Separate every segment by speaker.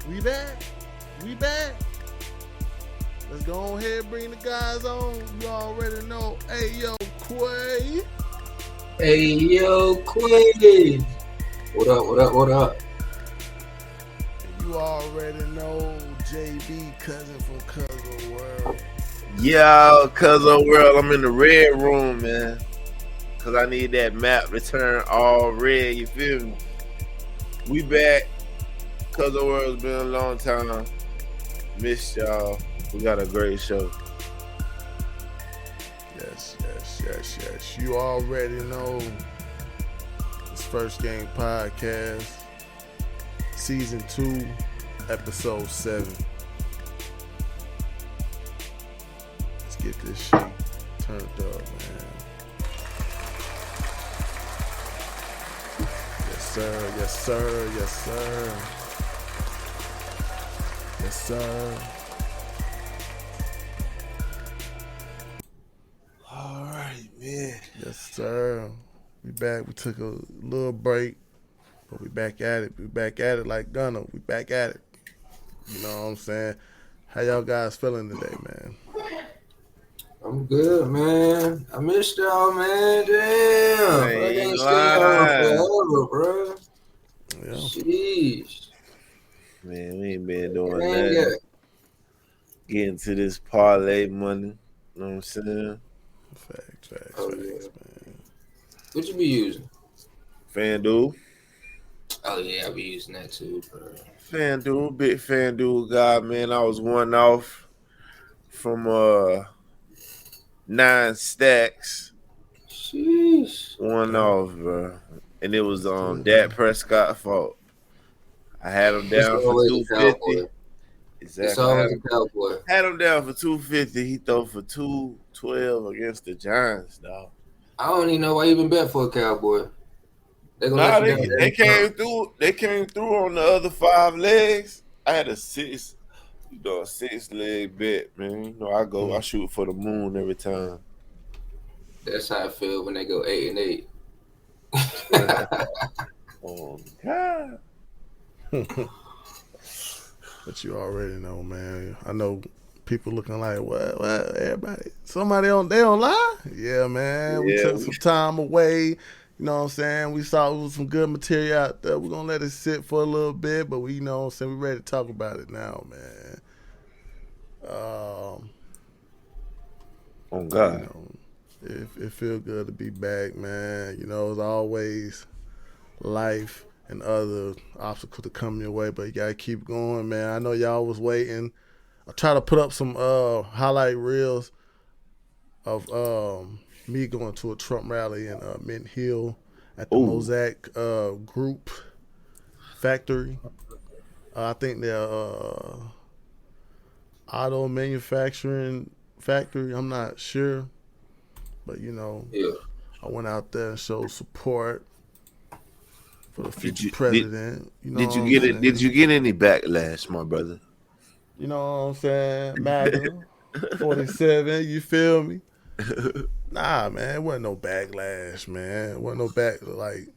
Speaker 1: We back. We back. Let's go ahead and bring the guys on. You already know. Hey, yo, Quay.
Speaker 2: Hey, yo, Queen. What up, what up, what up?
Speaker 1: You already know JB, cousin from Cousin World.
Speaker 3: Yo, Cousin World, I'm in the red room, man. Cause I need that map to turn all red, you feel me? We back. Cousin World's been a long time. Missed y'all. We got a great show.
Speaker 1: Yes. You already know. It's First Game Podcast, Season 2, Episode 7. Let's get this shit turned up, man. Yes, sir.
Speaker 3: All right, man.
Speaker 1: Yes, sir. We back. We took a little break, but we back at it. We back at it like Gunna. We back at it. You know what I'm saying? How y'all guys feeling today, man?
Speaker 2: I'm good, man. I missed y'all, man. Damn. I ain't seen y'all forever, bro.
Speaker 1: Yeah.
Speaker 2: Jeez.
Speaker 3: Man, we ain't been doing that. Getting to this parlay money. You know what I'm saying?
Speaker 1: Facts, man.
Speaker 2: What you be using?
Speaker 3: FanDuel.
Speaker 2: Oh, yeah, I be using that too, bro.
Speaker 3: FanDuel, big FanDuel guy, man. I was one off from 9 stacks.
Speaker 2: Sheesh.
Speaker 3: One off, bro. And it was Dak Prescott's fault. I had him down for 250.
Speaker 2: Exactly. It's always a cowboy.
Speaker 3: Had him down for 250. He threw for 212 against the Giants, dog.
Speaker 2: I don't even know why you even bet for a cowboy.
Speaker 3: They came through. They came through on the other 5 legs. I had a 6-leg bet, man. You know, I shoot for the moon every time.
Speaker 2: That's how I feel when they go 8-8.
Speaker 3: Oh God.
Speaker 1: But you already know, man. I know people looking like, what, everybody, they don't lie? Yeah, man. We took some time away. You know what I'm saying? We saw it was some good material out there. We're going to let it sit for a little bit, but we, you know what I'm saying, we're ready to talk about it now, man.
Speaker 3: Oh, God.
Speaker 1: You know, it feels good to be back, man. You know, as always, life and other obstacles to come your way, but you got to keep going, man. I know y'all was waiting. I try to put up some highlight reels of me going to a Trump rally in Mint Hill at the Mosaic Group factory. I think they're auto manufacturing factory. I'm not sure, but you know, I went out there and showed support for the future president.
Speaker 3: Did you get any backlash, my brother?
Speaker 1: You know what I'm saying? MAGA 47. You feel me? Nah, man, it wasn't no backlash, man. It wasn't no like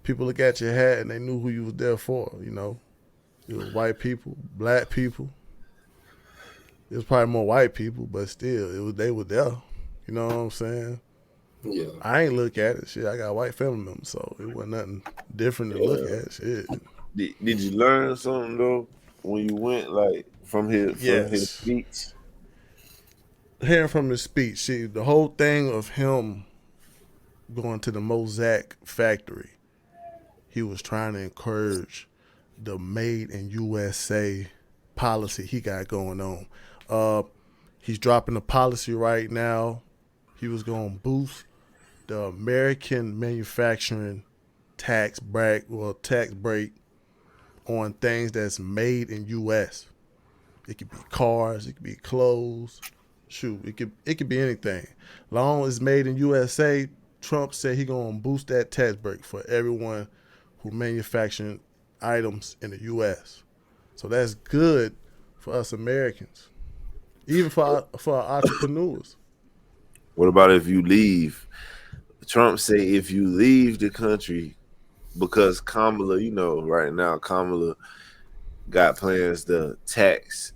Speaker 1: people look at your hat and they knew who you was there for. You know, it was white people, black people. It was probably more white people, but still, they were there. You know what I'm saying?
Speaker 2: Yeah.
Speaker 1: I ain't look at it. Shit, I got white family members, so it wasn't nothing different to look at. Shit.
Speaker 3: Did you learn something though when you went, like from his speech?
Speaker 1: Hearing from his speech, see, the whole thing of him going to the Mosaic factory, he was trying to encourage the made in USA policy he got going on. He's dropping a policy right now. He was going to boost the American manufacturing tax break on things that's made in U.S. It could be cars, it could be clothes. Shoot, it could be anything. Long as it's made in USA, Trump said he gonna boost that tax break for everyone who manufacturing items in the U.S. So that's good for us Americans, even for our entrepreneurs.
Speaker 3: What about if you leave? Trump say if you leave the country, because Kamala, you know, right now Kamala got plans to tax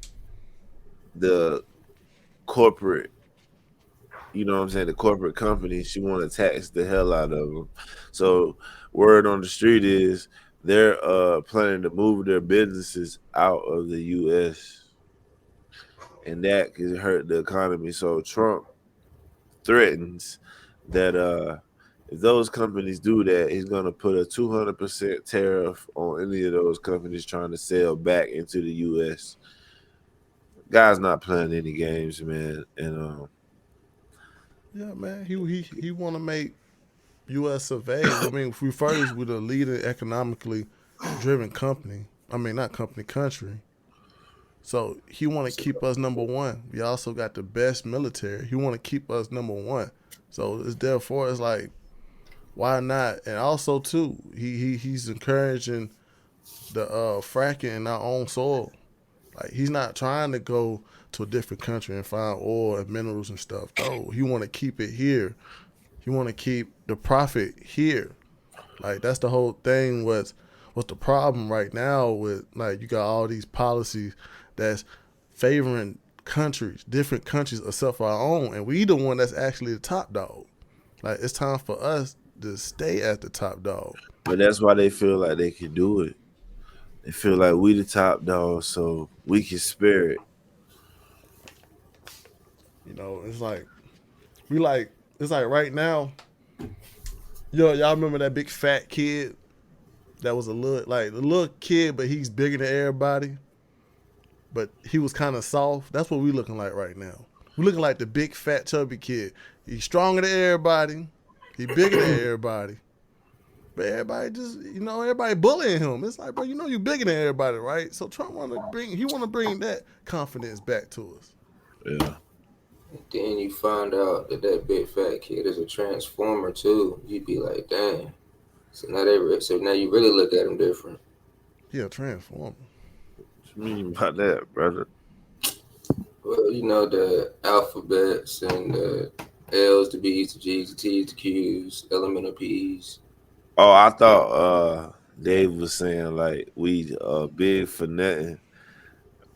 Speaker 3: the corporate, you know what I'm saying, the corporate companies. She want to tax the hell out of them. So word on the street is they're planning to move their businesses out of the U.S. and that could hurt the economy. So Trump threatens that if those companies do that, he's gonna put a 200% tariff on any of those companies trying to sell back into the U.S. Guy's not playing any games, man, and
Speaker 1: Yeah, man. He want to make U.S. of A. I mean, if we first with a leading economically driven company. I mean, not company, country. So he want to keep us number one. We also got the best military. He want to keep us number one. So it's therefore it's like, why not? And also too, he's encouraging the fracking in our own soil. Like he's not trying to go to a different country and find oil and minerals and stuff. No, he want to keep it here. He want to keep the profit here. Like that's the whole thing. What's the problem right now with like you got all these policies that's favoring countries, different countries except for our own, and we the one that's actually the top dog. Like it's time for us to stay at the top dog.
Speaker 3: but that's why they feel like they can do it. They feel like we the top dog, so we can spare it.
Speaker 1: You know, it's like we like it's like right now. Yo, y'all remember that big fat kid that was a little kid, but he's bigger than everybody. But he was kind of soft. That's what we looking like right now. We looking like the big fat chubby kid. He's stronger than everybody. He bigger than everybody. But everybody just, everybody bullying him. It's like, bro, you bigger than everybody, right? So Trump want to bring that confidence back to us.
Speaker 3: Yeah.
Speaker 2: And then you find out that big fat kid is a transformer too. You'd be like, dang. So now you really look at him different.
Speaker 1: Yeah, transformer.
Speaker 3: What you mean by that, brother?
Speaker 2: Well, the alphabets and the L's, the B's, the G's, the T's, the Q's, elemental P's.
Speaker 3: Oh, I thought Dave was saying like we big for nothing.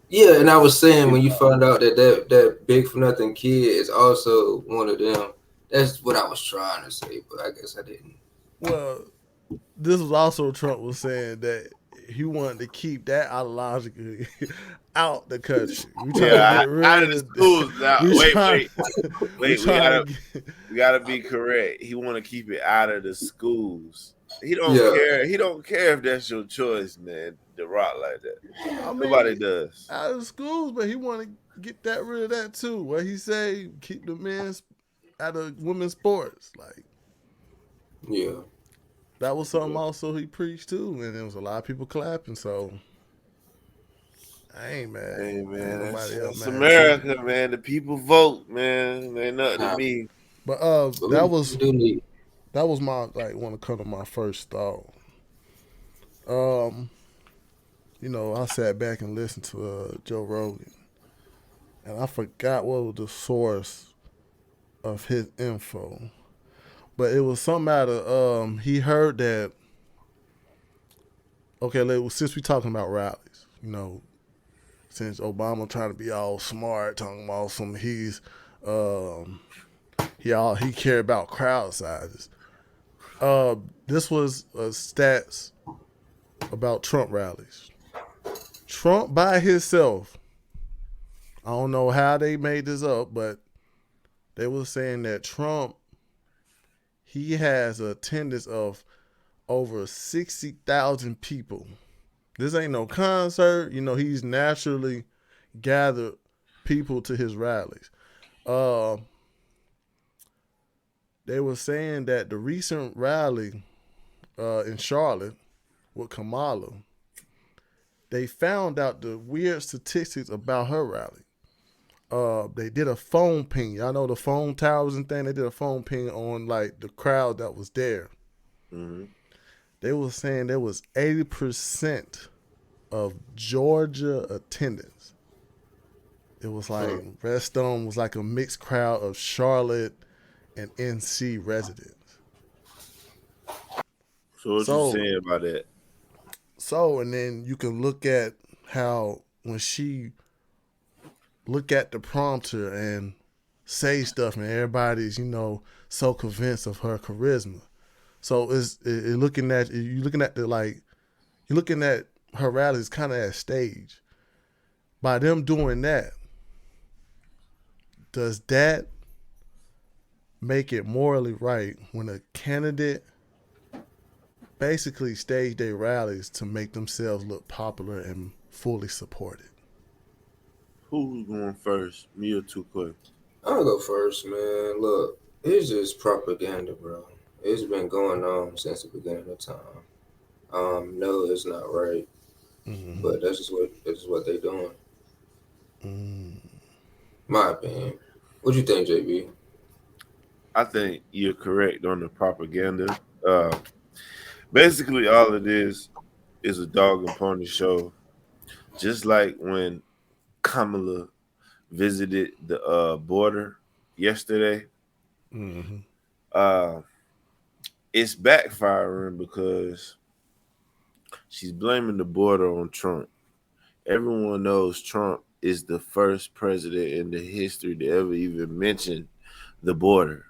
Speaker 2: Yeah, and I was saying when you find out that big for nothing kid is also one of them. That's what I was trying to say, but I guess I didn't.
Speaker 1: Well, this was also Trump was saying that he wanted to keep that ideologically out the country. We trying to get rid
Speaker 3: out of the schools. Now, wait. We gotta be correct. He want to keep it out of the schools. He don't care. He don't care if that's your choice, man. To rock like that. Nobody does.
Speaker 1: Out of the schools, but he want to get rid of that too. What he say? Keep the men out of women's sports. Like,
Speaker 2: yeah.
Speaker 1: That was something also he preached too, and there was a lot of people clapping. So I ain't mad.
Speaker 3: Hey man, that's America, man. The people vote, man. Ain't nothing to me.
Speaker 1: But that was my want to come to my first thought. I sat back and listened to Joe Rogan, and I forgot what was the source of his info. But it was something out of he heard that. Okay, since we talking about rallies, since Obama trying to be all smart, talking about he care about crowd sizes. This was stats about Trump rallies. Trump by himself. I don't know how they made this up, but they were saying that Trump. He has an attendance of over 60,000 people. This ain't no concert. He's naturally gathered people to his rallies. They were saying that the recent rally in Charlotte with Kamala, they found out the weird statistics about her rally. They did a phone ping. Y'all know the phone towers and thing. They did a phone ping on the crowd that was there.
Speaker 3: Mm-hmm.
Speaker 1: They were saying there was 80% of Georgia attendance. It was like Redstone was like a mixed crowd of Charlotte and NC residents.
Speaker 3: So what you saying about that?
Speaker 1: So and then you can look at how when she look at the prompter and say stuff, and everybody's so convinced of her charisma. So looking at you looking at the like you're looking at her rallies kind of as stage. By them doing that, does that make it morally right when a candidate basically stage their rallies to make themselves look popular and fully supported?
Speaker 3: Who's going first? Me or Two Quick?
Speaker 2: I'll go first, man. Look, it's just propaganda, bro. It's been going on since the beginning of time. No, it's not right,
Speaker 1: Mm-hmm.
Speaker 2: but that's just what they doing.
Speaker 1: Mm.
Speaker 2: My opinion. What you think, JB?
Speaker 3: I think you're correct on the propaganda. Basically, all it is a dog and pony show. Just like when Kamala visited the border yesterday,
Speaker 1: Mm-hmm.
Speaker 3: uh, it's backfiring because she's blaming the border on Trump. Everyone knows Trump is the first president in the history to ever even mention the border.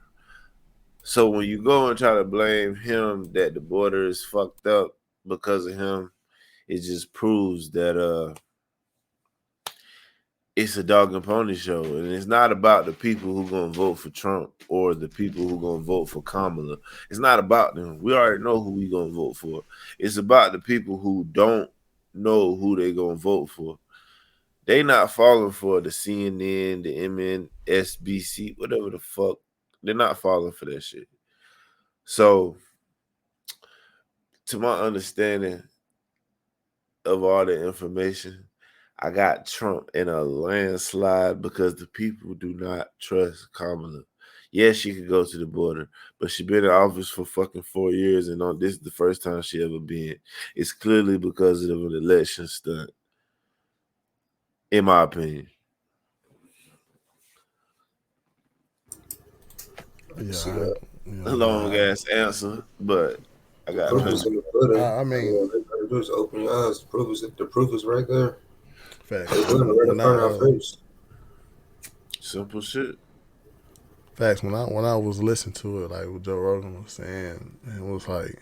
Speaker 3: So when you go and try to blame him that the border is fucked up because of him, it just proves that it's a dog and pony show, and it's not about the people who gonna vote for Trump or the people who gonna vote for Kamala. It's not about them. We already know who we gonna vote for. It's about the people who don't know who they gonna vote for. They not falling for the CNN, the MNSBC, whatever the fuck. They're not falling for that shit. So, to my understanding of all the information, I got Trump in a landslide because the people do not trust Kamala. Yes, she could go to the border, but she been in office for fucking 4 years, and this is the first time she ever been. It's clearly because of an election stunt, in my opinion.
Speaker 1: Yeah,
Speaker 2: See that?
Speaker 3: A long ass answer, but I got
Speaker 2: Proof is
Speaker 3: plenty.
Speaker 2: in the pudding.
Speaker 1: I mean,
Speaker 2: All they gotta do is open your eyes. The proof is right there.
Speaker 1: facts.
Speaker 2: They putting it right in
Speaker 1: When I
Speaker 2: front of our face.
Speaker 3: Simple shit.
Speaker 1: facts when I was listening to it, like what Joe Rogan was saying, it was like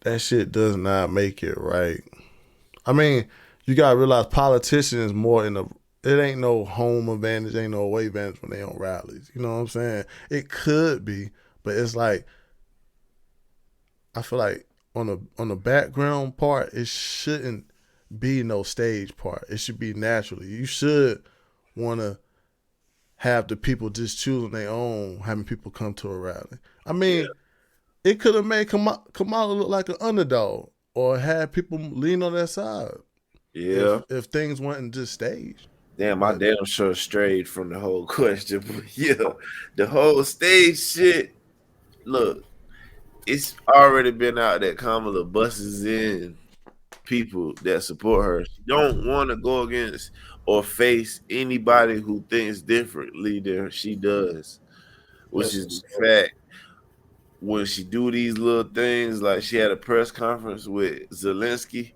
Speaker 1: that shit does not make it right. I mean, you gotta realize politicians more in the. It ain't no home advantage, ain't no away advantage when they on rallies. You know what I'm saying? It could be, but it's like I feel like on the background part, it shouldn't be no stage part. It should be naturally. You should want to have the people just choosing their own, having people come to a rally. I mean, it could have made Kamala look like an underdog or had people lean on their side
Speaker 3: Yeah.
Speaker 1: if things weren't just staged.
Speaker 3: Damn, I damn sure strayed from the whole question. But yeah, the whole stage shit. Look, it's already been out that Kamala busts in people that support her. She don't want to go against or face anybody who thinks differently than she does, which
Speaker 2: That's
Speaker 3: is the
Speaker 2: what's up.
Speaker 3: fact. When she do these little things, like she had a press conference with Zelensky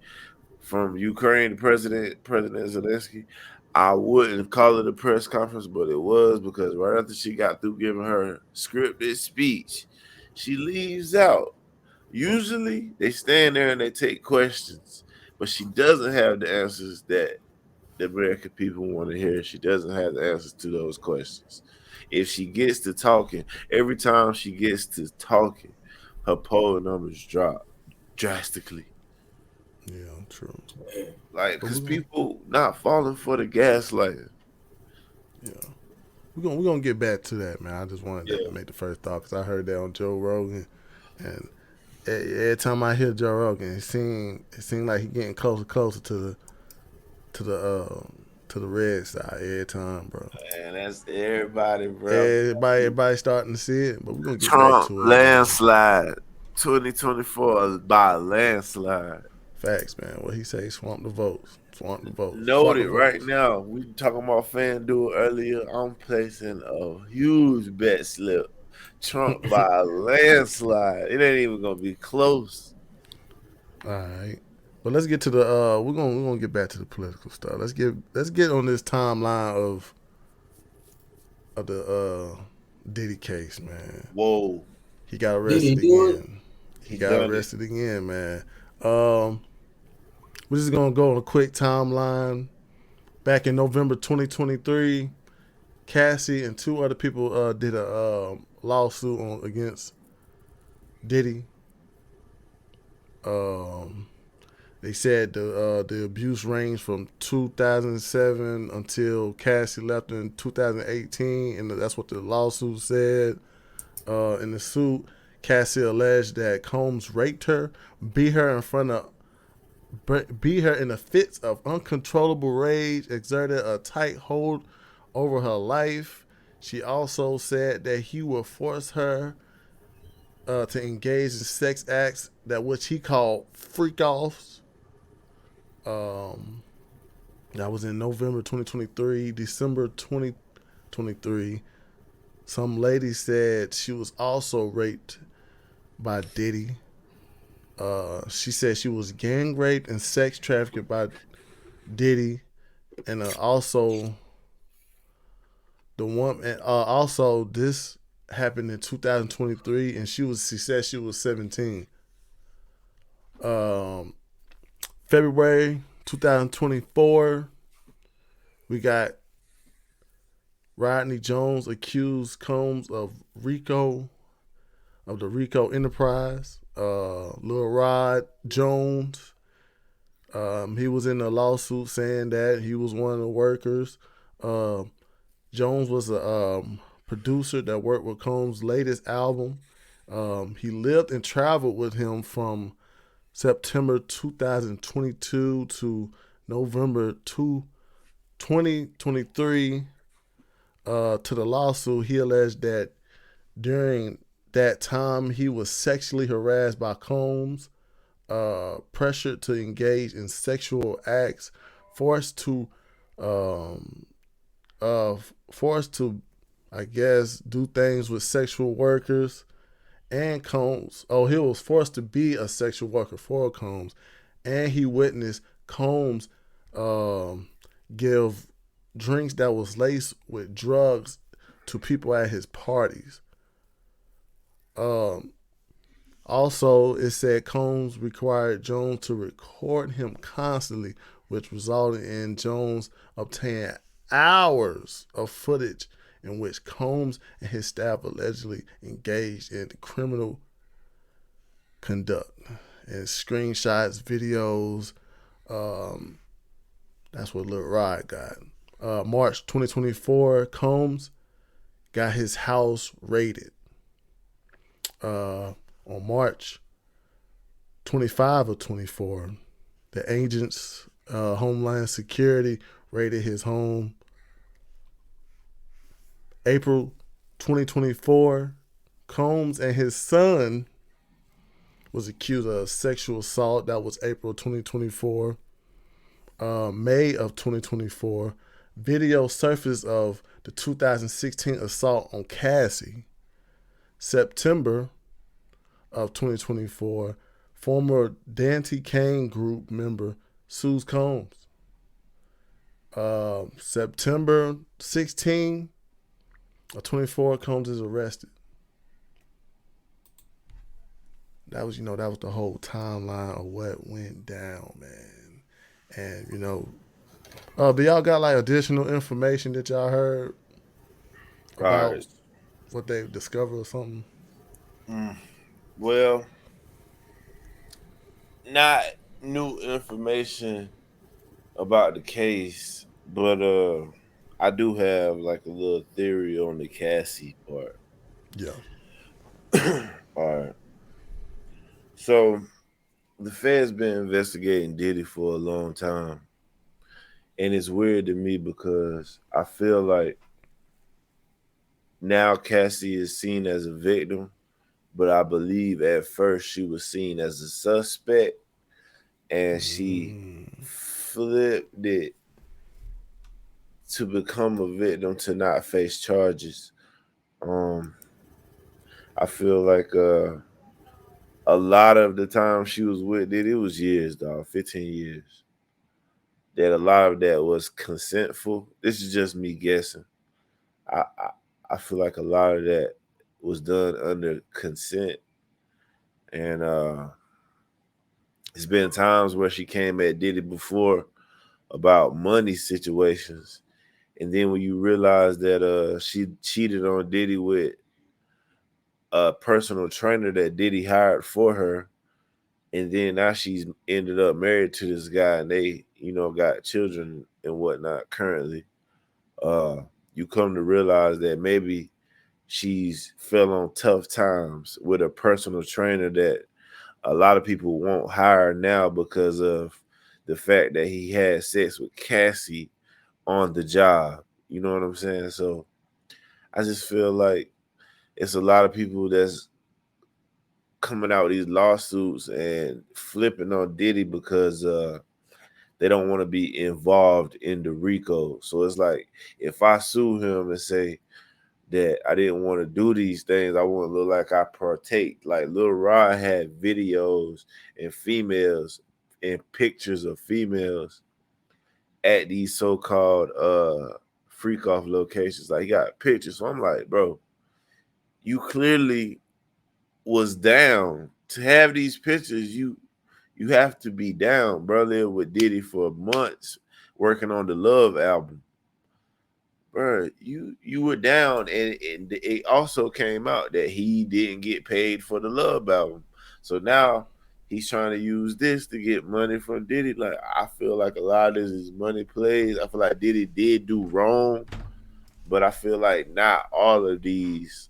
Speaker 3: from Ukraine, the President Zelensky. I wouldn't call it a press conference, but it was because right after she got through giving her scripted speech, she leaves out. Usually they stand there and they take questions, but she doesn't have the answers that the American people want to hear. She doesn't have the answers to those questions. If she gets to talking, every time she gets to talking, her poll numbers drop drastically.
Speaker 1: Yeah, true.
Speaker 2: Man.
Speaker 3: Like,
Speaker 1: But
Speaker 3: because people not falling for the gaslighting.
Speaker 1: yeah, we're gonna get back to that, man. I just wanted that
Speaker 3: Yeah.
Speaker 1: to make the first thought because I heard that on Joe Rogan, and every time I hear Joe Rogan, it seemed like he getting closer to the uh, to the red side every time, bro.
Speaker 3: And that's everybody, bro.
Speaker 1: Everybody starting to see it, but we're gonna get back
Speaker 3: Trump
Speaker 1: to it, man.
Speaker 3: landslide 2024 by a landslide.
Speaker 1: Facts, man. What he say? Swamp the votes. Swamp the votes. Swamp the
Speaker 3: Noted right
Speaker 1: votes.
Speaker 3: now. We talking about FanDuel earlier. I'm placing a huge bet slip. Trump by a landslide. It ain't even gonna be close.
Speaker 1: All right. But let's get to the we're gonna get back to the political stuff. Let's get on this timeline of the Diddy case, man.
Speaker 3: Whoa,
Speaker 1: He got
Speaker 2: Did he
Speaker 1: arrested
Speaker 2: do it?
Speaker 1: again. He
Speaker 3: he
Speaker 1: got
Speaker 3: done it.
Speaker 1: arrested again, man. Um, we're just gonna go on a quick timeline. Back in November 2023, Cassie and two other people did a lawsuit against Diddy. Um, they said the abuse ranged from 2007 until Cassie left in 2018, and that's what the lawsuit said. In the suit, Cassie alleged that Combs raped her, beat her in front of beat her in the fits of uncontrollable rage, exerted a tight hold over her life. She also said that he would force her to engage in sex acts that which he called freak offs. Um, that was in November 2023, December 2023. Some lady said she was also raped by Diddy. She said she was gang raped and sex trafficked by Diddy, and also the one, and also this happened in 2023, and she said she was 17. Um, February 2024, we got Rodney Jones accused Combs of the Rico Enterprise. Lil Rod Jones, he was in a lawsuit saying that he was one of the workers. Jones was a producer that worked with Combs' latest album. He lived and traveled with him from September 2022 to November 2023. To the lawsuit, he alleged that during that time he was sexually harassed by Combs, pressured to engage in sexual acts, forced to, um, forced to, I guess, do things with sexual workers, and Combs. Oh, he was forced to be a sexual worker for Combs, and he witnessed Combs um, give drinks that was laced with drugs to people at his parties. Um, Also, it said Combs required Jones to record him constantly, which resulted in Jones obtaining hours of footage in which Combs and his staff allegedly engaged in criminal conduct. And screenshots, videos, um, that's what Lil Rod got. March 2024, Combs got his house raided. On March 25 of 24, the agents, Homeland Security, raided his home. April 2024, Combs and his son was accused of sexual assault. That was April 2024. May of 2024, video surfaced of the 2016 assault on Cassie. September of 2024, former Dante Kane group member sues Combs. September 16 of 24, Combs is arrested. That was the whole timeline of what went down, man. And do y'all got like additional information that y'all heard
Speaker 3: All
Speaker 1: about
Speaker 3: right.
Speaker 1: what they discovered or something?
Speaker 3: Well, not new information about the case, but I do have like a little theory on the Cassie part.
Speaker 1: Yeah.
Speaker 3: All right. So the Fed's been investigating Diddy for a long time. And it's weird to me because I feel like now Cassie is seen as a victim, but I believe at first she was seen as a suspect, and she flipped it to become a victim to not face charges. I feel like a lot of the time she was with it, it was years, dog, 15 years. That a lot of that was consentful. This is just me guessing. I feel like a lot of that was done under consent, and it's been times where she came at Diddy before about money situations, and then when you realize that she cheated on Diddy with a personal trainer that Diddy hired for her, and then now she's ended up married to this guy, and they, got children and whatnot currently. Uh, you come to realize that maybe she's fell on tough times with a personal trainer that a lot of people won't hire now because of the fact that he had sex with Cassie on the job. You know what I'm saying? So I just feel like it's a lot of people that's coming out with these lawsuits and flipping on Diddy because they don't want to be involved in the RICO. So it's like if I sue him and say that I didn't want to do these things, I want to look like I partake. Like Lil Rod had videos and females and pictures of females at these so-called freak off locations. Like he got pictures. So I'm like, bro, you clearly was down to have these pictures. You have to be down, brother. With Diddy for months working on the Love album, bro. You were down, and it also came out that he didn't get paid for the Love album. So now he's trying to use this to get money from Diddy. Like I feel like a lot of this is money plays. I feel like Diddy did do wrong, but I feel like not all of these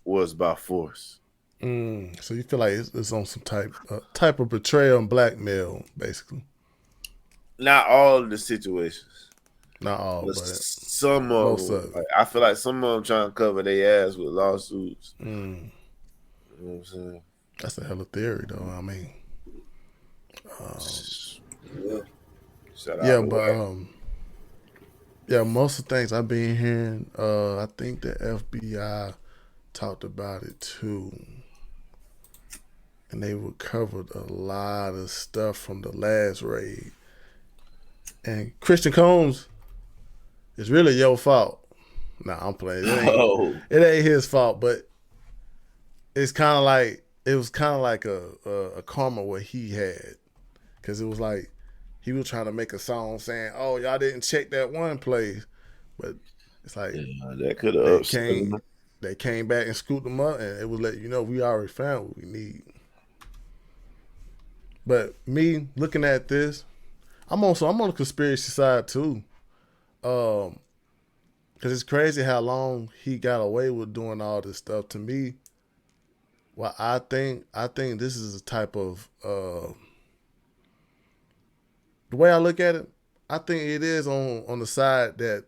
Speaker 3: was by force.
Speaker 1: So you feel like it's on some type of betrayal and blackmail, basically.
Speaker 3: Not all of the situations,
Speaker 1: Not all,
Speaker 3: but
Speaker 1: but
Speaker 3: some of
Speaker 1: most
Speaker 3: them.
Speaker 1: of it.
Speaker 3: Like, I feel like some of them trying to cover their ass with lawsuits. You know what I'm saying?
Speaker 1: That's a hell of theory, though. I mean,
Speaker 2: Yeah.
Speaker 3: Shout out
Speaker 1: yeah,
Speaker 3: to
Speaker 1: but
Speaker 3: Wack.
Speaker 1: yeah, most of the things I've been hearing, I think the FBI talked about it too, and they recovered a lot of stuff from the last raid. And Christian Combs, it's really your fault. Nah, I'm playing.
Speaker 3: Oh,
Speaker 1: It ain't his fault, but it's kind of like it was kind of like a karma what he had, because it was like he was trying to make a song saying, "Oh, y'all didn't check that one place," but it's like
Speaker 3: yeah, that could have
Speaker 1: they
Speaker 3: upset
Speaker 1: came
Speaker 3: him.
Speaker 1: they came back and scooped them up, and it would let you know we already found what we need. But me looking at this, I'm on the conspiracy side too, because it's crazy how long he got away with doing all this stuff. To me, well, I think this is a type of the way I look at it. I think it is on the side that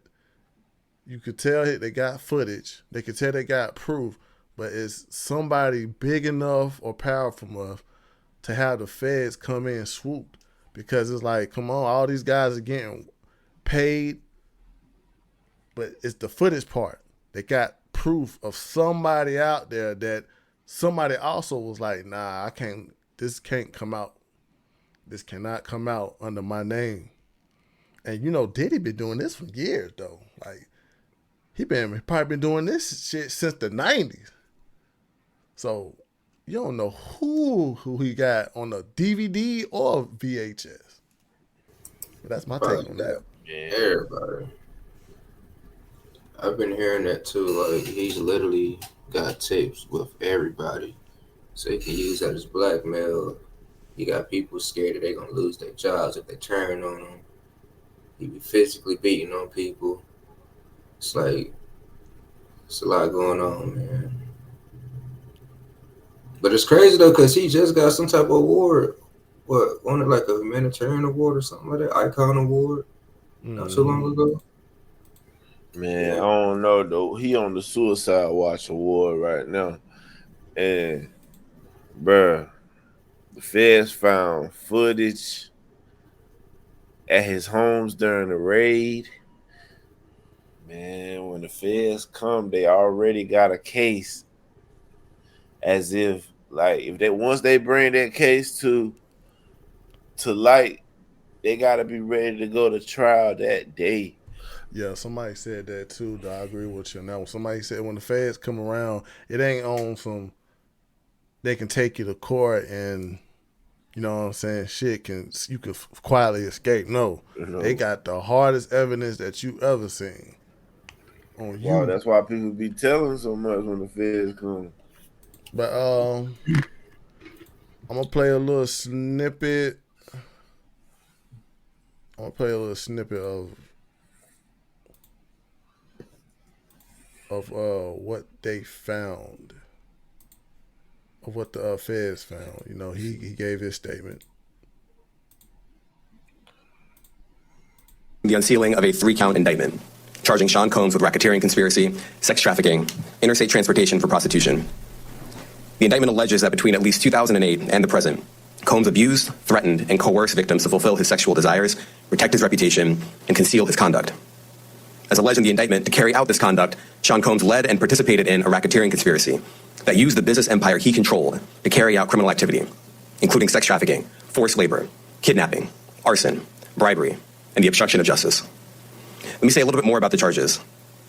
Speaker 1: you could tell they got footage. They could tell they got proof, but it's somebody big enough or powerful enough to have the feds come in and swoop, because it's like, come on, all these guys are getting paid, but it's the footage part. They got proof of somebody out there that somebody also was like, nah, I can't. This can't come out. This cannot come out under my name. And Diddy been doing this for years though. Like he probably been doing this shit since the '90s. So you don't know who he got on a DVD or VHS. But that's my take
Speaker 2: Probably
Speaker 1: on that.
Speaker 2: got
Speaker 3: Yeah.
Speaker 2: everybody. I've been hearing that too. Like he's literally got tapes with everybody, so he can use that as blackmail. He got people scared that they're gonna lose their jobs if they turn on him. He be physically beating on people. It's like it's a lot going on, man. But it's crazy though, cause he just got some type of award. What, won it like a humanitarian award or something like that? Icon award not too long
Speaker 1: Mm-hmm.
Speaker 2: ago.
Speaker 3: Man, I
Speaker 2: Yeah.
Speaker 3: don't know though. He on the Suicide Watch Award right now, and bruh, the feds found footage at his homes during the raid. Man, when the feds come, they already got a case as if Like if they once they bring that case to light, they gotta be ready to go to trial that day.
Speaker 1: Yeah, somebody said that too. Though I agree with you. Now, somebody said when the feds come around, it ain't on some. They can take you to court and you know what I'm saying. Shit can you can quietly escape. No,
Speaker 3: You
Speaker 1: they
Speaker 3: know,
Speaker 1: got the hardest evidence that you ever seen on
Speaker 3: wow,
Speaker 1: you.
Speaker 3: that's why people be telling so much when the feds come.
Speaker 1: But I'm gonna play a little snippet. I'm gonna play a little snippet of what they found, of what the feds found. You know, he gave his statement.
Speaker 4: The unsealing of a 3-count indictment charging Sean Combs with racketeering conspiracy, sex trafficking, interstate transportation for prostitution. The indictment alleges that between at least 2008 and the present, Combs abused, threatened, and coerced victims to fulfill his sexual desires, protect his reputation, and conceal his conduct. As alleged in the indictment, to carry out this conduct, Sean Combs led and participated in a racketeering conspiracy that used the business empire he controlled to carry out criminal activity, including sex trafficking, forced labor, kidnapping, arson, bribery, and the obstruction of justice. Let me say a little bit more about the charges.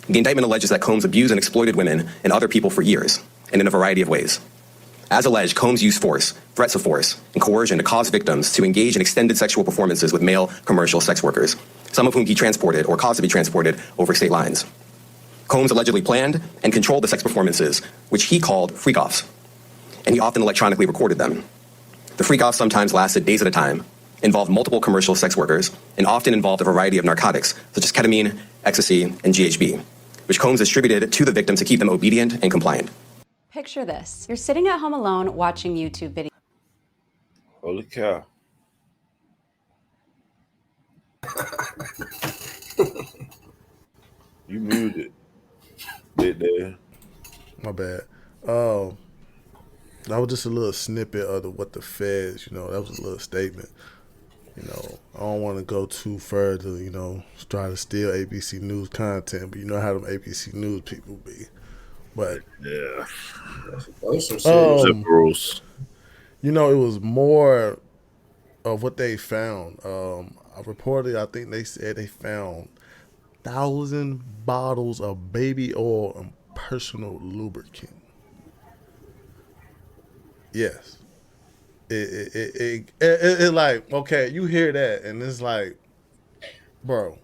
Speaker 4: The indictment alleges that Combs abused and exploited women and other people for years, and in a variety of ways. As alleged, Combs used force, threats of force, and coercion to cause victims to engage in extended sexual performances with male commercial sex workers, some of whom he transported or caused to be transported over state lines. Combs allegedly planned and controlled the sex performances, which he called freak-offs, and he often electronically recorded them. The freak-offs sometimes lasted days at a time, involved multiple commercial sex workers, and often involved a variety of narcotics, such as ketamine, ecstasy, and GHB, which Combs distributed to the victim to keep them obedient and compliant.
Speaker 5: Picture this. You're sitting at home alone watching YouTube videos.
Speaker 3: Holy cow. You muted. Did there.
Speaker 1: My bad. That was just a little snippet of what the feds. You know, that was a little statement. You know, I don't want to go too further. You know, try to steal ABC News content, but you know how them ABC News people be. But
Speaker 3: Yeah.
Speaker 2: That's some serious.
Speaker 3: Liberals.
Speaker 1: you know, it was more of what they found. I reported, I think they said they found 1,000 bottles of baby oil and personal lubricant. Yes. It like, okay, you hear that, and it's like, bro,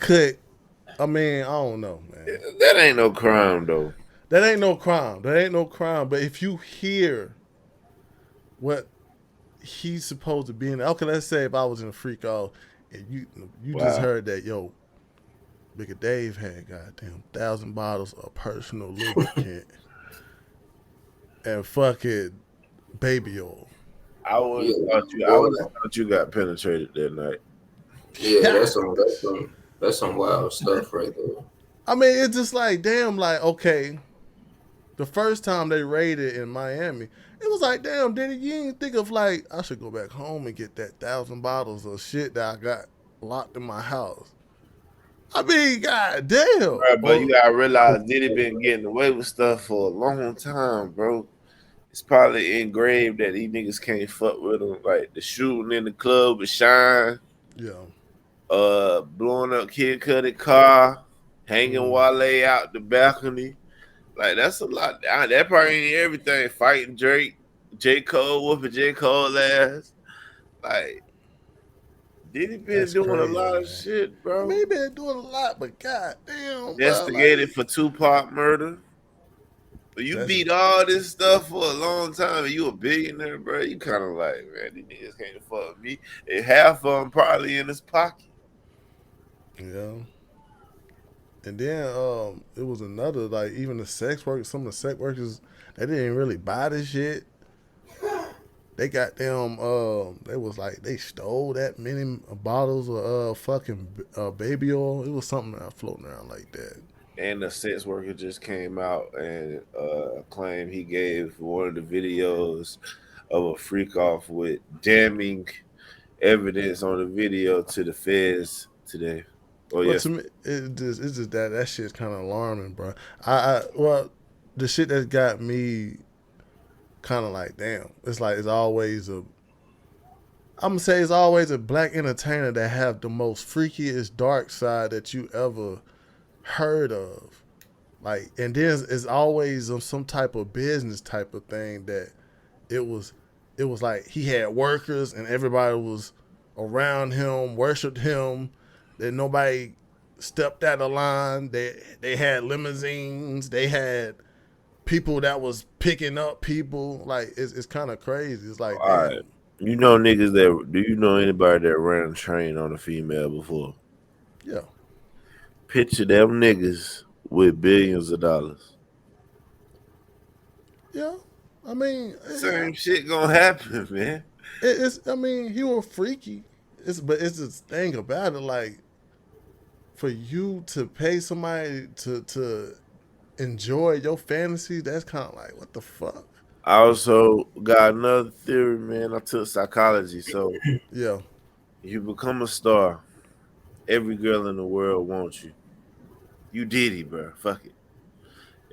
Speaker 1: I mean, I don't know, man.
Speaker 3: That ain't no crime though.
Speaker 1: That ain't no crime. That ain't no crime. But if you hear what he's supposed to be in, okay, let's say if I was in a freak off and you just
Speaker 3: Wow.
Speaker 1: heard that, yo, Bigger Dave had goddamn 1,000 bottles of personal lubricant and fucking baby oil.
Speaker 3: I would have
Speaker 2: Yeah,
Speaker 3: thought you got penetrated that night.
Speaker 2: yeah, that's some wild stuff right there.
Speaker 1: I mean, it's just like, damn, like, okay, the first time they raided in Miami, it was like, damn, Diddy, you ain't think of like, I should go back home and get that 1,000 bottles of shit that I got locked in my house. I mean, goddamn.
Speaker 3: Right, but you gotta realize Diddy been getting away with stuff for a long time, bro. It's probably engraved that these niggas can't fuck with him. Like the shooting in the club with Shine,
Speaker 1: Yeah.
Speaker 3: blowing up Kid Cudi car, hanging Wale out the balcony. Like that's a lot. That probably ain't everything. Fighting Drake, J. Cole, whooping J. Cole ass. Like Diddy been
Speaker 1: That's
Speaker 3: doing
Speaker 1: crazy,
Speaker 3: a lot of
Speaker 1: man.
Speaker 3: shit, bro.
Speaker 1: Maybe they're doing a lot, but goddamn, bro,
Speaker 3: Investigated
Speaker 1: like,
Speaker 3: for Tupac murder. But you beat all this stuff for a long time and you a billionaire, bro. You kind of like, man, these niggas can't fuck with me. And half of them probably in his pocket.
Speaker 1: yeah. And then it was another, like, even the sex workers, some of the sex workers, they didn't really buy this shit. They got them, they was like, they stole that many bottles of fucking baby oil. It was something floating around like that.
Speaker 3: And the sex worker just came out and claimed he gave one of the videos of a freak off with damning evidence on the video to the feds today. Oh,
Speaker 1: But
Speaker 3: yes.
Speaker 1: to me, it's just that shit's kind of alarming, bro. Well, the shit that got me kind of like, damn. It's like it's always a. I'm gonna say it's always a black entertainer that have the most freakiest dark side that you ever heard of. Like, and then it's always some type of business type of thing that it was. It was like he had workers and everybody was around him, worshipped him. That nobody stepped out of line. They had limousines. They had people that was picking up people. Like it's kind of crazy. It's like,
Speaker 3: All right.
Speaker 1: damn.
Speaker 3: You know niggas that do you know anybody that ran a train on a female before?
Speaker 1: Yeah.
Speaker 3: Picture them niggas with billions of dollars.
Speaker 1: Yeah. I mean,
Speaker 3: Same shit gonna happen, man.
Speaker 1: it's. I mean, he was freaky. But it's this thing about it. Like, for you to pay somebody to enjoy your fantasy, that's kind of like, what the fuck?
Speaker 3: I also got another theory, man. I took psychology, so
Speaker 1: Yeah.
Speaker 3: you become a star. Every girl in the world wants you. You Diddy, bro. Fuck it.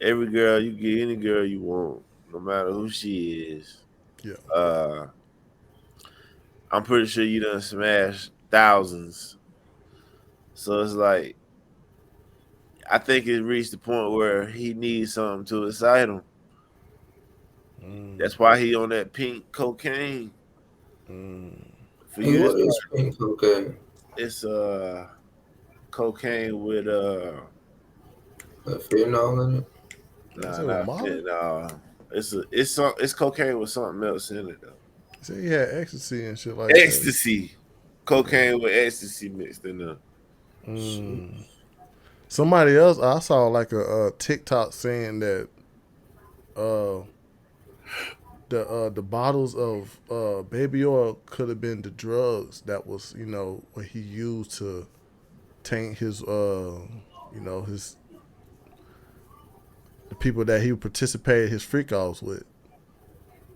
Speaker 3: Every girl, you get any girl you want, no matter who she is.
Speaker 1: Yeah.
Speaker 3: I'm pretty sure you done smashed thousands. So it's like, I think it reached the point where he needs something to excite him. That's why he on that pink cocaine. For
Speaker 2: Hey,
Speaker 3: you,
Speaker 2: what is pink cocaine?
Speaker 3: it's cocaine with
Speaker 2: Fentanyl in it?
Speaker 1: Is it
Speaker 3: not
Speaker 1: Molly?
Speaker 3: fentanyl. It's cocaine with something else in it though.
Speaker 1: So he had ecstasy and shit like that.
Speaker 3: Ecstasy, cocaine with ecstasy mixed in there.
Speaker 1: Somebody else, I saw like a TikTok saying that the bottles of baby oil could have been the drugs that was, what he used to taint his his the people that he participated his freak offs with.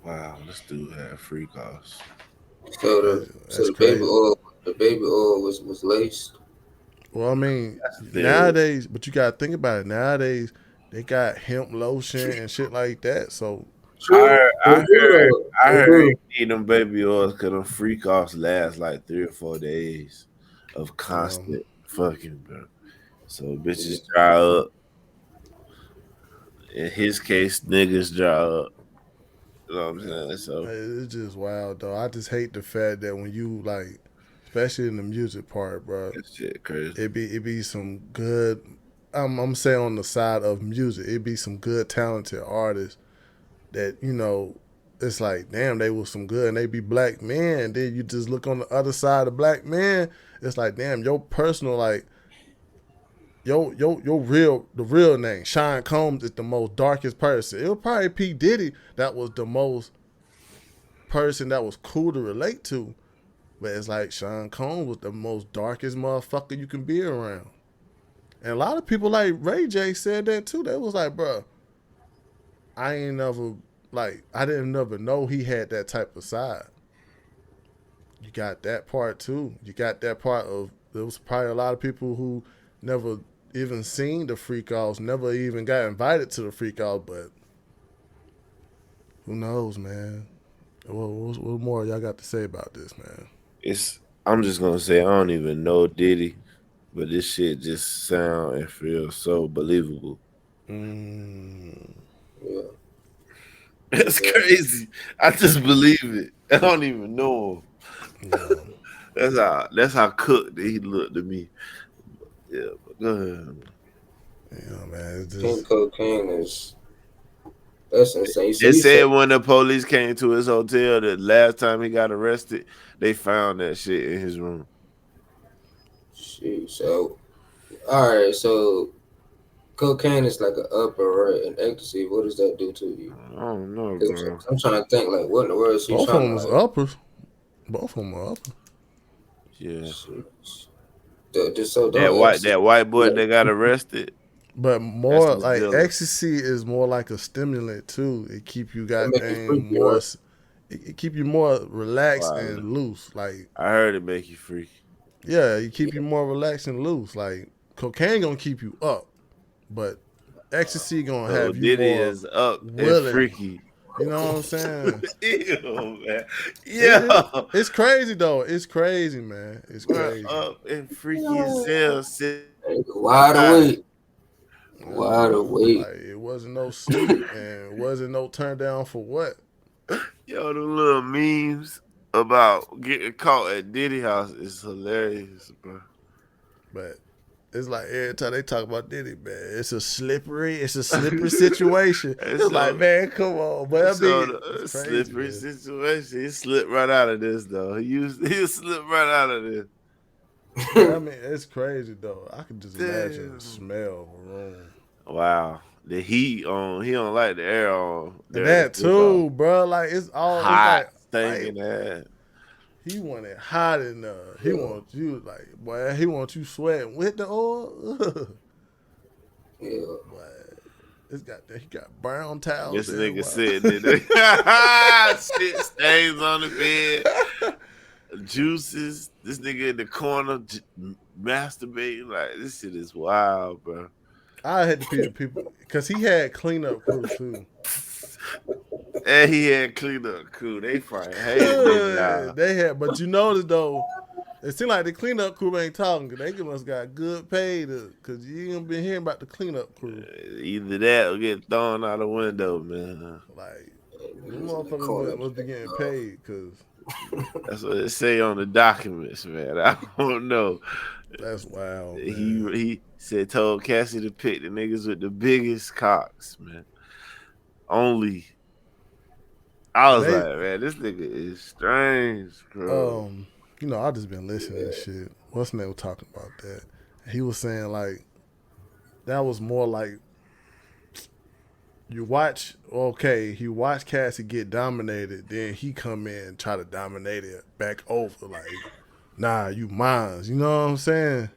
Speaker 3: Wow, this dude had freak offs.
Speaker 2: So
Speaker 1: That's
Speaker 2: the
Speaker 1: crazy.
Speaker 2: baby oil was laced.
Speaker 1: Well, I mean,
Speaker 3: theory.
Speaker 1: nowadays, but you gotta think about it. Nowadays, they got hemp lotion and shit like that. So
Speaker 3: I heard you need them baby oils because them freak offs last like 3 or 4 days of constant fucking, bro. So bitches dry up. In his case, niggas dry up. You know what I'm saying? So
Speaker 1: it's just wild, though. I just hate the fact that when you like, especially in the music part, bro,
Speaker 3: that shit crazy.
Speaker 1: it be some good. I'm saying on the side of music, it be some good talented artists that it's like, damn, they was some good and they be black men. Then you just look on the other side of black men, it's like, damn, your personal like. The real name, Sean Combs, is the most darkest person. It was probably P. Diddy that was the most person that was cool to relate to. But it's like Sean Combs was the most darkest motherfucker you can be around. And a lot of people like Ray J said that too. They was like, bro, I didn't never know he had that type of side. You got that part too. You got that part of, there was probably a lot of people who never even seen the freak offs, never even got invited to the freak off, but who knows, man? What more y'all got to say about this, man?
Speaker 3: I'm just gonna say I don't even know Diddy, but this shit just sound and feel so believable.
Speaker 2: Yeah.
Speaker 3: That's crazy. I just believe it. I don't even know him. That's how cooked he looked to me. Yeah, but go ahead.
Speaker 1: Yeah, man. It's
Speaker 2: Pink
Speaker 1: just,
Speaker 2: cocaine that's insane. So
Speaker 3: They
Speaker 2: you
Speaker 3: said when the police came to his hotel that last time he got arrested, they found that shit in his room.
Speaker 2: Shoot, so all right, so cocaine is like an upper, right? And ecstasy, what does that do to you?
Speaker 3: I don't know,
Speaker 2: 'Cause
Speaker 3: bro.
Speaker 2: I'm trying to think, like, what in the world is he
Speaker 1: both of
Speaker 2: trying
Speaker 1: them
Speaker 2: to
Speaker 1: was
Speaker 2: like?
Speaker 1: uppers. Both of them are uppers.
Speaker 3: Yeah.
Speaker 2: So
Speaker 3: That white boy that got arrested.
Speaker 1: But more
Speaker 3: That's his
Speaker 1: like
Speaker 3: dealer.
Speaker 1: ecstasy is more like a stimulant too. It keep you
Speaker 2: make you
Speaker 1: goddamn
Speaker 2: freaky,
Speaker 1: more.
Speaker 2: right?
Speaker 1: It keep you more relaxed
Speaker 3: Wow.
Speaker 1: and loose. Like,
Speaker 3: I heard it make you freaky.
Speaker 1: yeah, it keep you more relaxed and loose. Like, cocaine gonna keep you up, but ecstasy gonna
Speaker 3: So
Speaker 1: have you
Speaker 3: Diddy
Speaker 1: more
Speaker 3: is up and
Speaker 1: willing.
Speaker 3: freaky.
Speaker 1: You know what I'm saying?
Speaker 3: Ew, man.
Speaker 1: It,
Speaker 3: Yeah.
Speaker 1: it's crazy though. It's crazy, man. It's
Speaker 3: Bro,
Speaker 1: crazy.
Speaker 3: up and freaky as hell. Sit
Speaker 2: Wide
Speaker 3: down.
Speaker 2: awake. Wide
Speaker 1: Bro,
Speaker 2: awake.
Speaker 1: like it wasn't no sleep and it wasn't no turn down for what.
Speaker 3: Yo, the little memes about getting caught at Diddy house is hilarious, bro.
Speaker 1: But it's like every time they talk about Diddy, man, it's a slippery situation.
Speaker 3: And
Speaker 1: It's like, man, come on, but I
Speaker 3: so
Speaker 1: mean,
Speaker 3: the
Speaker 1: it's crazy,
Speaker 3: slippery
Speaker 1: man.
Speaker 3: situation, he slipped right out of this though. He slipped right out of this.
Speaker 1: But I mean, it's crazy though. I can just imagine
Speaker 3: Damn.
Speaker 1: the smell of a room.
Speaker 3: Wow. The heat on, he don't like the air on.
Speaker 1: And that too, bro. Like it's all
Speaker 3: Hot,
Speaker 1: it's
Speaker 3: stinking
Speaker 1: like
Speaker 3: ass.
Speaker 1: he want it hot enough. He wants you like, boy. He wants you sweating with the oil.
Speaker 2: Yeah.
Speaker 1: He got brown towels.
Speaker 3: This nigga sitting there. Shit stains on the bed. Juices. This nigga in the corner masturbating. Like, this shit is wild, bro.
Speaker 1: I had to pee the people because he had cleanup crew too.
Speaker 3: And he had cleanup crew. They fucking hated this job.
Speaker 1: They had, but you notice though, it seemed like the cleanup crew ain't talking because they must got good pay because you ain't been hearing about the cleanup crew.
Speaker 3: Either that or get thrown out the window, man.
Speaker 1: Like, them motherfuckers must be getting paid because
Speaker 3: that's what it say on the documents, man. I don't know.
Speaker 1: That's wild. Man.
Speaker 3: He said told Cassie to pick the niggas with the biggest cocks, man. Only. I was like, man, this nigga is strange, bro.
Speaker 1: You know, I just been listening to shit. What's name was talking about that? He was saying like that was more like he watch Cassie get dominated, then he come in and try to dominate it back over. Like, nah, you mines. You know what I'm saying?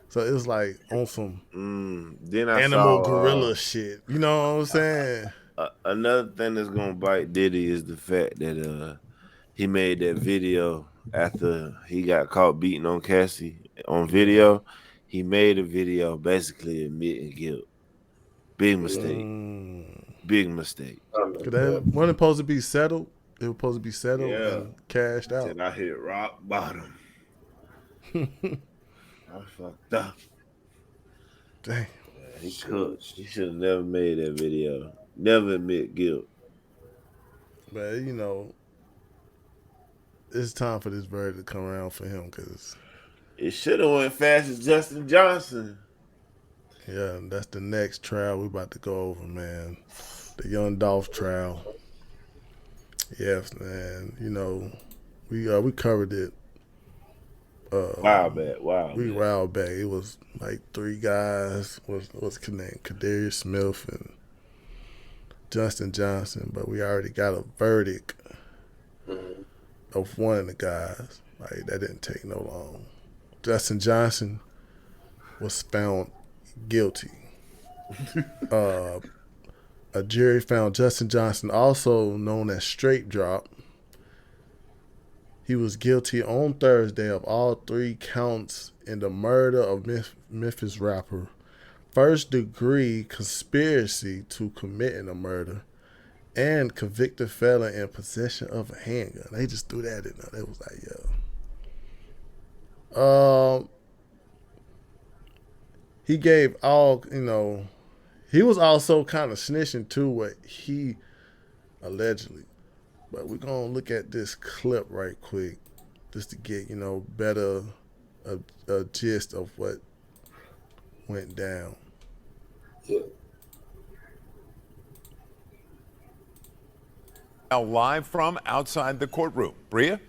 Speaker 1: So it's like on some
Speaker 3: then I
Speaker 1: animal
Speaker 3: saw,
Speaker 1: gorilla shit. You know what I'm saying?
Speaker 3: Another thing that's gonna bite Diddy is the fact that he made that video after he got caught beating on Cassie on video. He made a video basically admitting guilt. Big mistake. Big mistake.
Speaker 1: That wasn't supposed to be settled. It was supposed to be settled and cashed out.
Speaker 3: Said I hit rock bottom. I fucked up.
Speaker 1: Dang.
Speaker 3: He cooked. He should have never made that video. Never admit guilt.
Speaker 1: But, you know, it's time for this verdict to come around for him because
Speaker 3: it should have went fast as Justin Johnson.
Speaker 1: Yeah, that's the next trial we about to go over, man. The young Dolph trial. Yes, man. You know, we covered it.
Speaker 3: Wow,
Speaker 1: back. It was like three guys. What's his name? Kadarius Smith and Justin Johnson, but we already got a verdict of one of the guys. Like that didn't take no long. Justin Johnson was found guilty. A jury found Justin Johnson, also known as Straight Drop. He was guilty on Thursday of all three counts in the murder of Memphis rapper, first-degree conspiracy to committing a murder, and convicted felon in possession of a handgun. They just threw that in there. They was like, yo. He gave all, you know, he was also kind of snitching too what he allegedly. But we're going to look at this clip right quick just to get, you know, better a gist of what went down.
Speaker 2: Yeah.
Speaker 6: Now live from outside the courtroom. Bria?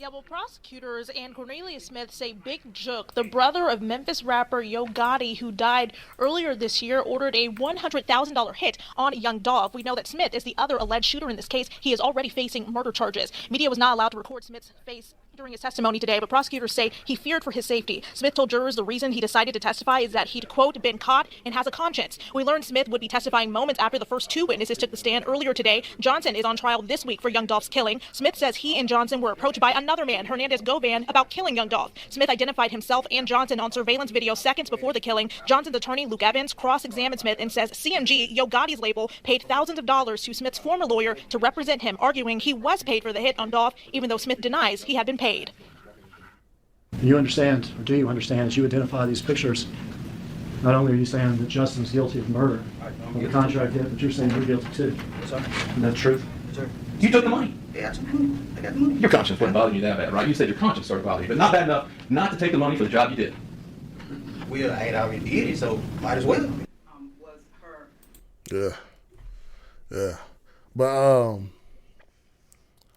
Speaker 7: Yeah, well, prosecutors and Cornelius Smith say Big Jook, the brother of Memphis rapper Yo Gotti, who died earlier this year, ordered a $100,000 hit on young Dolph. We know that Smith is the other alleged shooter in this case. He is already facing murder charges. Media was not allowed to record Smith's face during his testimony today, but prosecutors say he feared for his safety. Smith told jurors the reason he decided to testify is that he'd, quote, been caught and has a conscience. We learned Smith would be testifying moments after the first two witnesses took the stand earlier today. Johnson is on trial this week for young Dolph's killing. Smith says he and Johnson were approached by another another man, Hernandez Govan, about killing young Dolph. Smith identified himself and Johnson on surveillance video seconds before the killing. Johnson's attorney, Luke Evans, cross-examined Smith and says CMG, Yo Gotti's label, paid thousands of dollars to Smith's former lawyer to represent him, arguing he was paid for the hit on Dolph, even though Smith denies he had been paid.
Speaker 8: You understand, or do you understand, as you identify these pictures, not only are you saying that Justin's guilty of murder on the contract hit, but you're saying you're guilty too.
Speaker 9: Yes, sir.
Speaker 8: Isn't that true?
Speaker 9: Yes, sir.
Speaker 10: You took the money.
Speaker 9: Yeah, I took the money. I got the money.
Speaker 10: Your conscience wouldn't bother you that bad, right? You said your conscience started bothering you, but not bad enough not to take the money for the job you did.
Speaker 9: Well, I ain't already did it, so might as well.
Speaker 11: Was her.
Speaker 1: Yeah. But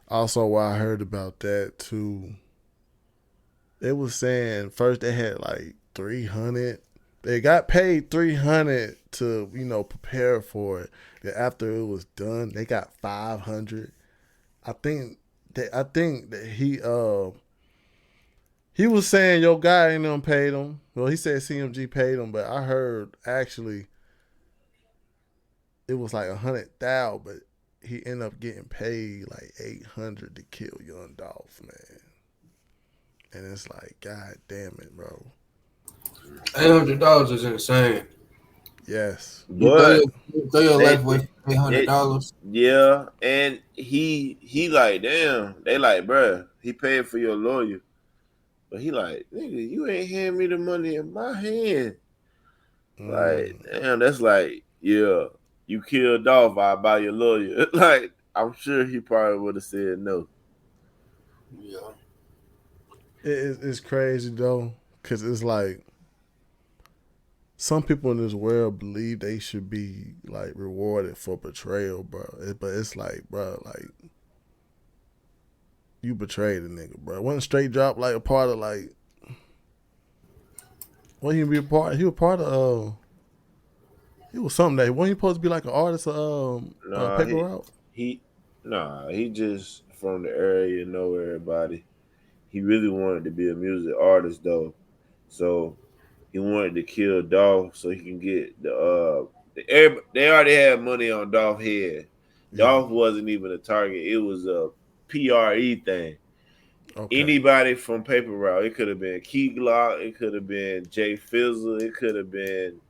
Speaker 1: also what I heard about that too, they was saying first they had like 300. They got paid 300 to, prepare for it. Then after it was done, they got 500. I think that he was saying Yo Gotti and them paid him. Well, he said CMG paid him, but I heard actually it was like 100,000, but he ended up getting paid like 800 to kill young Dolph, man. And it's like, God damn it, bro.
Speaker 2: $800 is insane.
Speaker 1: Yes.
Speaker 3: But
Speaker 2: throw your life away for $800.
Speaker 3: Yeah, and he like, damn. They like, bruh, he paid for your lawyer. But he like, nigga, you ain't hand me the money in my hand. Like, damn, that's like, yeah, you killed Dolph, I'll buy your lawyer. Like, I'm sure he probably would have said no.
Speaker 2: Yeah.
Speaker 1: It's crazy, though, because it's like some people in this world believe they should be, like, rewarded for betrayal, bro. But it's like, bro, like, you betrayed a nigga, bro. Wasn't Straight Drop, like, a part of, like, wasn't he be a part? He was part of, he was something that, wasn't he supposed to be, like, an artist of Paper Route?
Speaker 3: He just from the area, know everybody. He really wanted to be a music artist, though. So he wanted to kill Dolph so he can get they already had money on Dolph's head. Yeah. Dolph wasn't even a target. It was a PRE thing. Okay. Anybody from Paper Route. It could have been Key Glock. It could have been Jay Fizzle. It could have been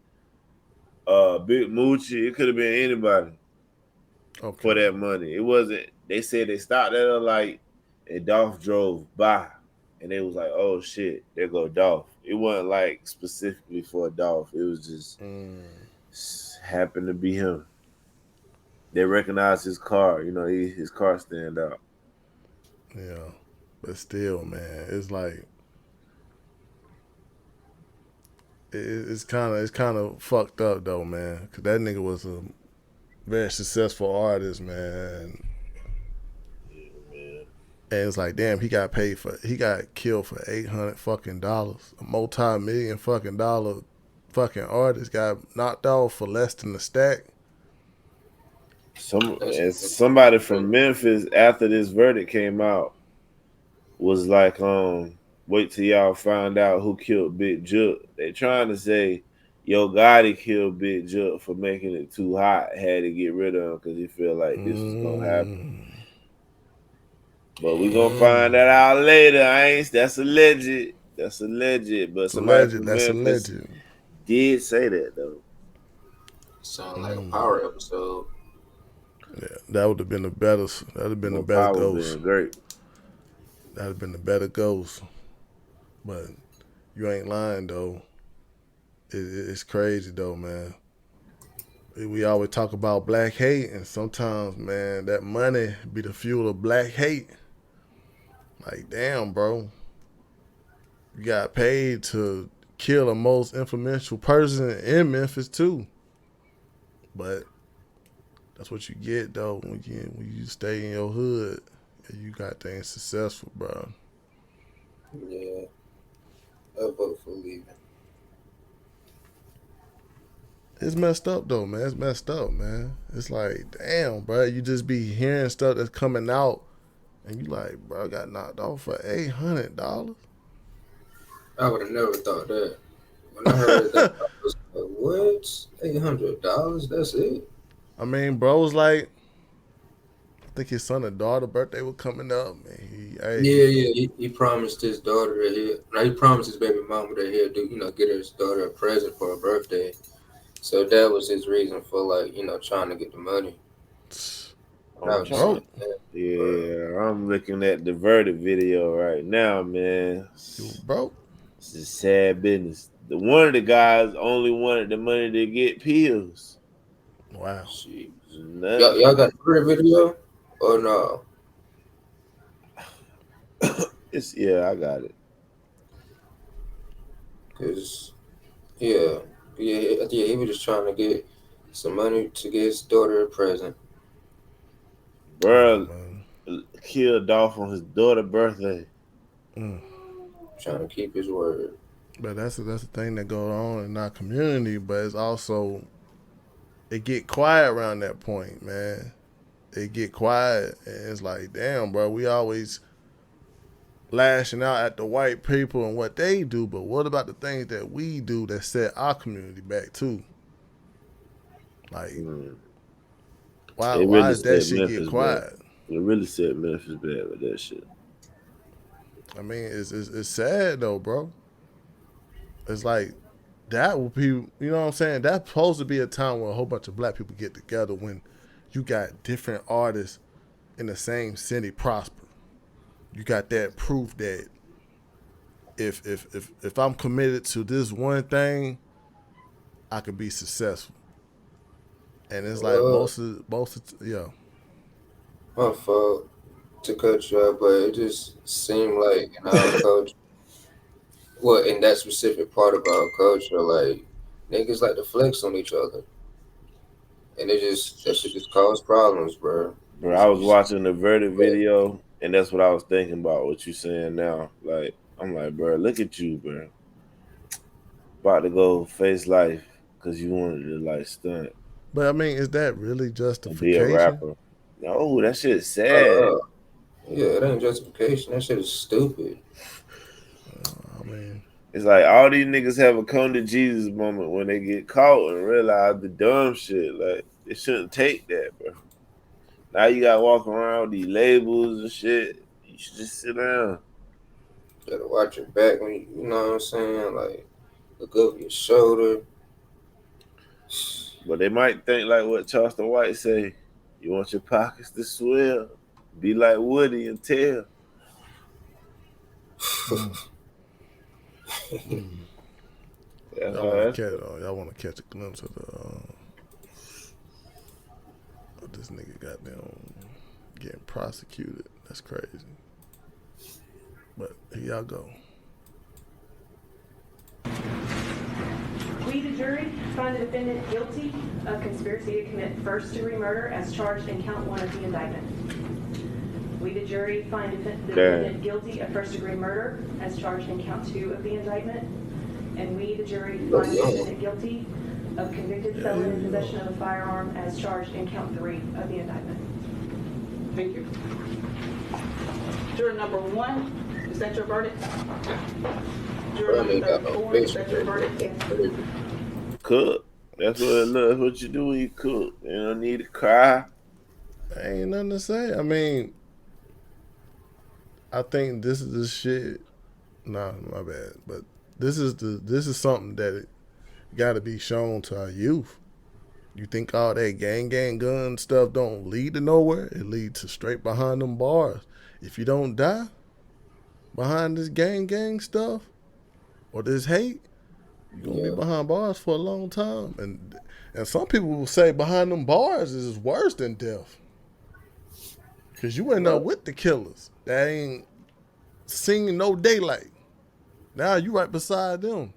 Speaker 3: Big Moochie. It could have been anybody for that money. It wasn't. They said they stopped at a light and Dolph drove by. And they was like, oh, shit, there go Dolph. It wasn't like specifically for Dolph. It was just happened to be him. They recognized his car. His car stand out.
Speaker 1: Yeah. But still, man, it's like it's kind of fucked up though, man. Cause that nigga was a very successful artist, man. And it's like, damn, he got killed for $800 fucking dollars. A multi-million fucking dollar fucking artist got knocked off for less than a stack.
Speaker 3: Somebody from Memphis after this verdict came out was like, wait till y'all find out who killed Big Jook. They trying to say Yo Gotti killed Big Jook for making it too hot, had to get rid of him because he feel like this was gonna happen. But we gonna find that out later. That's alleged. But somebody from Memphis did say that though.
Speaker 2: Sound like a power episode.
Speaker 1: Yeah, that would have been the better. That would have been the better ghost.
Speaker 3: Great.
Speaker 1: That would have been the better ghost. But you ain't lying though. It's crazy though, man. We always talk about black hate, and sometimes, man, that money be the fuel of black hate. Like, damn, bro. You got paid to kill the most influential person in Memphis, too. But that's what you get, though, when you stay in your hood and you got things successful, bro.
Speaker 2: Yeah. I vote for leaving.
Speaker 1: It's messed up, though, man. It's messed up, man. It's like, damn, bro. You just be hearing stuff that's coming out. And you like, bro, I got knocked off for $800.
Speaker 2: I would have never thought that. When I heard that, I was like, what? $800? That's it?
Speaker 1: I mean, bro was like, I think his son and daughter birthday was coming up. And hey,
Speaker 2: Yeah. He promised his daughter that he promised his baby mama that he'll do, get his daughter a present for her birthday. So that was his reason for like, trying to get the money.
Speaker 3: I'm
Speaker 2: I was
Speaker 3: trying.
Speaker 2: like, damn,
Speaker 3: Yeah, I'm looking at the verdict video right now, man.
Speaker 1: you broke.
Speaker 3: This is sad business. One of the guys only wanted the money to get pills.
Speaker 1: Wow.
Speaker 2: shit.
Speaker 3: Nothing
Speaker 2: Y'all
Speaker 3: for
Speaker 2: got the verdict video or no?
Speaker 3: it's I got it.
Speaker 2: Cause yeah, he was just trying to get some money to get his daughter a present.
Speaker 3: Bro,
Speaker 1: Man.
Speaker 3: killed Dolph on his daughter's birthday.
Speaker 2: Trying to keep his word.
Speaker 1: But that's the thing that goes on in our community. But it's also it get quiet around that point, man. It get quiet, and it's like, damn, bro. We always lashing out at the white people and what they do, but what about the things that we do that set our community back too? Like,
Speaker 3: It
Speaker 1: why
Speaker 3: really
Speaker 1: is that
Speaker 3: set
Speaker 1: shit get
Speaker 3: Memphis back.
Speaker 1: quiet?
Speaker 3: It really set Memphis back with that shit.
Speaker 1: I mean, it's sad though, bro. It's like that will be, you know what I'm saying? That's supposed to be a time where a whole bunch of black people get together when you got different artists in the same city prosper. You got that proof that if I'm committed to this one thing, I could be successful. And it's like yeah.
Speaker 2: My fault to cut you off, but it just seemed like in our culture, well, in that specific part of our culture, like niggas like to flex on each other, and that shit just cause problems, bro.
Speaker 3: Bro, I was watching the verdict video, and that's what I was thinking about. What you saying now? Like, I'm like, bro, look at you, bro. About to go face life because you wanted to like stunt
Speaker 1: But I mean, is that really
Speaker 3: and be a
Speaker 1: justification?
Speaker 3: rapper. No, that shit's sad.
Speaker 2: Yeah, it ain't justification. That shit is stupid.
Speaker 1: I mean,
Speaker 3: It's like all these niggas have a come to Jesus moment when they get caught and realize the dumb shit. Like, it shouldn't take that, bro. Now you gotta walk around with these labels and shit. You should just sit down.
Speaker 2: Gotta watch your back when you know what I'm saying. Like, look over your shoulder.
Speaker 3: But they might think like what Charleston White say. You want your pockets to swell? Be like Woody and tell.
Speaker 1: Y'all want to catch a glimpse of this nigga goddamn getting prosecuted. That's crazy. But here y'all go.
Speaker 11: We, the jury, find the defendant guilty of conspiracy to commit first-degree murder as charged in count 1 of the indictment. We, the jury, find the defendant guilty of first-degree murder as charged in count 2 of the indictment. And we, the jury, find the defendant guilty of convicted felon in possession of a firearm as charged in count 3 of the indictment.
Speaker 12: Thank you. Juror number 1, is that your verdict? Juror number 34, is that your verdict? Yes.
Speaker 3: Cook. That's what you do when you cook. You don't need to cry.
Speaker 1: Ain't nothing to say. I mean, I think this is the shit. Nah, my bad. But this is something that got to be shown to our youth. You think all that gang gun stuff don't lead to nowhere? It leads to straight behind them bars. If you don't die behind this gang stuff or this hate, you're gonna be behind bars for a long time. And some people will say behind them bars is worse than death. Cause you end up with the killers that ain't seen no daylight. Now you right beside them.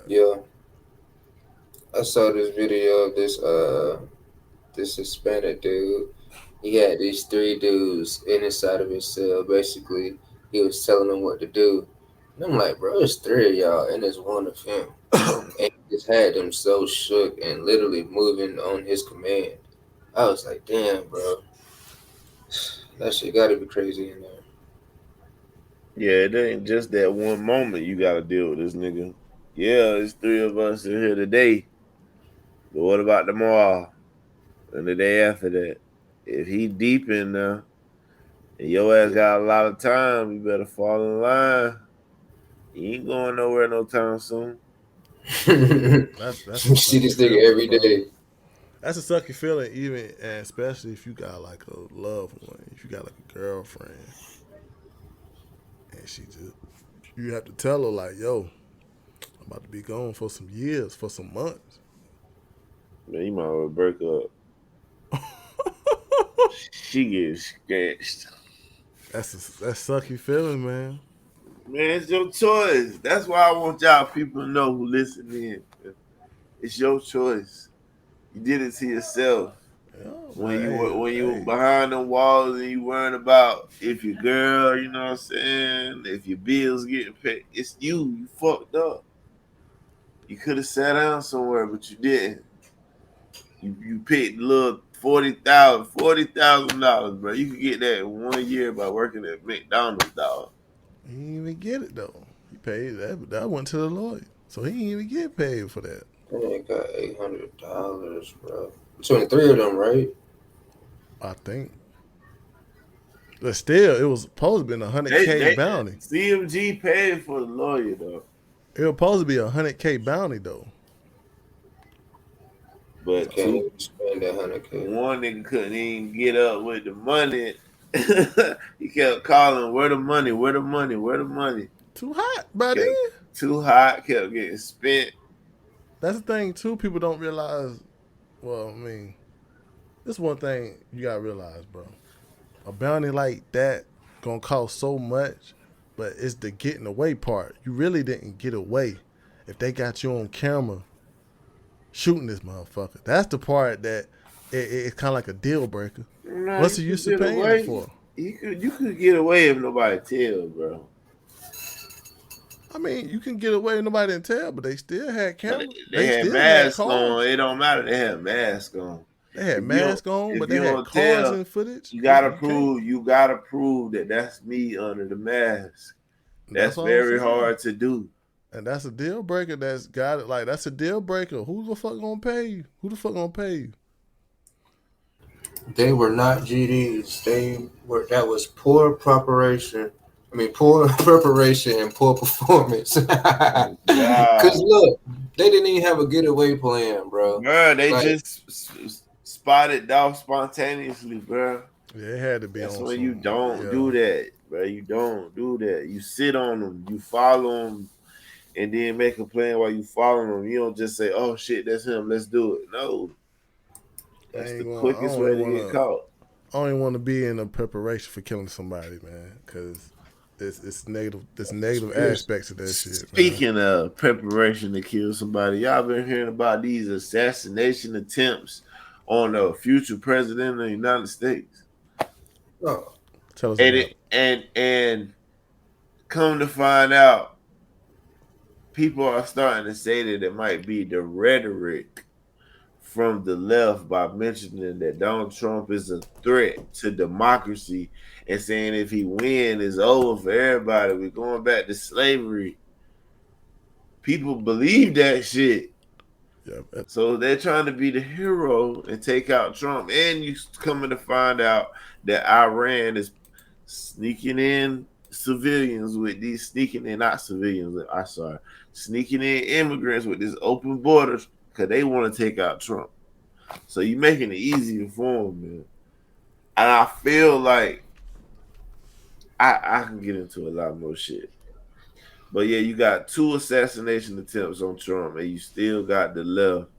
Speaker 2: Yeah, I saw this video of this Hispanic dude. He had these 3 dudes inside of his cell. Basically, he was telling them what to do. And I'm like, bro, it's 3 of y'all, and there's 1 of him. And he just had them so shook and literally moving on his command. I was like, damn, bro. That shit gotta be crazy in there.
Speaker 3: Yeah, it ain't just that one moment you gotta deal with this nigga. Yeah, it's 3 of us in here today. But what about tomorrow? And the day after that? if he deep in there and your ass got a lot of time, you better fall in line. You ain't going nowhere no time soon.
Speaker 1: That's a
Speaker 2: See
Speaker 1: sucky
Speaker 2: this nigga
Speaker 1: feeling,
Speaker 2: every
Speaker 1: bro.
Speaker 2: day.
Speaker 1: That's a sucky feeling, even and especially if you got like a loved one, if you got like a girlfriend, and she just you have to tell her like, "Yo, I'm about to be gone for some years, for some months."
Speaker 3: Man, you might as well break up. She gets scratched.
Speaker 1: That's sucky feeling, man.
Speaker 3: Man, it's your choice. That's why I want y'all people to know who listen in. It's your choice. You did it to yourself.
Speaker 1: Yeah,
Speaker 3: When
Speaker 1: but
Speaker 3: you
Speaker 1: hey,
Speaker 3: when you
Speaker 1: hey,
Speaker 3: behind the walls and you worrying about if your girl, you know what I'm saying, if your bills getting paid, it's you. You fucked up. You could have sat down somewhere, but you didn't. You picked a little $40,000, bro. You could get that in 1 year by working at McDonald's, dog.
Speaker 1: he didn't even get it though. He paid that. That went to the lawyer, so he didn't even get paid for that.
Speaker 2: That nigga got $800, bro. Between the three of them, right?
Speaker 1: I think. But still, it was supposed to be a $100K bounty.
Speaker 3: CMG paid for the lawyer though.
Speaker 1: It was supposed to be a $100K bounty though.
Speaker 3: But
Speaker 2: Can't even spend that $100K.
Speaker 3: one nigga couldn't even get up with the money. He kept calling, "Where the money? Where the money? Where the money?"
Speaker 1: Too hot by then.
Speaker 3: Too hot. Kept getting spent.
Speaker 1: That's the thing too. People don't realize. Well, I mean, this one thing you gotta realize, bro. A bounty like that gonna cost so much, but it's the getting away part. You really didn't get away if they got you on camera shooting this motherfucker. That's the part that it's kind of like a deal breaker.
Speaker 3: Nah,
Speaker 1: What's the use of paying it for?
Speaker 3: You could get away if nobody tell, bro.
Speaker 1: I mean, you can get away, nobody didn't tell, but they still had cameras.
Speaker 3: They had
Speaker 1: still
Speaker 3: masks
Speaker 1: cars.
Speaker 3: on. It don't matter. They had masks on.
Speaker 1: They had masks on, but they had cars
Speaker 3: tell,
Speaker 1: and footage.
Speaker 3: You gotta prove that that's me under the mask. That's very hard to do.
Speaker 1: And that's a deal breaker. That's got it. Like that's a deal breaker. Who the fuck gonna pay you? Who the fuck gonna pay you?
Speaker 2: They were not GDs. That was poor preparation. I mean, poor preparation and poor performance. Because look, they didn't even have a getaway plan, bro.
Speaker 3: Bro, they just spotted Dolph spontaneously, bro.
Speaker 1: Yeah, it had to be.
Speaker 3: That's when you don't do that, bro. You don't do that. You sit on them, you follow them, and then make a plan while you follow them. You don't just say, "Oh shit, that's him. Let's do it." No, that's the quickest way to get caught.
Speaker 1: I don't even want to be in a preparation for killing somebody, man, because it's negative. There's negative aspects of that shit.
Speaker 3: Speaking of preparation to kill somebody, y'all been hearing about these assassination attempts on a future president of the United States.
Speaker 2: Oh,
Speaker 1: tell us about it.
Speaker 3: And come to find out, people are starting to say that it might be the rhetoric from the left by mentioning that Donald Trump is a threat to democracy and saying if he wins, it's over for everybody. We're going back to slavery. People believe that shit.
Speaker 1: Yeah,
Speaker 3: so they're trying to be the hero and take out Trump. And you coming to find out that Iran is sneaking in civilians with these sneaking in immigrants with this open borders because they want to take out Trump. So you're making it easier for them, man. And I feel like I can get into a lot more shit. But yeah, you got 2 assassination attempts on Trump, and you still got the left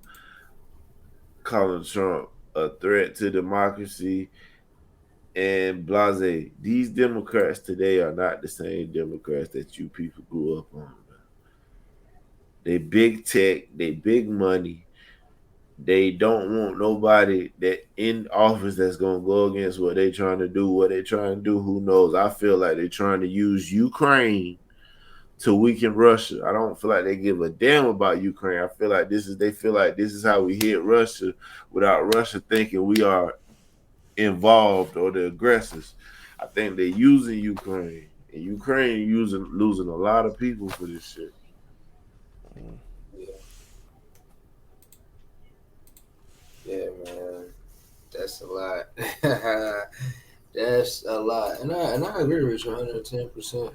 Speaker 3: calling Trump a threat to democracy and blase. These Democrats today are not the same Democrats that you people grew up on. They big tech, they big money. They don't want nobody that in office that's gonna go against what they trying to do. What they trying to do, who knows? I feel like they're trying to use Ukraine to weaken Russia. I don't feel like they give a damn about Ukraine. I feel like they feel like this is how we hit Russia without Russia thinking we are involved or the aggressors. I think they're using Ukraine, and Ukraine losing a lot of people for this shit.
Speaker 2: Yeah, man. that's a lot. That's a lot, and I agree with you 110%.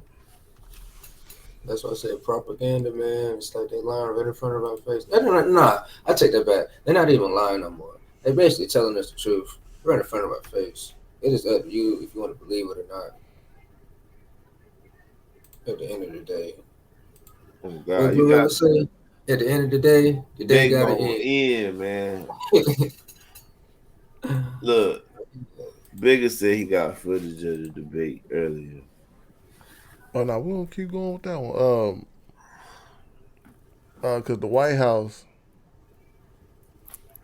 Speaker 2: That's why I say propaganda, man. It's like they lying right in front of our face. Nah, I take that back. They're not even lying no more. They're basically telling us the truth right in front of our face. It is up to you if you want to believe it or not. At the end of the day.
Speaker 3: Oh
Speaker 2: What
Speaker 3: God, you
Speaker 2: Glorilla
Speaker 3: got
Speaker 2: say? At the end of the day
Speaker 3: they
Speaker 2: gotta
Speaker 3: going
Speaker 2: end.
Speaker 3: in, man. Look, Bigger said he got footage of the debate earlier.
Speaker 1: Oh no, we gonna keep going with that one. Cause the White House,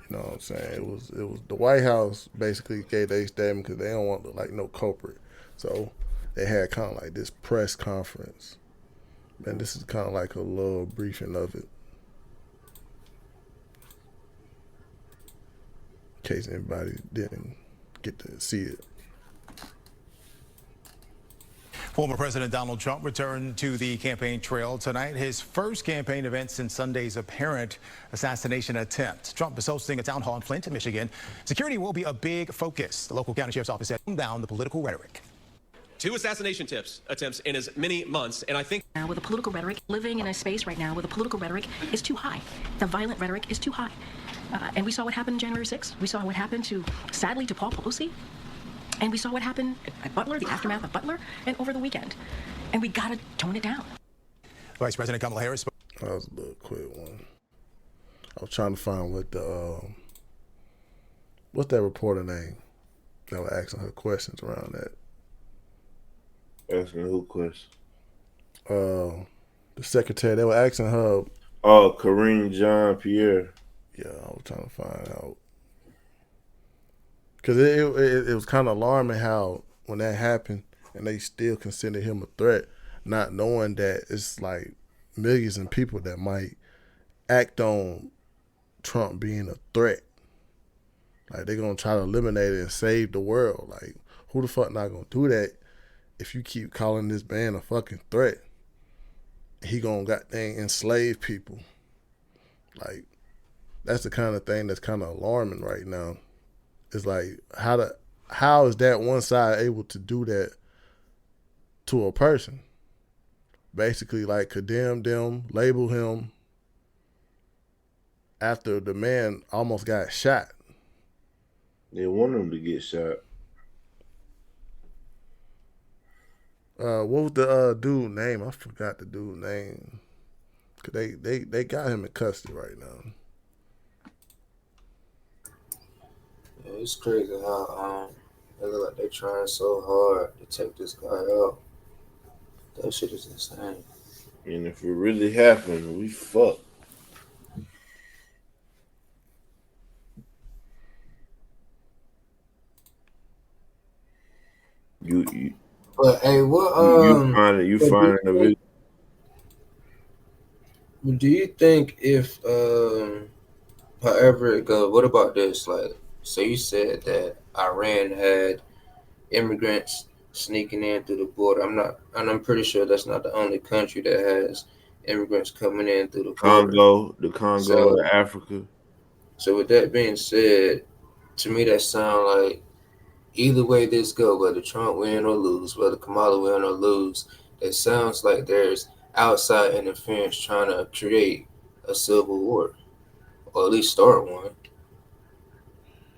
Speaker 1: you know what I'm saying? It was the White House basically gave their statement because they don't want to like no culprit. So they had kind of like this press conference. And this is kind of like a little briefing of it. In case anybody didn't get to see it.
Speaker 13: Former President Donald Trump returned to the campaign trail tonight, his first campaign event since Sunday's apparent assassination attempt. Trump is hosting a town hall in Flint, Michigan. Security will be a big focus. The local county sheriff's office said down the political rhetoric.
Speaker 14: 2 assassination attempts in as many months, and I think
Speaker 15: now with the political rhetoric, living in a space right now where the political rhetoric is too high. The violent rhetoric is too high. And we saw what happened January 6th. We saw what happened sadly, to Paul Pelosi. And we saw what happened at Butler, the aftermath of Butler, and over the weekend. And we got to tone it down.
Speaker 13: Vice President Kamala Harris.
Speaker 1: That was a little quick one. I was trying to find what what's that reporter name that was asking her questions around that.
Speaker 3: Asking who questions?
Speaker 1: The secretary. They were asking her.
Speaker 3: Oh, Karine Jean-Pierre.
Speaker 1: Yeah, I was trying to find out. Because it was kind of alarming how when that happened and they still consider him a threat, not knowing that it's like millions of people that might act on Trump being a threat. Like they're going to try to eliminate it and save the world. Like who the fuck not going to do that if you keep calling this man a fucking threat? He going to goddamn enslave people. Like that's the kind of thing that's kind of alarming right now. It's like how is that one side able to do that to a person? Basically, like condemn them, label him after the man almost got shot.
Speaker 3: They want him to get shot.
Speaker 1: What was the dude name? I forgot the dude name. Cause they got him in custody right now.
Speaker 2: Yeah, it's crazy how they look like they're trying so hard to take this guy out. That shit is insane.
Speaker 3: And if it really happened, we fucked.
Speaker 2: But hey, what
Speaker 3: you find a video.
Speaker 2: Do you think if however it goes, what about this? Like, so you said that Iran had immigrants sneaking in through the border. I'm pretty sure that's not the only country that has immigrants coming in through the border.
Speaker 3: The Congo, Africa.
Speaker 2: So with that being said, to me that sound like either way this go, whether Trump win or lose, whether Kamala win or lose, it sounds like there's outside interference trying to create a civil war, or at least start one.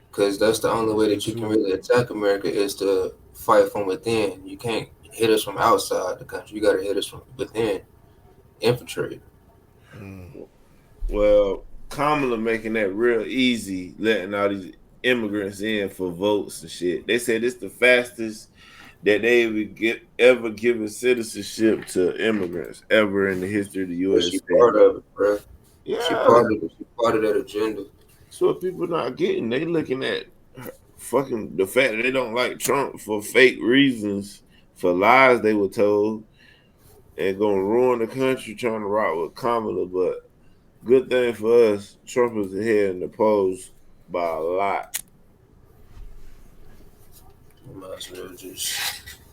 Speaker 2: Because that's the only way that you can really attack America is to fight from within. You can't hit us from outside the country. You got to hit us from within, infiltrate.
Speaker 3: Well, Kamala making that real easy, letting all these immigrants in for votes and shit. They said it's the fastest that they would ever given citizenship to immigrants ever in the history of the U.S.
Speaker 2: She's part of it, bro.
Speaker 3: Yeah,
Speaker 2: She's part of that agenda.
Speaker 3: So what people not getting, they looking at fucking the fact that they don't like Trump for fake reasons, for lies they were told, and gonna ruin the country trying to rock with Kamala. But good thing for us, Trump is ahead in the polls by a lot.
Speaker 2: You might as well just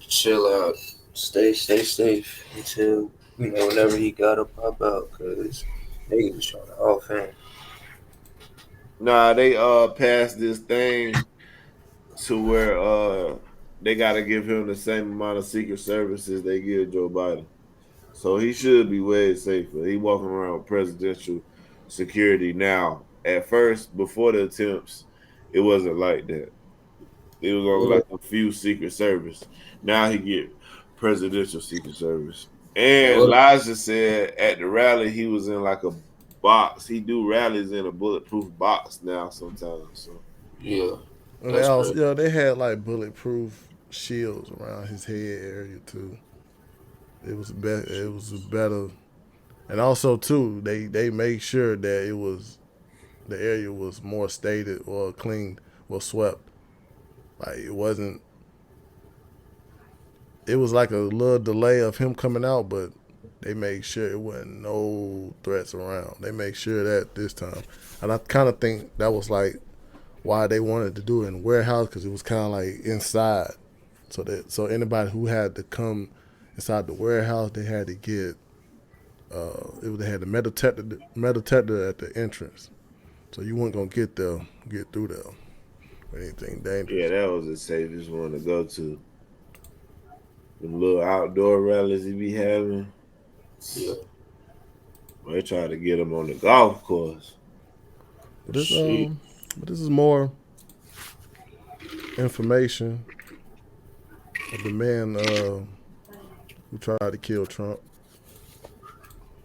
Speaker 2: chill out, stay safe until whenever he gotta pop out, cause they just trying to off him.
Speaker 3: Nah, they passed this thing to where they got to give him the same amount of Secret Services they give Joe Biden. So he should be way safer. He walking around with presidential security now. At first, before the attempts, it wasn't like that. It was only like a few Secret Service. Now he get presidential Secret Service. And Elijah said at the rally he was in like a box. He do rallies in a bulletproof box now sometimes. So
Speaker 2: yeah.
Speaker 1: And they also, they had like bulletproof shields around his head area too. It was better, and also too they made sure that the area was more stated or cleaned or swept. Like it wasn't. It was like a little delay of him coming out, but they made sure it wasn't no threats around. They made sure that this time, and I kind of think that was like why they wanted to do it in the warehouse, because it was kind of like inside, so anybody who had to come inside the warehouse, they had to get they had the metal detector at the entrance, so you weren't gonna get through there with anything dangerous.
Speaker 3: Yeah, that was the safest one to go to. The little outdoor rallies he be having. Yeah. Well, they tried to get him on the golf course.
Speaker 1: But this is more information of the man who tried to kill Trump.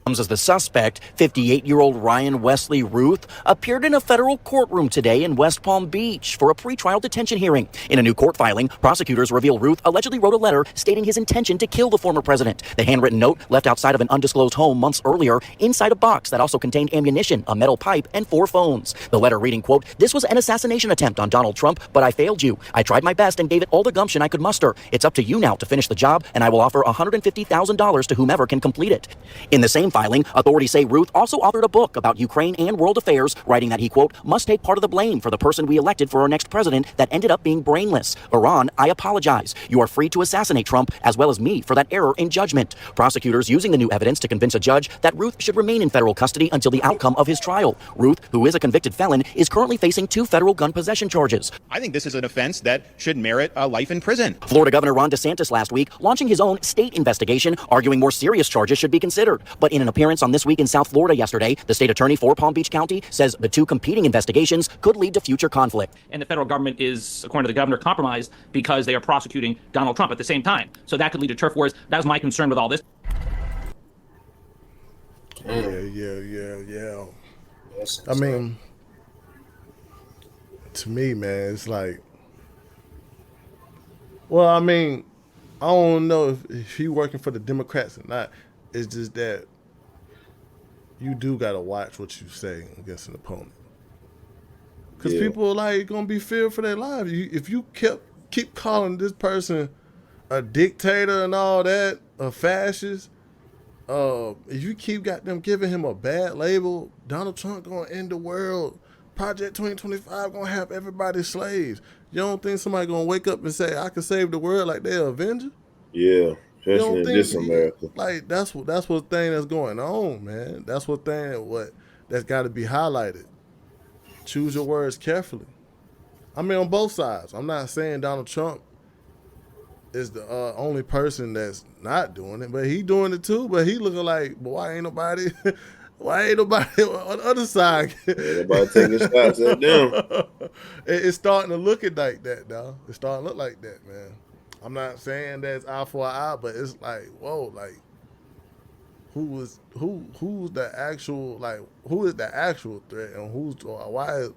Speaker 16: As the suspect, 58-year-old Ryan Wesley Ruth, appeared in a federal courtroom today in West Palm Beach for a pretrial detention hearing. In a new court filing, prosecutors reveal Ruth allegedly wrote a letter stating his intention to kill the former president. The handwritten note left outside of an undisclosed home months earlier inside a box that also contained ammunition, a metal pipe, and 4 phones. The letter reading, quote, "This was an assassination attempt on Donald Trump, but I failed you. I tried my best and gave it all the gumption I could muster. It's up to you now to finish the job, and I will offer $150,000 to whomever can complete it." In the same filing, authorities say Ruth also authored a book about Ukraine and world affairs, writing that he, quote, "must take part of the blame for the person we elected for our next president that ended up being brainless. Iran, I apologize. You are free to assassinate Trump as well as me for that error in judgment." Prosecutors using the new evidence to convince a judge that Ruth should remain in federal custody until the outcome of his trial. Ruth, who is a convicted felon, is currently facing 2 federal gun possession charges.
Speaker 17: I think this is an offense that should merit a life in prison.
Speaker 16: Florida Governor Ron DeSantis last week launching his own state investigation, arguing more serious charges should be considered. But in an appearance on This Week in South Florida yesterday, the state attorney for Palm Beach County says the 2 competing investigations could lead to future conflict.
Speaker 10: And the federal government is, according to the governor, compromised because they are prosecuting Donald Trump at the same time. So that could lead to turf wars. That was my concern with all this.
Speaker 1: Yeah. I mean, to me, man, it's like, well, I mean, I don't know if he working for the Democrats or not. It's just that you do gotta watch what you say against an opponent, because people are like gonna be feared for their lives. If you keep calling this person a dictator and all that, a fascist, if you keep got them giving him a bad label, Donald Trump gonna end the world. Project 2025 gonna have everybody slaves. You don't think somebody gonna wake up and say, "I can save the world," like they're Avenger?
Speaker 3: Yeah. Especially in this America.
Speaker 1: Like that's what thing that's going on, man. That's that's got to be highlighted. Choose your words carefully. I mean, on both sides. I'm not saying Donald Trump is the only person that's not doing it, but he doing it too. But he looking like, but why ain't nobody on the other side?
Speaker 3: Everybody taking shots at them.
Speaker 1: It's starting to look like that, dog. It's starting to look like that, man. I'm not saying that it's eye for an eye, but it's like, whoa, like who's the actual threat, and why is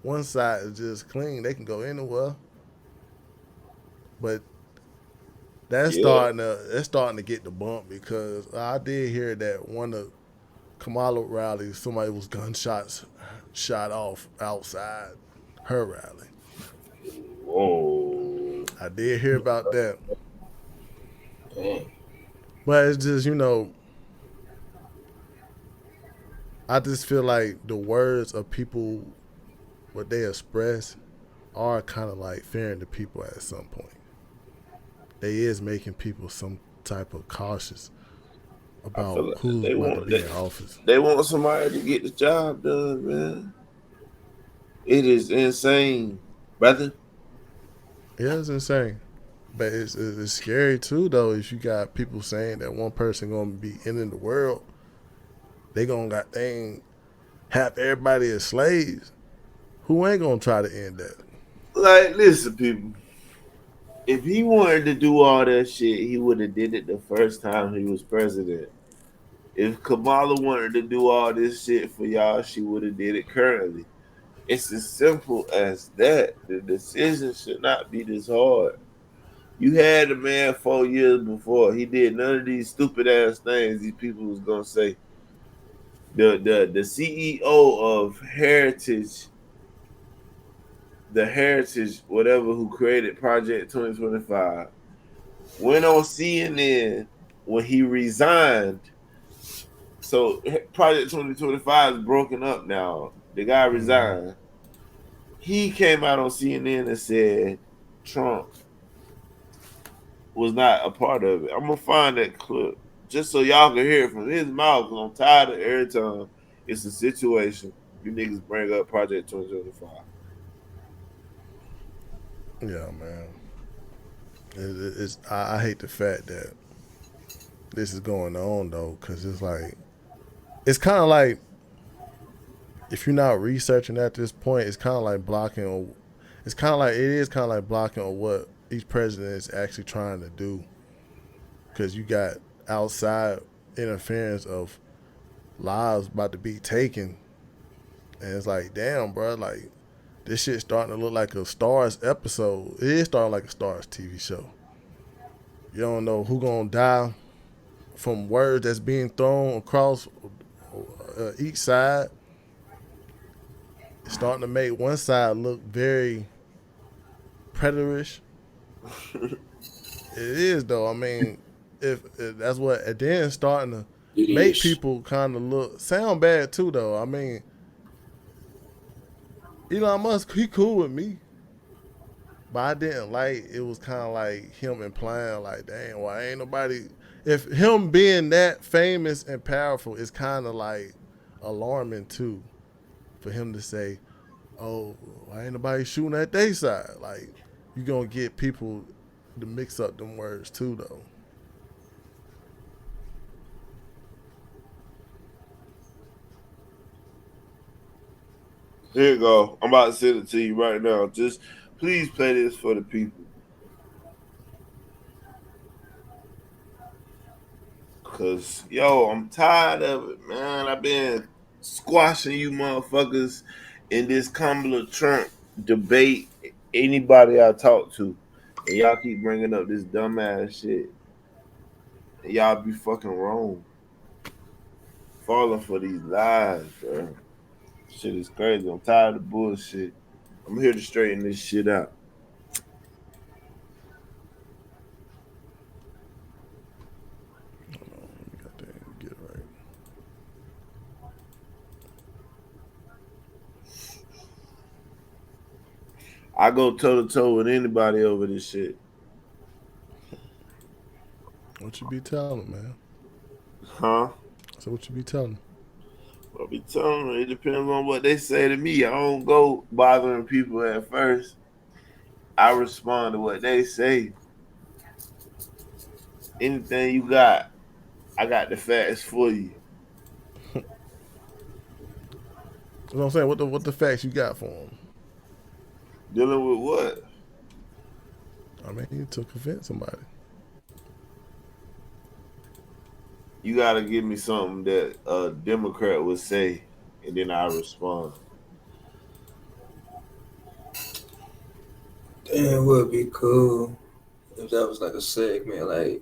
Speaker 1: one side is just clean, they can go anywhere. But that's starting to get the bump, because I did hear that one of Kamala rallies, somebody was gunshots shot off outside her rally.
Speaker 3: Whoa.
Speaker 1: I did hear about that. But it's just, I just feel like the words of people, what they express, are kind of like fearing the people at some point. They is making people some type of cautious about like who's about to be in office.
Speaker 3: They want somebody to get the job done, man. It is insane, brother.
Speaker 1: Yeah, it's insane. But it's scary too, though. If you got people saying that one person gonna be ending the world, they ain't have everybody as slaves. Who ain't gonna try to end that?
Speaker 3: Like, listen, people. If he wanted to do all that shit, he would have did it the first time he was president. If Kamala wanted to do all this shit for y'all, she would have did it currently. It's as simple as that. The decision should not be this hard. You had the man 4 years before. He did none of these stupid ass things these people was gonna say. The CEO of Heritage, the Heritage, whatever, who created Project 2025, went on CNN when he resigned. So Project 2025 is broken up now. The guy resigned. He came out on CNN and said Trump was not a part of it. I'm gonna find that clip just so y'all can hear it from his mouth. Cause I'm tired of every time it's a situation you niggas bring up Project 2025.
Speaker 1: Yeah, man. I hate the fact that this is going on though, because it's kind of like if you're not researching at this point, it's kind of like blocking. It is kind of like blocking on what each president is actually trying to do, because you got outside interference of lives about to be taken, and it's like, damn, bro, like this shit starting to look like a Stars episode. It is starting like a Stars TV show. You don't know who gonna die from words that's being thrown across each side. It's starting to make one side look very predatorish. It is though. I mean, if that's what, and then starting to
Speaker 2: It
Speaker 1: make
Speaker 2: is.
Speaker 1: people kind of sound bad too though. I mean, Elon Musk, he cool with me, but I didn't like. It was kind of like him implying like, "Dang, why ain't nobody?" If him being that famous and powerful is kind of like alarming too, for him to say, "Oh, why ain't nobody shooting at their side?" Like, you gonna get people to mix up them words too, though.
Speaker 3: Here you go. I'm about to send it to you right now. Just please play this for the people. Cause yo, I'm tired of it, man. I've been squashing you motherfuckers in this Kamala Trump debate. Anybody I talk to, and y'all keep bringing up this dumbass shit. And y'all be fucking wrong, falling for these lies, bro. Shit is crazy. I'm tired of bullshit. I'm here to straighten this shit out.
Speaker 1: Get it right.
Speaker 3: I go toe to toe with anybody over this shit.
Speaker 1: What you be telling, man?
Speaker 3: Huh?
Speaker 1: So what you be telling?
Speaker 3: I be telling them it depends on what they say to me. I don't go bothering people at first. I respond to what they say. Anything you got, I got the facts for you.
Speaker 1: You know what I'm saying? What the facts you got for him?
Speaker 3: Dealing with what?
Speaker 1: I mean, to convince somebody.
Speaker 3: You got to give me something that a Democrat would say, and then I respond.
Speaker 2: Damn, it would be cool if that was like a segment, like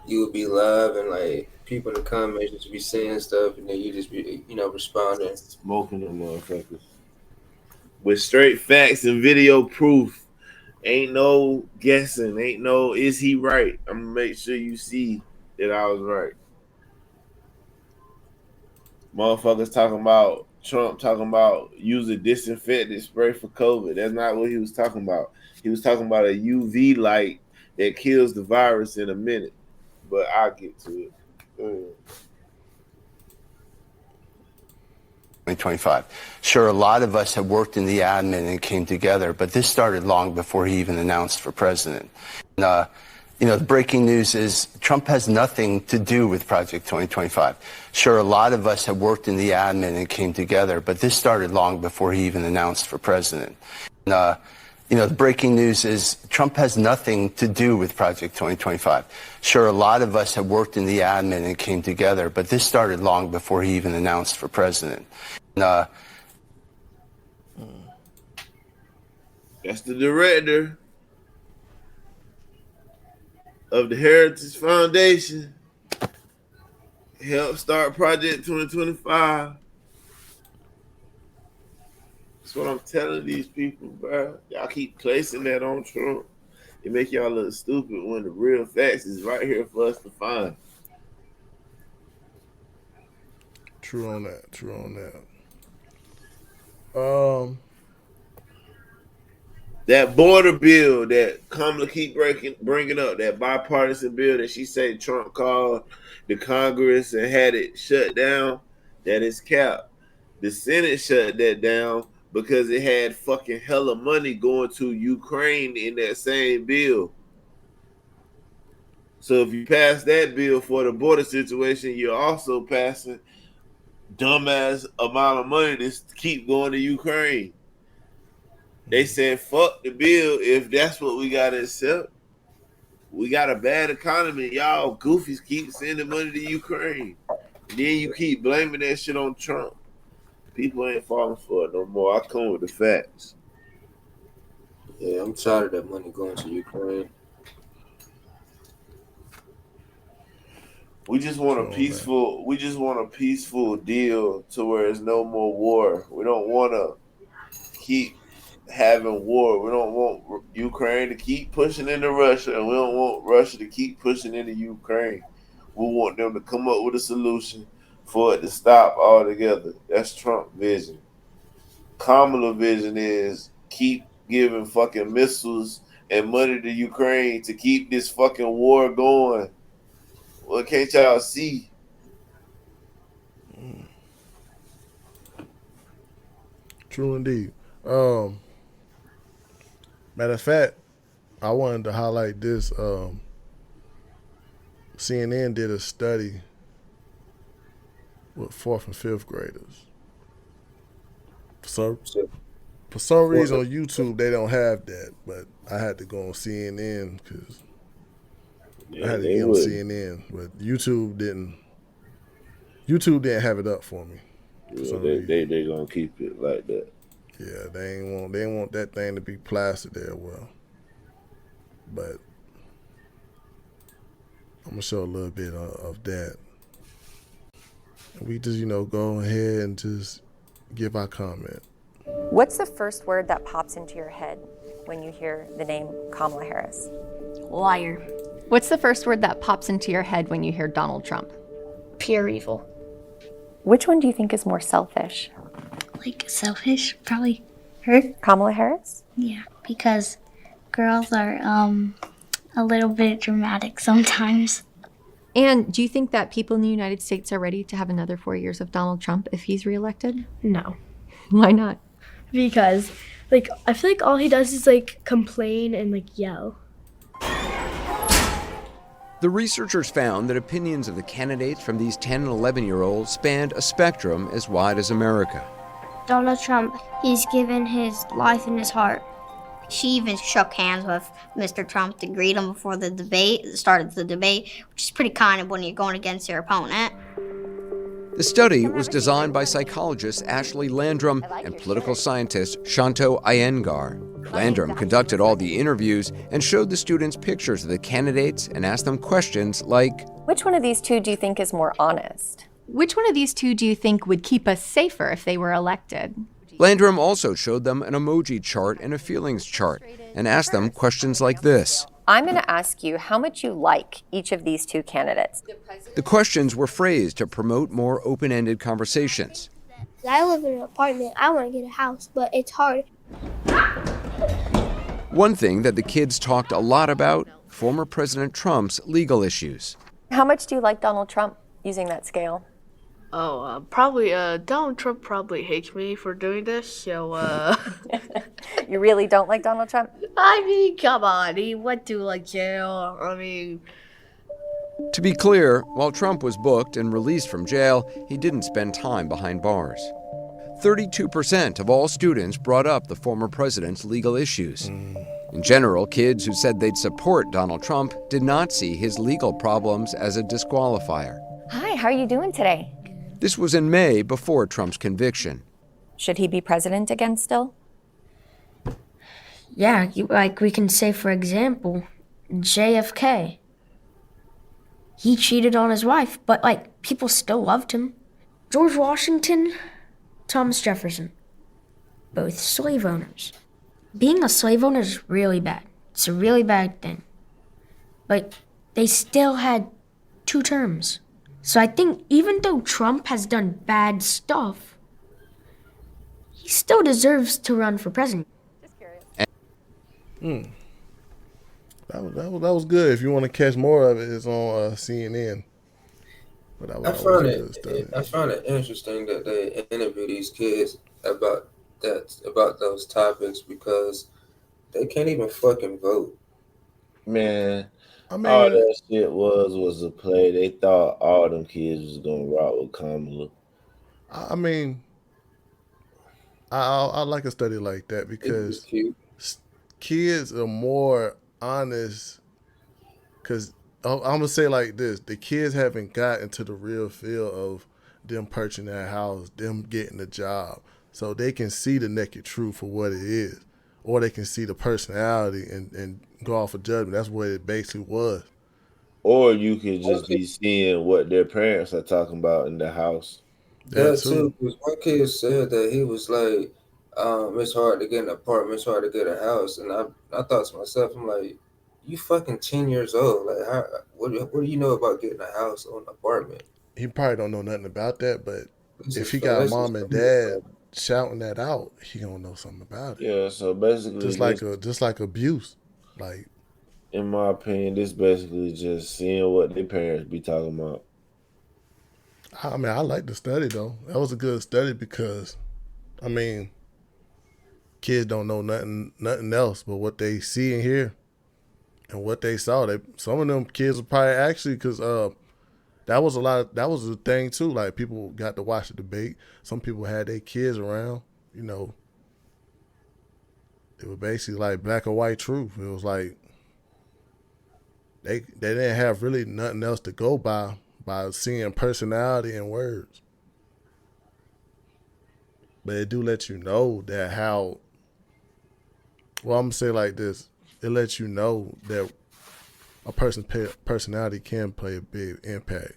Speaker 2: you would be live and like people in the comments just be saying stuff, and then you just be, responding.
Speaker 3: Smoking them motherfuckers with straight facts and video proof. Ain't no guessing. Ain't no is he right. I'm gonna make sure you see that I was right. Motherfuckers talking about Trump talking about using disinfectant spray for COVID. That's not what he was talking about. He was talking about a UV light that kills the virus in a minute. But I'll get to it.
Speaker 18: 2025. Sure, a lot of us have worked in the admin and came together, but this started long before he even announced for president. The breaking news is Trump has nothing to do with Project 2025. Sure, a lot of us have worked in the admin and came together, but this started long before he even announced for president. The breaking news is Trump has nothing to do with Project 2025. Sure, a lot of us have worked in the admin and came together, but this started long before he even announced for president.
Speaker 3: That's the director of the Heritage Foundation. Helped start Project 2025. That's what I'm telling these people, bro. Y'all keep placing that on Trump. It make y'all look stupid when the real facts is right here for us to find.
Speaker 1: True on that. True on that.
Speaker 3: That border bill that Kamala keep bringing up, that bipartisan bill that she said Trump called the Congress and had it shut down, that is capped. The Senate shut that down because it had fucking hella money going to Ukraine in that same bill. So if you pass that bill for the border situation, you're also passing dumbass amount of money to keep going to Ukraine. They said, fuck the bill if that's what we got to accept. We got a bad economy. Y'all goofies keep sending money to Ukraine. And then you keep blaming that shit on Trump. People ain't falling for it no more. I come with the facts.
Speaker 2: Yeah, I'm tired of that money going to Ukraine.
Speaker 3: We just want a peaceful. We just want a peaceful deal to where there's no more war. We don't want to keep having war. We don't want Ukraine to keep pushing into Russia, and we don't want Russia to keep pushing into Ukraine. We want them to come up with a solution for it to stop altogether. That's Trump's vision. Kamala's vision is keep giving fucking missiles and money to Ukraine to keep this fucking war going. Well, can't y'all see?
Speaker 1: True indeed. Matter of fact, I wanted to highlight this. CNN did a study with 4th and 5th graders. For some reason on YouTube they don't have that, but I had to go on CNN because I had to get on CNN, but YouTube didn't have it up for me.
Speaker 3: Yeah, they gonna keep it like that.
Speaker 1: Yeah, they ain't want that thing to be plastered there well. But I'm gonna show a little bit of that. We just, go ahead and just give our comment.
Speaker 19: What's the first word that pops into your head when you hear the name Kamala Harris?
Speaker 5: Liar. What's the first word that pops into your head when you hear Donald Trump?
Speaker 19: Pure evil. Which one do you think is more selfish?
Speaker 20: Like selfish, probably her.
Speaker 19: Kamala Harris?
Speaker 20: Yeah, because girls are a little bit dramatic sometimes.
Speaker 5: And do you think that people in the United States are ready to have another 4 years of Donald Trump if he's reelected?
Speaker 21: No.
Speaker 5: Why not?
Speaker 21: Because, I feel like all he does is, complain and, yell.
Speaker 22: The researchers found that opinions of the candidates from these 10 and 11-year-olds spanned a spectrum as wide as America.
Speaker 20: Donald Trump, he's given his life and his heart.
Speaker 23: She even shook hands with Mr. Trump to greet him before the debate, started the debate, which is pretty kind of when you're going against your opponent.
Speaker 22: The study was designed by psychologist Ashley Landrum and political scientist Shanto Iyengar. Landrum conducted all the interviews and showed the students pictures of the candidates and asked them questions like,
Speaker 19: which one of these two do you think is more honest?
Speaker 5: Which one of these two do you think would keep us safer if they were elected?
Speaker 22: Landrum also showed them an emoji chart and a feelings chart and asked them questions like this.
Speaker 19: I'm going to ask you how much you like each of these two candidates.
Speaker 22: The questions were phrased to promote more open-ended conversations.
Speaker 24: I live in an apartment. I want to get a house, but it's hard.
Speaker 22: One thing that the kids talked a lot about, former President Trump's legal issues.
Speaker 19: How much do you like Donald Trump using that scale?
Speaker 21: Probably, Donald Trump probably hates me for doing this, so,
Speaker 19: You really don't like Donald Trump?
Speaker 21: I mean, come on, he went to, like, jail, I mean...
Speaker 22: To be clear, while Trump was booked and released from jail, he didn't spend time behind bars. 32% of all students brought up the former president's legal issues. In general, kids who said they'd support Donald Trump did not see his legal problems as a disqualifier.
Speaker 19: Hi, how are you doing today?
Speaker 22: This was in May before Trump's conviction.
Speaker 19: Should he be president again still?
Speaker 21: Yeah, we can say, for example, JFK. He cheated on his wife, but, people still loved him. George Washington, Thomas Jefferson, both slave owners. Being a slave owner is really bad. It's a really bad thing. But they still had 2 terms. So I think even though Trump has done bad stuff, he still deserves to run for president.
Speaker 19: Just curious.
Speaker 1: That was good. If you want to catch more of it, it's on CNN. But
Speaker 2: I found it interesting that they interview these kids about those topics because they can't even fucking vote.
Speaker 3: Man,
Speaker 1: I mean,
Speaker 3: all that shit was a play. They thought all them kids was gonna rock with Kamala.
Speaker 1: I mean, I like a study like that because kids are more honest. Because I'm gonna say like this: the kids haven't got into the real feel of them purchasing that house, them getting a job, so they can see the naked truth for what it is, or they can see the personality and go off of judgment. That's what it basically was.
Speaker 3: Or you could just be seeing what their parents are talking about in the house.
Speaker 2: That too, because one kid said that he was like, it's hard to get an apartment, it's hard to get a house. And I thought to myself, I'm like, you fucking 10 years old. Like, what do you know about getting a house or an apartment?
Speaker 1: He probably don't know nothing about that, but if he got mom and dad shouting that out, he gonna know something about it.
Speaker 3: Yeah, so basically
Speaker 1: just like abuse. Like,
Speaker 3: in my opinion, this basically just seeing what their parents be talking about.
Speaker 1: I mean, I like the study though. That was a good study because, I mean, kids don't know nothing else but what they see and hear, and what they saw. Some of them kids were probably actually because that was a thing too. Like, people got to watch the debate. Some people had their kids around. You know, it was basically like black or white truth. It was like they didn't have really nothing else to go by seeing personality and words. But it do let you know that how. Well, I'm gonna say like this: it lets you know that a person's personality can play a big impact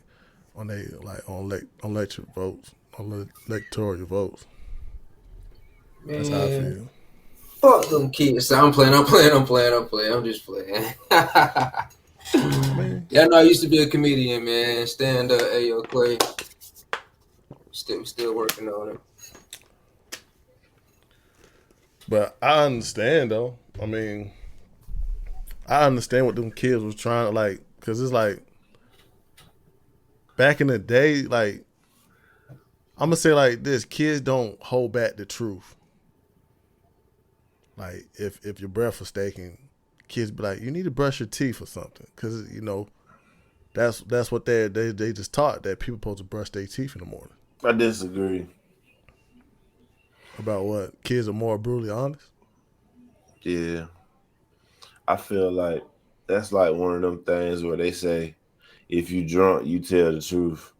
Speaker 1: on electoral votes, on electoral votes.
Speaker 2: Man,
Speaker 1: that's how I feel.
Speaker 2: Fuck them kids. I'm playing. I'm just playing. Yeah, I know I used to be a comedian, man. Stand up, Ayo Clay. Still working on it.
Speaker 1: But I understand though. I mean, I understand what them kids was trying to like, cause it's like back in the day, like I'm gonna say like this: kids don't hold back the truth. Like if your breath was stinking, kids be like, you need to brush your teeth or something, cause you know that's what they just taught, that people supposed to brush their teeth in the morning.
Speaker 3: I disagree.
Speaker 1: About what? Kids are more brutally honest?
Speaker 3: Yeah. I feel like that's like one of them things where they say, if you drunk, you tell the truth.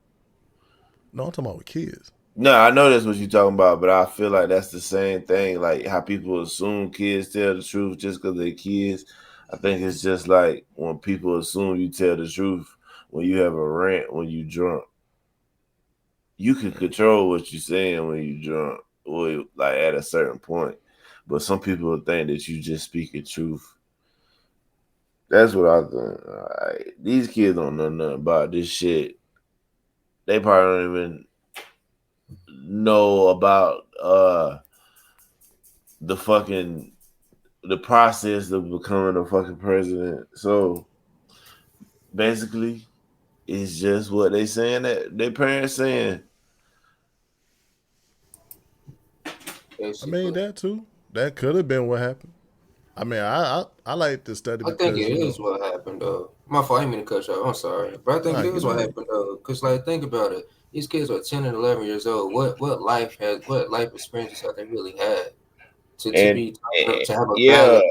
Speaker 1: No, I'm talking about with kids.
Speaker 3: No, I know that's what you're talking about, but I feel like that's the same thing. Like how people assume kids tell the truth just because they're kids. I think it's just like when people assume you tell the truth when you have a rant when you drunk. You can control what you're saying when you drunk, or like at a certain point. But some people think that you just speaking truth. That's what I think. These kids don't know nothing about this shit. They probably don't even know about the process of becoming a fucking president. So basically, it's just what they saying that their parents saying.
Speaker 1: I mean, that too. That could have been what happened. I mean, I like this study
Speaker 2: I think
Speaker 1: because,
Speaker 2: it is what happened, though. My fault, I didn't mean to cut you off. I'm sorry. But I think it is what happened, though. Because, like, think about it. These kids are 10 and 11 years old. What life experiences have they really had to have a valid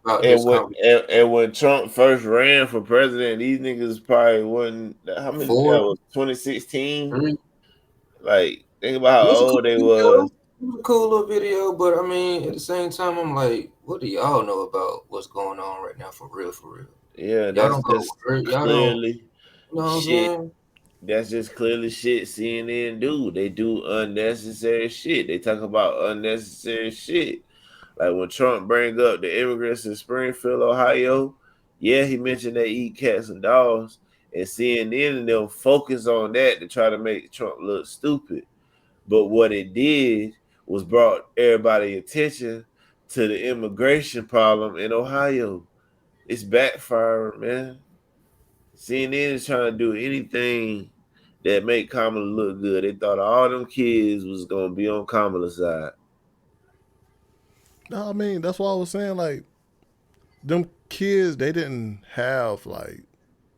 Speaker 2: about this conversation?
Speaker 3: And when Trump first ran for president, these niggas probably wasn't. How many? That was 2016. Like, think about how old they was.
Speaker 2: It was a cool little video, but I mean, at the same time, I'm like, what do y'all know about what's going on right now, for real, for real?
Speaker 3: Yeah,
Speaker 2: Y'all
Speaker 3: that's
Speaker 2: don't go
Speaker 3: just
Speaker 2: work. Y'all
Speaker 3: clearly
Speaker 2: don't, you know what I'm
Speaker 3: shit.
Speaker 2: saying?
Speaker 3: That's just clearly shit CNN do. They do unnecessary shit. They talk about unnecessary shit. Like when Trump bring up the immigrants in Springfield, Ohio, yeah, he mentioned they eat cats and dogs, and CNN and them focus on that to try to make Trump look stupid. But what it did was brought everybody attention to the immigration problem in Ohio. It's backfiring, man. CNN is trying to do anything that make Kamala look good. They thought all them kids was gonna be on Kamala's side.
Speaker 1: No, I mean, that's what I was saying. Like, them kids, they didn't have, like...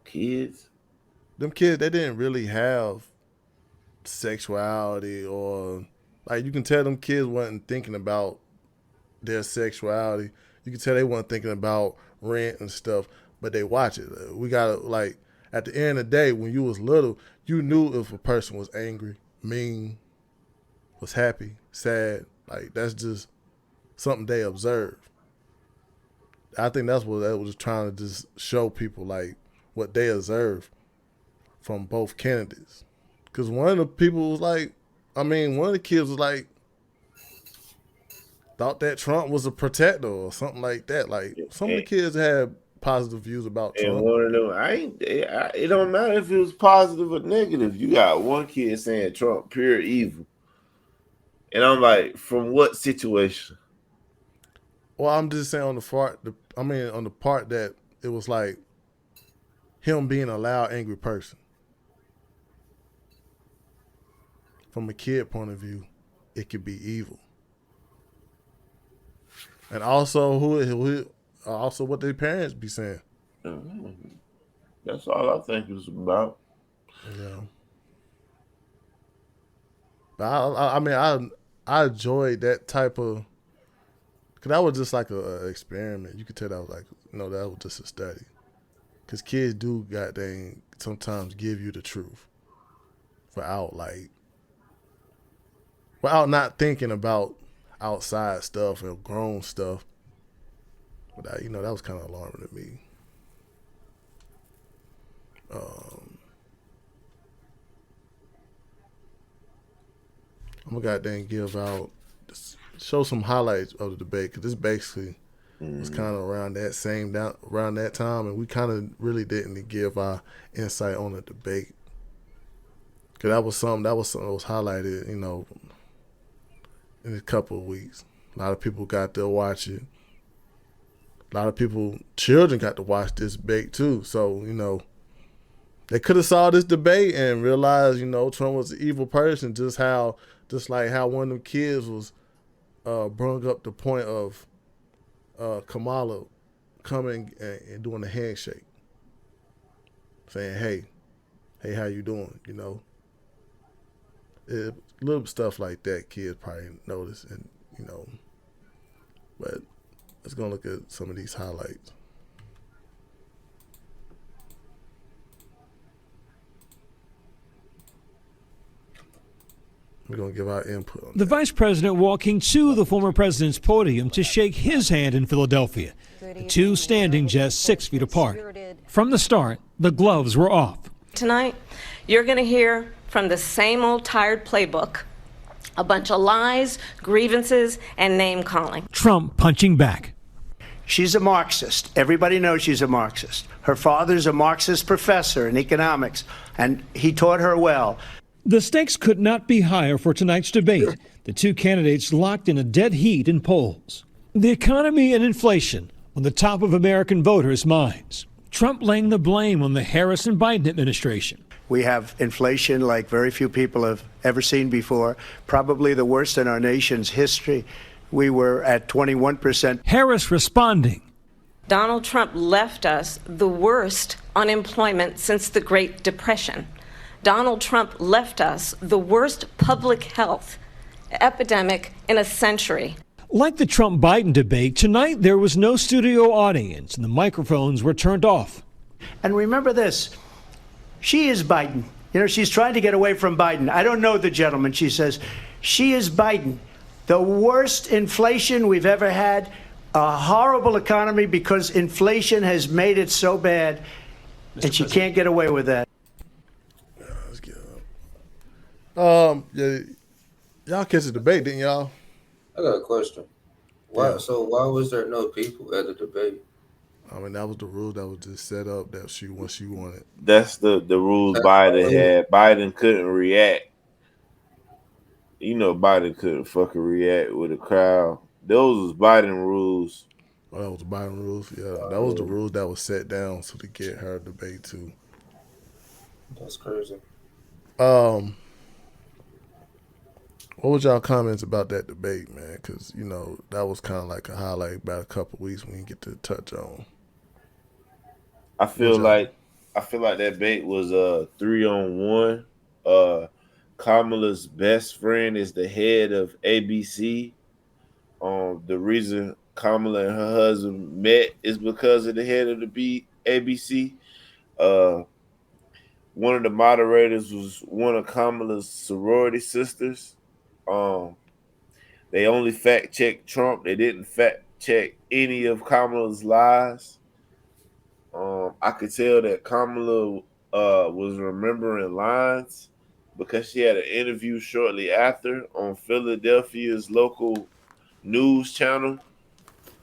Speaker 3: Kids?
Speaker 1: Them kids, they didn't really have sexuality or... Like, you can tell them kids wasn't thinking about their sexuality. You can tell they weren't thinking about rent and stuff, but they watch it. We gotta, like, at the end of the day, when you was little, you knew if a person was angry, mean, was happy, sad. Like, that's just something they observe. I think that's what that was trying to just show people, like, what they observe from both candidates. Because one of the people was like, I mean, one of the kids was like, thought that Trump was a protector or something like that. Like, some of the kids had positive views about Trump.
Speaker 3: And one of them, it don't matter if it was positive or negative. You got one kid saying Trump pure evil. And I'm like, from what situation?
Speaker 1: Well, I'm just saying on the part that it was like him being a loud, angry person. From a kid point of view, it could be evil. And also, also what their parents be saying.
Speaker 3: That's all I think it was about.
Speaker 1: Yeah. But I mean, I enjoyed that type of, because that was just like a experiment. You could tell that was like, that was just a study. Because kids do goddamn sometimes give you the truth without not thinking about outside stuff and grown stuff. But that was kind of alarming to me. I'm gonna goddamn show some highlights of the debate, because this basically was kind of around that time, and we kind of really didn't give our insight on the debate, because that was something that was highlighted, in a couple of weeks. A lot of people got to watch it. A lot of children got to watch this debate too. So, they could have saw this debate and realized, Trump was an evil person, just like how one of them kids was brung up the point of Kamala coming and doing a handshake, saying, hey, how you doing? Little stuff like that kids probably notice, and but let's go look at some of these highlights. We're going to give our input on
Speaker 4: the vice president walking to the former president's podium to shake his hand in Philadelphia, the two standing just 6 feet apart. From the start, the gloves were off.
Speaker 6: Tonight, you're going to hear from the same old tired playbook, a bunch of lies, grievances, and name-calling.
Speaker 4: Trump punching back.
Speaker 7: She's a Marxist. Everybody knows she's a Marxist. Her father's a Marxist professor in economics, and he taught her well.
Speaker 4: The stakes could not be higher for tonight's debate. The two candidates locked in a dead heat in polls. The economy and inflation on the top of American voters' minds. Trump laying the blame on the Harris and Biden administration.
Speaker 7: We have inflation like very few people have ever seen before, probably the worst in our nation's history. We were at 21%.
Speaker 4: Harris responding.
Speaker 6: Donald Trump left us the worst unemployment since the Great Depression. Donald Trump left us the worst public health epidemic in a century.
Speaker 4: Like the Trump-Biden debate, tonight there was no studio audience and the microphones were turned off.
Speaker 7: And remember this, she is Biden. You know, she's trying to get away from Biden. I don't know the gentleman, she says. She is Biden. The worst inflation we've ever had, a horrible economy because inflation has made it so bad, and she can't get away with that.
Speaker 1: Let's get yeah, y'all catch the debate, didn't y'all?
Speaker 2: I got a question. Why?
Speaker 1: Yeah.
Speaker 2: So why was there no people at the debate?
Speaker 1: I mean, that was the rule that was just set up that what she wanted.
Speaker 3: That's the rules Biden had. Biden couldn't react. You know, Biden couldn't fucking react with a crowd. Those was Biden rules.
Speaker 1: Oh, that was Biden rules. Yeah, that was the rules that was set down so to get her debate too.
Speaker 2: That's crazy.
Speaker 1: What was y'all comments about that debate, man? Because, you know, that was kind of like a highlight about a couple of weeks when you get to touch on.
Speaker 3: I feel like that debate was 3-on-1. Kamala's best friend is the head of ABC. The reason Kamala and her husband met is because of the head of the ABC. One of the moderators was one of Kamala's sorority sisters. They only fact-checked Trump. They didn't fact-check any of Kamala's lies. I could tell that Kamala was remembering lines because she had an interview shortly after on Philadelphia's local news channel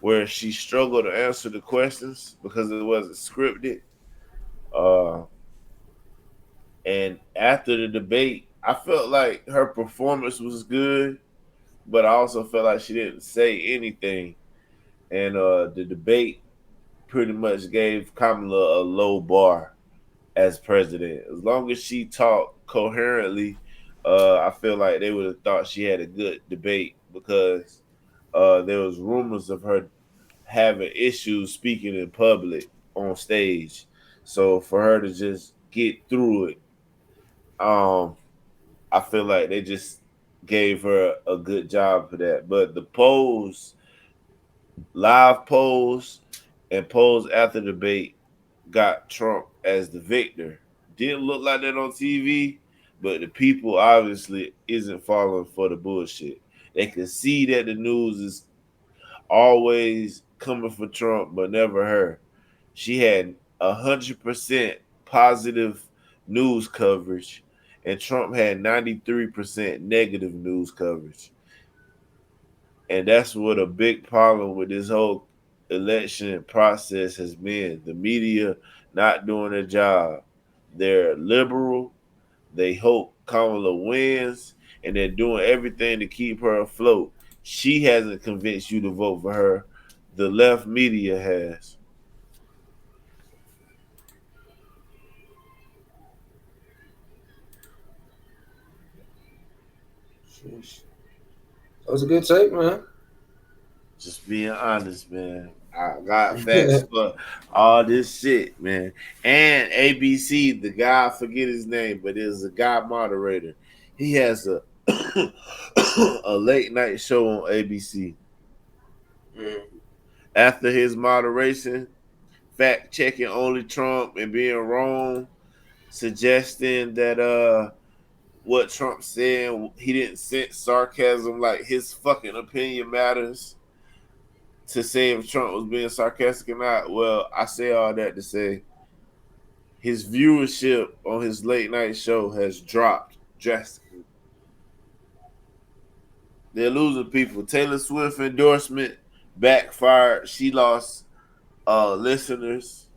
Speaker 3: where she struggled to answer the questions because it wasn't scripted. And after the debate, I felt like her performance was good, but I also felt like she didn't say anything. And the debate pretty much gave Kamala a low bar as president. As long as she talked coherently, I feel like they would have thought she had a good debate because there was rumors of her having issues speaking in public on stage. So for her to just get through it, I feel like they just gave her a good job for that. But the polls, live polls and polls after the debate got Trump as the victor. Didn't look like that on TV, but the people obviously isn't falling for the bullshit. They can see that the news is always coming for Trump, but never her. She had 100% positive news coverage, and Trump had 93% negative news coverage. And that's what a big problem with this whole election process has been. The media not doing their job. They're liberal. They hope Kamala wins, and they're doing everything to keep her afloat. She hasn't convinced you to vote for her. The left media has.
Speaker 2: Sheesh. That was a good take, man.
Speaker 3: Just being honest, man. I got facts for all this shit, man. And ABC, the guy, I forget his name, but there's a guy moderator. He has a a late night show on ABC. After his moderation, fact checking only Trump and being wrong, suggesting that what Trump said, he didn't sense sarcasm, like his fucking opinion matters. To say if Trump was being sarcastic or not, well, I say all that to say his viewership on his late night show has dropped drastically. They're losing people. Taylor Swift endorsement backfired. She lost listeners.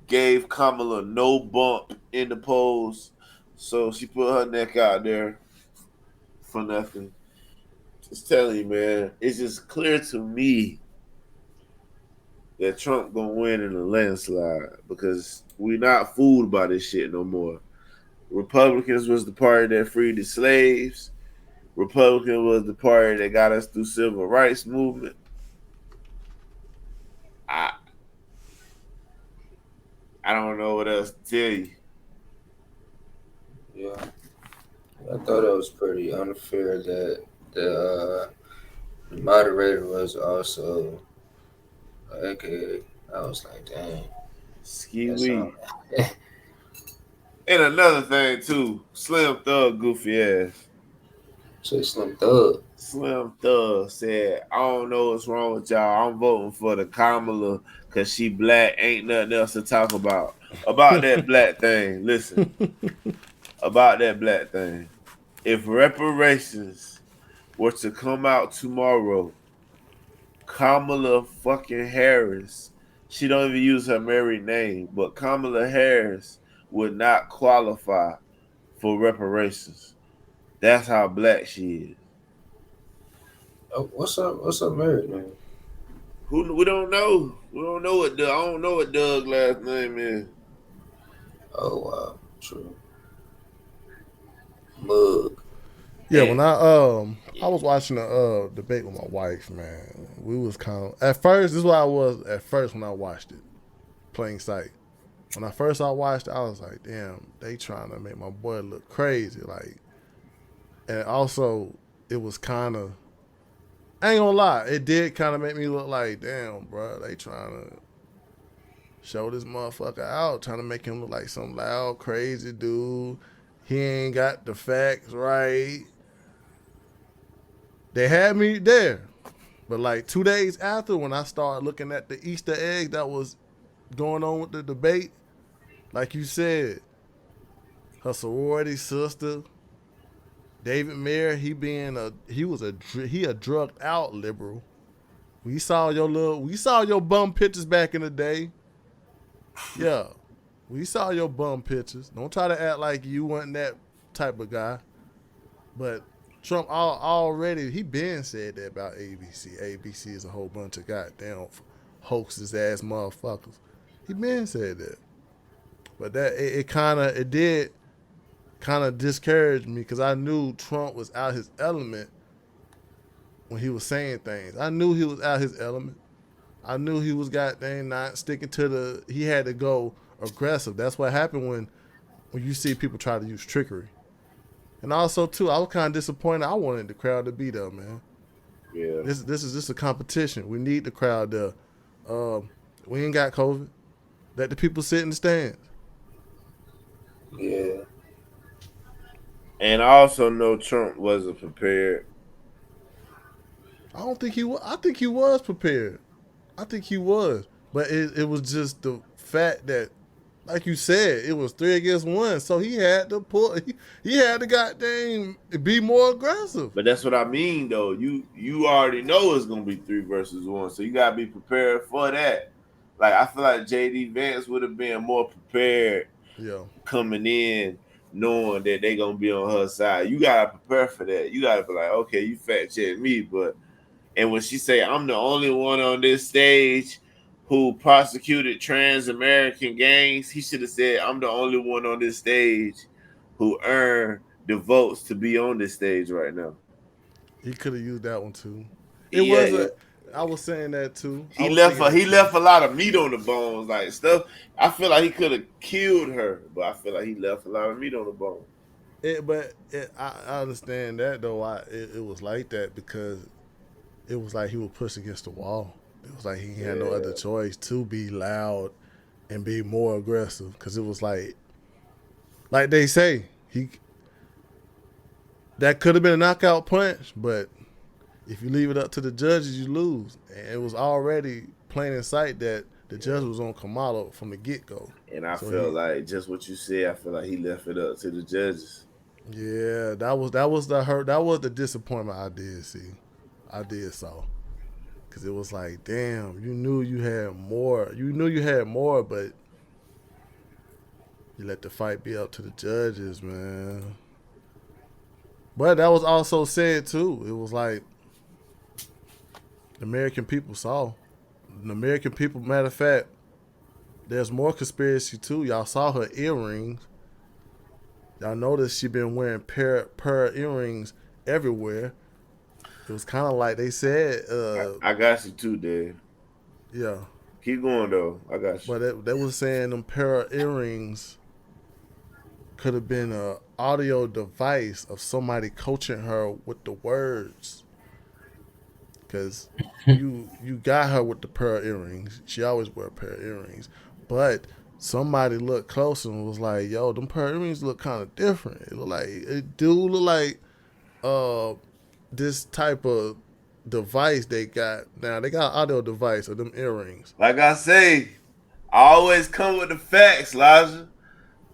Speaker 3: Gave Kamala no bump in the polls. So she put her neck out there for nothing. Just telling you, man, it's just clear to me that Trump gonna win in a landslide because we not fooled by this shit no more. Republicans was the party that freed the slaves. Republican was the party that got us through civil rights movement. I don't know what else to tell you.
Speaker 2: Yeah, I thought it was pretty unfair that the moderator was also AKA. I was like, dang.
Speaker 3: Ski wee. And another thing too, Slim Thug goofy ass.
Speaker 2: Say Slim Thug.
Speaker 3: Slim Thug said, I don't know what's wrong with y'all. I'm voting for the Kamala because she black. Ain't nothing else to talk about. About that black thing. Listen. About that black thing. If reparations were to come out tomorrow, Kamala fucking Harris, she don't even use her married name, but Kamala Harris would not qualify for reparations. That's how black she is.
Speaker 2: Oh, what's up, married man?
Speaker 3: Who we don't know. We don't know what I don't know what Doug's last name is.
Speaker 2: Oh wow, true. Mug.
Speaker 1: Yeah, when I was watching the debate with my wife, man. We was kind of at first. This is what I was at first when I watched it, plain sight. When I first watched it, I was like, damn, they trying to make my boy look crazy, like. And also, it was kind of, I ain't gonna lie, it did kind of make me look like, damn, bro, they trying to show this motherfucker out, trying to make him look like some loud, crazy dude. He ain't got the facts right. They had me there. But like 2 days after, when I started looking at the Easter egg that was going on with the debate, like you said, her sorority sister, David Mayer, he a drugged out liberal. We saw your bum pictures back in the day. Yeah. We saw your bum pictures. Don't try to act like you weren't that type of guy. But Trump already, he been said that about ABC. ABC is a whole bunch of goddamn hoaxes ass motherfuckers. He been said that. But that it did kind of discouraged me because I knew Trump was out his element when he was saying things. I knew he was out his element. I knew he was goddamn not sticking to he had to go aggressive. That's what happened when you see people try to use trickery. And also too, I was kind of disappointed. I wanted the crowd to be there, man.
Speaker 3: Yeah.
Speaker 1: This is just a competition. We need the crowd there. We ain't got COVID. Let the people sit in the stands.
Speaker 2: Yeah.
Speaker 3: And I also know Trump wasn't prepared.
Speaker 1: I don't think he was. I think he was prepared. I think he was. But it was just the fact that, like you said, it was 3 against 1. So he had to he had to goddamn be more aggressive.
Speaker 3: But that's what I mean, though. You already know it's gonna be 3 versus 1, so you gotta be prepared for that. Like I feel like JD Vance would have been more prepared, coming in, knowing that they gonna be on her side. You gotta prepare for that. You gotta be like, okay, you fact check me, and when she say I'm the only one on this stage who prosecuted trans American gangs, he should have said I'm the only one on this stage who earned the votes to be on this stage right now.
Speaker 1: He could have used that one too. It I was saying that too.
Speaker 3: He left a lot of meat on the bones, like stuff. I feel like he could have killed her, but I feel like he left a lot of meat on the bone.
Speaker 1: I understand that though. It was like that because it was like he was pushed against the wall. It was like he had no other choice to be loud and be more aggressive because it was like they say, that could have been a knockout punch, but if you leave it up to the judges, you lose. And it was already plain in sight that the judge was on Kamala from the get-go.
Speaker 3: And I felt like just what you said, I feel like he left it up to the judges.
Speaker 1: Yeah, that was the hurt. That was the disappointment I did see. I did so. Because it was like, damn, you knew you had more. You knew you had more, but you let the fight be up to the judges, man. But that was also said, too. It was like the American people saw the American people, matter of fact, there's more conspiracy too. Y'all saw her earrings. Y'all noticed she been wearing pair earrings everywhere. It was kind of like they said.
Speaker 3: I got you too, Dave.
Speaker 1: Yeah.
Speaker 3: Keep going though. I got you.
Speaker 1: But they was saying them pair of earrings could have been a audio device of somebody coaching her with the words. Cause you got her with the pair of earrings. She always wear a pair of earrings. But somebody looked close and was like, yo, them pair of earrings look kind of different. It do look like this type of device they got. Now they got an audio device of them earrings.
Speaker 3: Like I say, I always come with the facts, Elijah.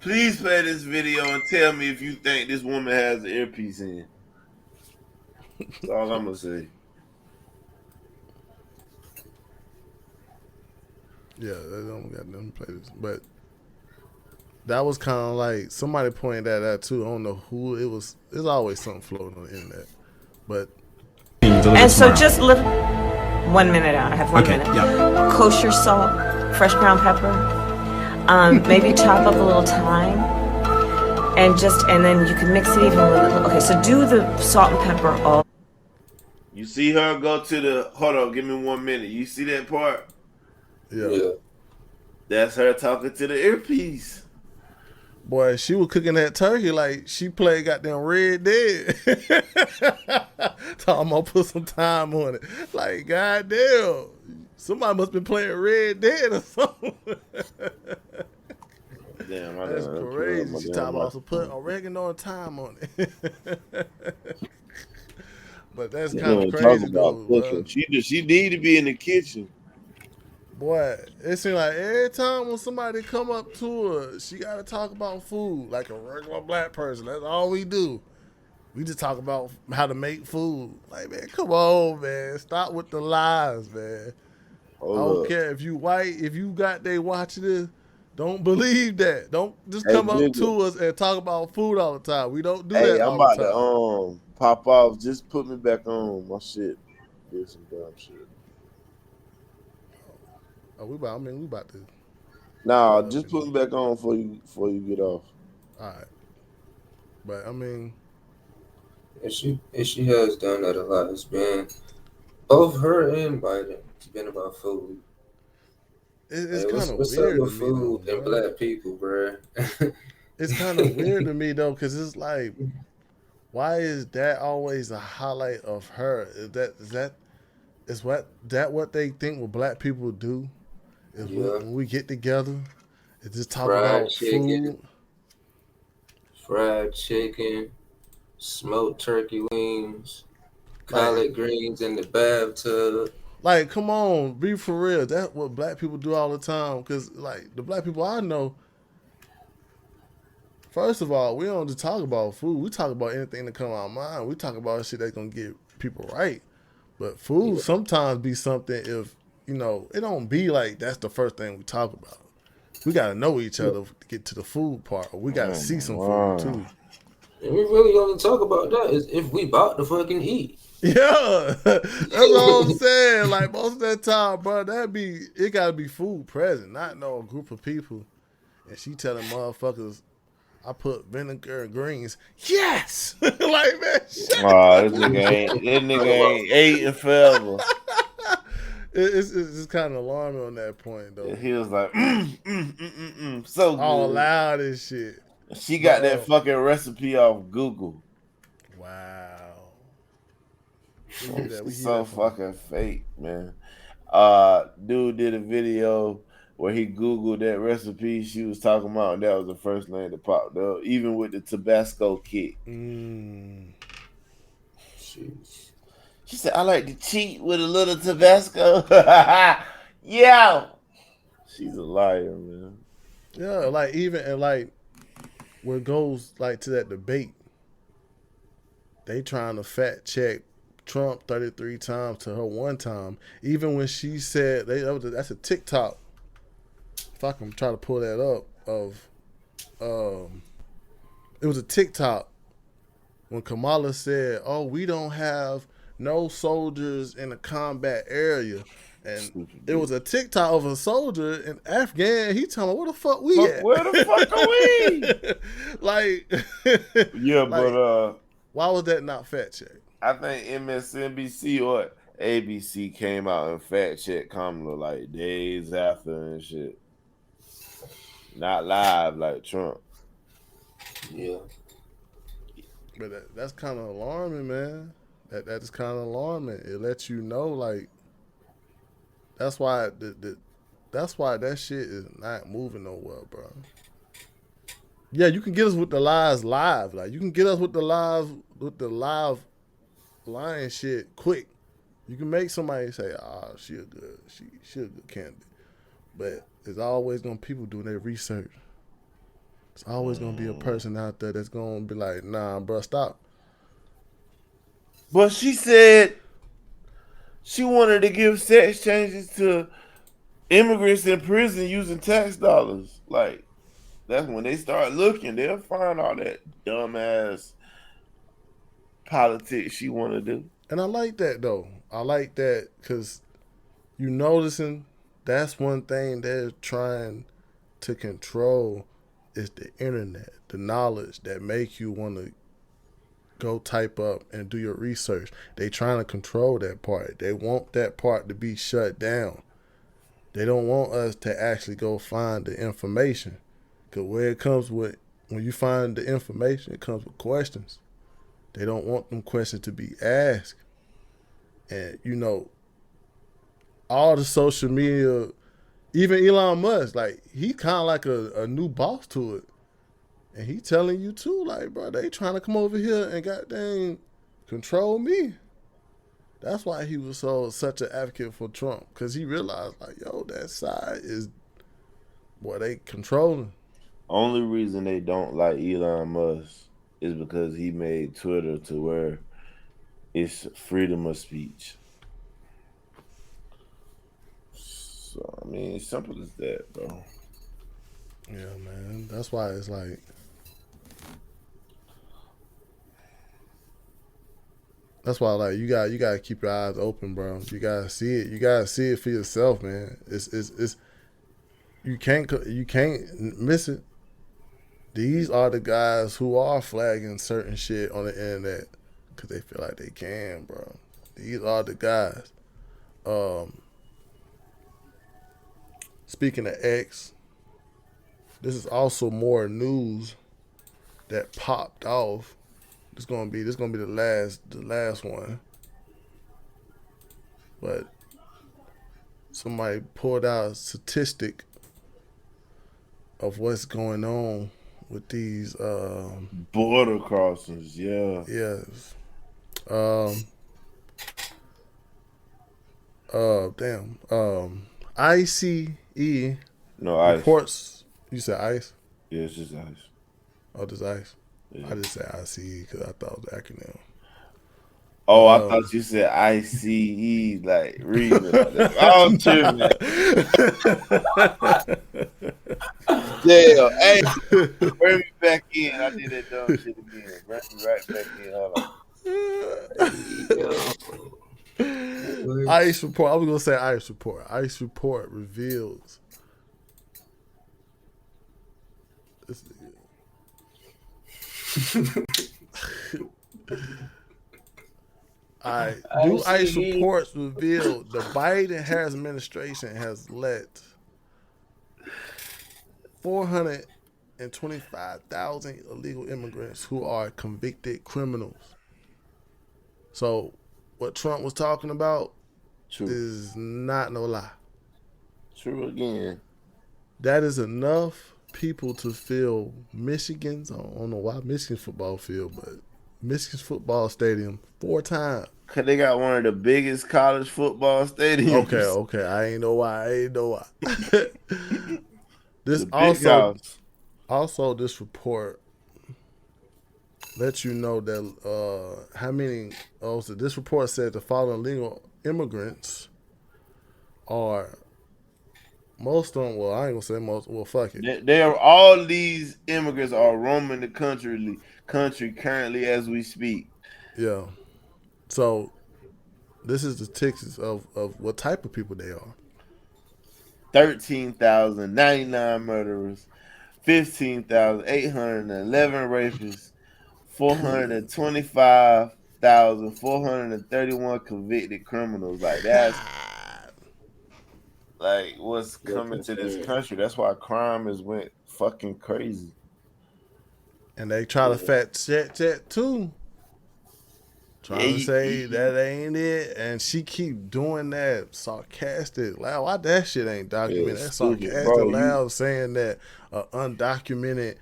Speaker 3: Please play this video and tell me if you think this woman has an earpiece in. That's all I'm gonna say.
Speaker 1: Yeah, they don't got them play this. But that was kind of like somebody pointed that out too. I don't know who it was. There's always something floating on the internet. But
Speaker 8: and so just live 1 minute out. I have 1 minute. Yeah. Kosher salt, fresh ground pepper, maybe chop up a little thyme, and then you can mix it even with it. Okay, so do the salt and pepper all.
Speaker 3: You see her go to the. Hold on, give me 1 minute. You see that part?
Speaker 1: Yeah.
Speaker 3: That's her talking to the earpiece.
Speaker 1: Boy, she was cooking that turkey like she played goddamn Red Dead. I'm gonna put some time on it. Like, goddamn, somebody must have been playing Red Dead or something.
Speaker 3: Damn,
Speaker 1: that's crazy. She talking about to put oregano and thyme on it. But that's kind of crazy though.
Speaker 3: She need to be in the kitchen.
Speaker 1: Boy, it seems like every time when somebody come up to her, she got to talk about food like a regular black person. That's all we do. We just talk about how to make food. Like, man, come on, man. Stop with the lies, man. I don't care if you white, if you got they watching this, don't believe that. Don't just come up to us and talk about food all the time. We don't do that all the time.
Speaker 3: I'm about to pop off. Just put me back on my shit. Do some dumb shit.
Speaker 1: Oh, we about to.
Speaker 3: Nah, just put me back on before you get off.
Speaker 1: All right. But I mean,
Speaker 2: and she has done that a lot. It's been both her and Biden. It's been about food.
Speaker 1: It's kind of
Speaker 2: what's
Speaker 1: weird
Speaker 2: up with
Speaker 1: to
Speaker 2: food
Speaker 1: me,
Speaker 2: and black people, bro.
Speaker 1: It's kind of weird to me though, because it's like, why is that always a highlight of her? Is what they think what black people do? Is when we get together, and just talk about food.
Speaker 2: Fried chicken, smoked turkey wings, collard greens in the bathtub.
Speaker 1: Like, come on, be for real. That's what black people do all the time. Because, like, the black people I know, first of all, we don't just talk about food. We talk about anything that come to our mind. We talk about shit that's going to get people right. But food sometimes be something if, it don't be like that's the first thing we talk about. We got to know each other to get to the food part. Or we got to see some food, too.
Speaker 2: And we really only talk about that is if we about to fucking eat.
Speaker 1: Yeah, that's what I'm saying. Like, most of that time, bro, it gotta be food present, not no group of people. And she telling motherfuckers, I put vinegar and greens. Yes, like, man, shit.
Speaker 3: This nigga ain't eating forever.
Speaker 1: It's just kind of alarming on that point, though.
Speaker 3: He was like, so good.
Speaker 1: All loud and shit.
Speaker 3: She got that fucking recipe off Google.
Speaker 1: Wow.
Speaker 3: It's so fucking fake, man. Dude did a video where he Googled that recipe she was talking about, and that was the first name that popped up, even with the Tabasco kick. She said, I like to cheat with a little Tabasco. Yeah. She's a liar, man.
Speaker 1: Yeah, like, even, and like, when it goes, like, to that debate, they trying to fact check Trump 33 times to her one time. Even when she said, that's a TikTok. If I can try to pull that up, it was a TikTok when Kamala said, oh, we don't have no soldiers in a combat area. And it was a TikTok of a soldier in Afghan. He telling me, where the fuck we at?
Speaker 3: Where the fuck are we?
Speaker 1: Like,
Speaker 3: yeah,
Speaker 1: like,
Speaker 3: but
Speaker 1: why was that not fact checked?
Speaker 3: I think MSNBC or ABC came out and fact checked Kamala like days after and shit. Not live like Trump.
Speaker 2: Yeah.
Speaker 1: But that's kind of alarming, man. That is kind of alarming. It lets you know, like, that's why that's why that shit is not moving nowhere, bro. Yeah, you can get us with the lies live. Like, you can get us with the live lying shit quick. You can make somebody say, she a good candidate. But there's always gonna be people doing their research. There's always gonna be a person out there that's gonna be like, nah, bro, stop.
Speaker 3: But she said she wanted to give sex changes to immigrants in prison using tax dollars. Like, that's when they start looking, they'll find all that dumbass politics she want to do.
Speaker 1: And I like that, though. I like that because you noticing that's one thing they're trying to control is the internet, the knowledge that make you want to go type up and do your research. They trying to control that part. They want that part to be shut down. They don't want us to actually go find the information. Because where it comes with, when you find the information, it comes with questions. They don't want them questions to be asked. And, you know, all the social media, even Elon Musk, like, he's kind of like a new boss to it. And he telling you too, like, bro, they trying to come over here and goddamn control me. That's why he was such an advocate for Trump, because he realized, like, yo, that side is, boy, they controlling.
Speaker 3: Only reason they don't like Elon Musk is because he made Twitter to where it's freedom of speech. So, I mean, it's simple as that, bro.
Speaker 1: Yeah, man. That's why it's like, that's why, like, you gotta keep your eyes open, bro. You gotta see it. You gotta see it for yourself, man. It's you can't miss it. These are the guys who are flagging certain shit on the internet because they feel like they can, bro. These are the guys. Speaking of X, this is also more news that popped off. This gonna be the last one. But somebody pulled out a statistic of what's going on with these
Speaker 3: border crossings.
Speaker 1: Yes. ICE
Speaker 3: no
Speaker 1: reports. You said ICE?
Speaker 3: Yeah, it's just ICE.
Speaker 1: Oh, just ICE.
Speaker 3: Yeah.
Speaker 1: I just said ICE because I thought it was the acronym.
Speaker 3: Oh, I thought you said ICE, like read it. Oh, tripping. Damn, hey, bring me back in. I did that dumb shit again. Bring me right back in. Hold on.
Speaker 1: ICE report. I was gonna say ICE report. ICE report reveals. New ICE reports reveal the Biden-Harris administration has let 425,000 illegal immigrants who are convicted criminals. So, what Trump was talking about is not no lie.
Speaker 3: True again.
Speaker 1: That is enough people to fill Michigan's, I don't know why Michigan's football field, but Michigan's football stadium 4 times.
Speaker 3: Cause they got one of the biggest college football stadiums.
Speaker 1: Okay. I ain't know why. This also this report lets you know that how many. Also, this report said the following legal immigrants are. Most of them, well, I ain't gonna say most. Well, fuck it.
Speaker 3: They are all these immigrants are roaming the country currently as we speak.
Speaker 1: Yeah. So this is the statistics of what type of people they are.
Speaker 3: 13,099 murderers, 15,811 rapists, 425,431 convicted criminals. Like that's like what's coming to this country. That's why crime is went fucking crazy.
Speaker 1: And they try to fact check too. Trying to say that ain't it, and she keep doing that sarcastic loud. Why that shit ain't documented? That sarcastic loud saying that an undocumented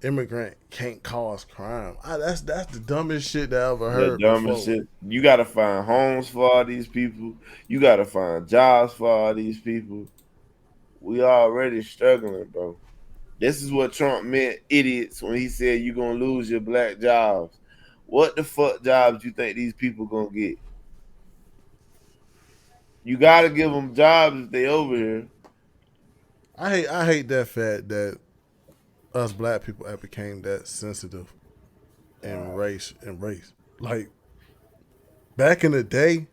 Speaker 1: immigrant can't cause crime. That's the dumbest shit that I ever heard.
Speaker 3: The dumbest shit. You gotta find homes for all these people. You gotta find jobs for all these people. We already struggling, bro. This is what Trump meant, idiots, when he said you're gonna lose your black jobs. What the fuck jobs you think these people gonna get? You gotta give them jobs if they over here.
Speaker 1: I hate that fact that us black people have became that sensitive in race. Like back in the day,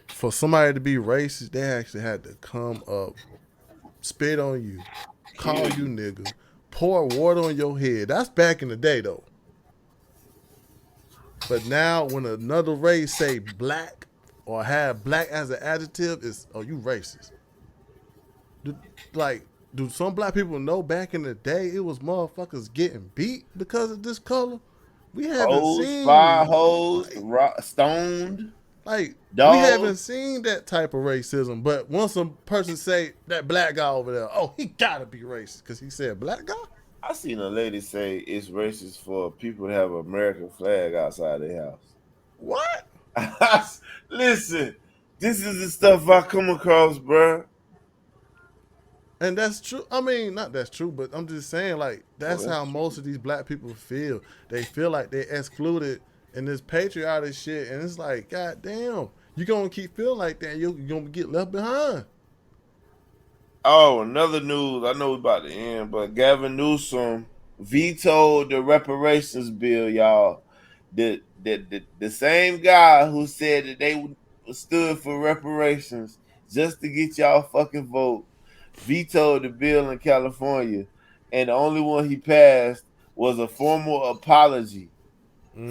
Speaker 1: for somebody to be racist, they actually had to come up, spit on you, call you nigga, pour water on your head. That's back in the day though. But now when another race say black or have black as an adjective, it's, oh, you racist. Do some black people know back in the day it was motherfuckers getting beat because of this color? We haven't seen
Speaker 3: fire hose, stoned.
Speaker 1: Like
Speaker 3: dogs.
Speaker 1: We haven't seen that type of racism. But once a person say that black guy over there, oh, he gotta be racist because he said black guy.
Speaker 3: I seen a lady say it's racist for people to have an American flag outside their house.
Speaker 1: What?
Speaker 3: Listen, this is the stuff I come across, bro.
Speaker 1: And that's true. I mean, not that's true, but I'm just saying, like, that's how most of these black people feel. They feel like they're excluded in this patriotic shit. And it's like, God damn, you're going to keep feeling like that. You're going to get left behind.
Speaker 3: Oh, another news. I know we're about to end, but Gavin Newsom vetoed the reparations bill, y'all. The same guy who said that they stood for reparations just to get y'all fucking vote vetoed the bill in California, and the only one he passed was a formal apology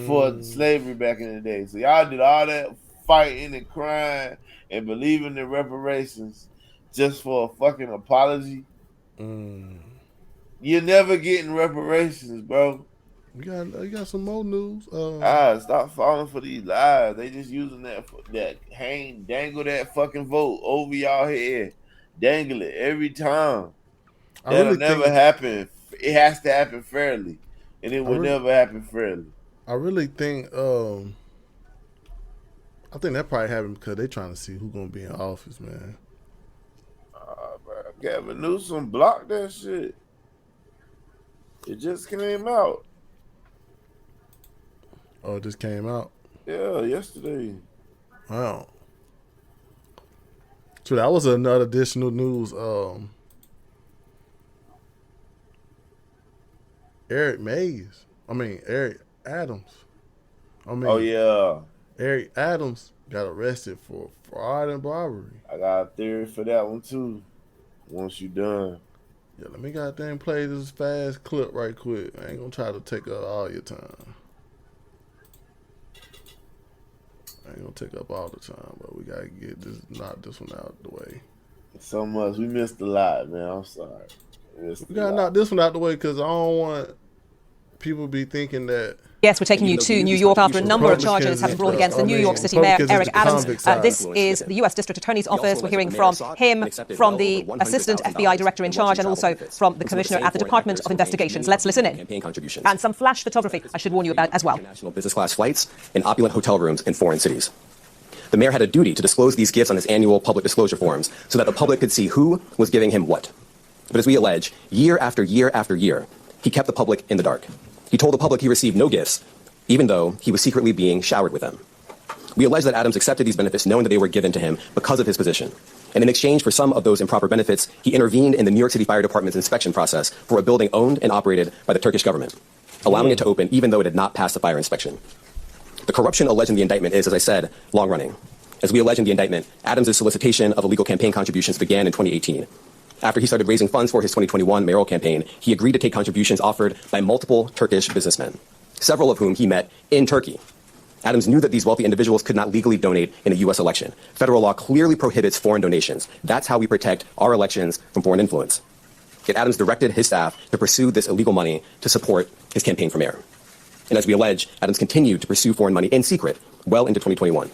Speaker 3: for slavery back in the day. So y'all did all that fighting and crying and believing in reparations just for a fucking apology. You're never getting reparations, bro.
Speaker 1: You got some more news.
Speaker 3: Stop falling for these lies. They just using that dangle that fucking vote over y'all head. Dangle it every time. That'll never happen. It has to happen fairly. And it will never happen fairly.
Speaker 1: I really think I think that probably happened because they trying to see who's gonna be in office, man.
Speaker 3: Gavin Newsom blocked that shit. It just came out.
Speaker 1: Oh, it just came out?
Speaker 3: Yeah, yesterday.
Speaker 1: Wow. So that was another additional news. Eric Adams.
Speaker 3: Oh yeah.
Speaker 1: Eric Adams got arrested for fraud and robbery.
Speaker 3: I got a theory for that one too. Once you done.
Speaker 1: Yeah, let me goddamn play this fast clip right quick. I ain't gonna try to take up all your time. I ain't gonna take up all the time, but we gotta knock this one out the way.
Speaker 3: So much. We missed a lot, man. I'm sorry.
Speaker 1: We gotta knock this one out the way because I don't want people to be thinking that.
Speaker 9: Yes, we're taking you to New York after a number of charges have been brought against the New York City Mayor, Eric Adams. This is the U.S. District Attorney's Office. We're hearing from him, from the Assistant FBI Director in charge, and also from the Commissioner at the Department of Investigations. Let's listen in. And some flash photography, I should warn you about as well.
Speaker 11: National business class flights in opulent hotel rooms in foreign cities. The mayor had a duty to disclose these gifts on his annual public disclosure forms so that the public could see who was giving him what. But as we allege, year after year after year, he kept the public in the dark. He told the public he received no gifts, even though he was secretly being showered with them. We allege that Adams accepted these benefits knowing that they were given to him because of his position. And in exchange for some of those improper benefits, he intervened in the New York City Fire Department's inspection process for a building owned and operated by the Turkish government, allowing it to open even though it had not passed the fire inspection. The corruption alleged in the indictment is, as I said, long-running. As we allege in the indictment, Adams' solicitation of illegal campaign contributions began in 2018. After he started raising funds for his 2021 mayoral campaign, he agreed to take contributions offered by multiple Turkish businessmen, several of whom he met in Turkey. Adams knew that these wealthy individuals could not legally donate in a U.S. election. Federal law clearly prohibits foreign donations. That's how we protect our elections from foreign influence. Yet Adams directed his staff to pursue this illegal money to support his campaign for mayor. And as we allege, Adams continued to pursue foreign money in secret well into 2021.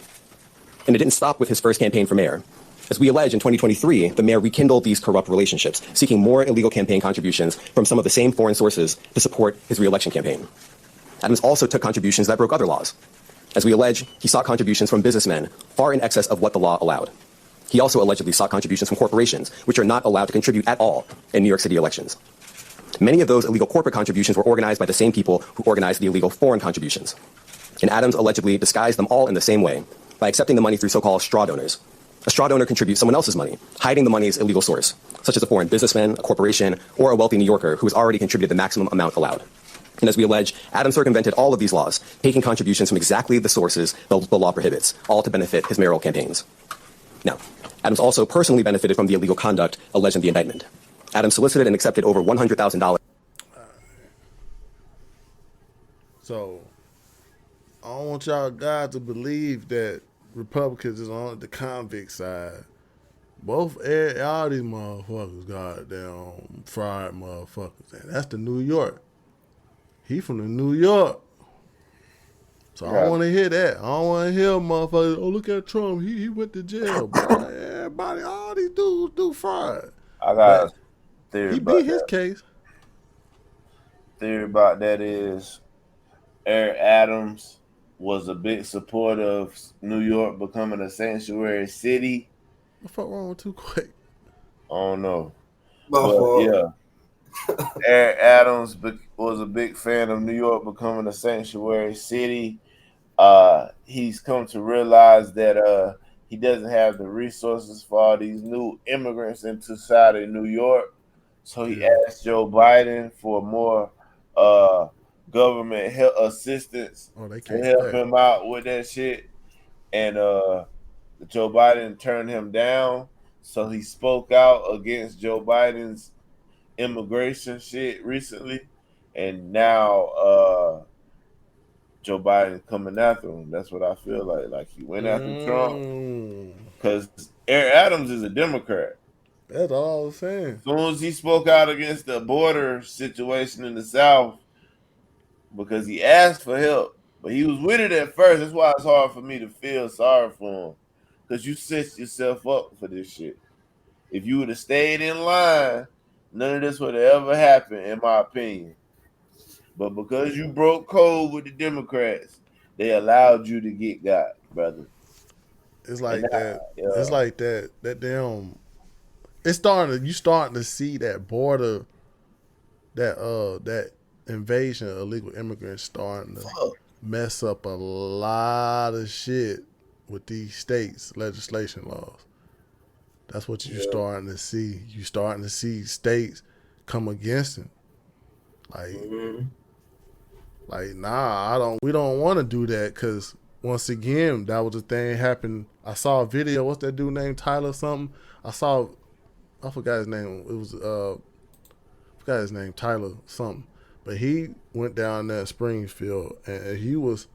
Speaker 11: And it didn't stop with his first campaign for mayor. As we allege, in 2023, the mayor rekindled these corrupt relationships, seeking more illegal campaign contributions from some of the same foreign sources to support his re-election campaign. Adams also took contributions that broke other laws. As we allege, he sought contributions from businessmen far in excess of what the law allowed. He also allegedly sought contributions from corporations, which are not allowed to contribute at all in New York City elections. Many of those illegal corporate contributions were organized by the same people who organized the illegal foreign contributions. And Adams allegedly disguised them all in the same way by accepting the money through so-called straw donors. A straw donor contributes someone else's money, hiding the money's illegal source, such as a foreign businessman, a corporation, or a wealthy New Yorker who has already contributed the maximum amount allowed. And as we allege, Adams circumvented all of these laws, taking contributions from exactly the sources the law prohibits, all to benefit his mayoral campaigns. Now, Adams also personally benefited from the illegal conduct alleged in the indictment. Adams solicited and accepted over $100,000.
Speaker 1: So, I don't want y'all guys to believe that Republicans is on the convict side. All these motherfuckers, goddamn fried motherfuckers. And that's the New York. He from the New York. So I don't want to hear that. I don't want to hear motherfuckers, oh, look at Trump. He went to jail. Bro. Everybody, all these dudes do fried.
Speaker 3: I got a theory
Speaker 1: he
Speaker 3: about
Speaker 1: beat his
Speaker 3: that.
Speaker 1: case.
Speaker 3: Theory about that is Eric Adams was a big supporter of New York becoming a sanctuary city.
Speaker 1: What the fuck wrong with too quick?
Speaker 3: I don't know.
Speaker 2: But,
Speaker 3: yeah. Eric Adams was a big fan of New York becoming a sanctuary city. He's come to realize that he doesn't have the resources for all these new immigrants into the side of New York. So he asked Joe Biden for more government help assistance to help him out with that shit. And Joe Biden turned him down. So he spoke out against Joe Biden's immigration shit recently. And now Joe Biden coming after him. That's what I feel like. Like he went after Trump. Because Eric Adams is a Democrat.
Speaker 1: That's all I'm saying.
Speaker 3: As soon as he spoke out against the border situation in the South, because he asked for help, but he was with it at first. That's why it's hard for me to feel sorry for him. Because you set yourself up for this shit. If you would have stayed in line, none of this would have ever happened, in my opinion. But because you broke code with the Democrats, they allowed you to get got, brother.
Speaker 1: It's like that. It's like that. That damn. It's starting. You starting to see that border, that invasion of illegal immigrants starting to mess up a lot of shit with these states' legislation laws. That's what you're starting to see. You starting to see states come against him. Like, nah, we don't want to do that because once again, that was the thing happened. I saw a video. What's that dude named Tyler something? I forgot his name. It was I forgot his name, Tyler something. But he went down there in Springfield and he was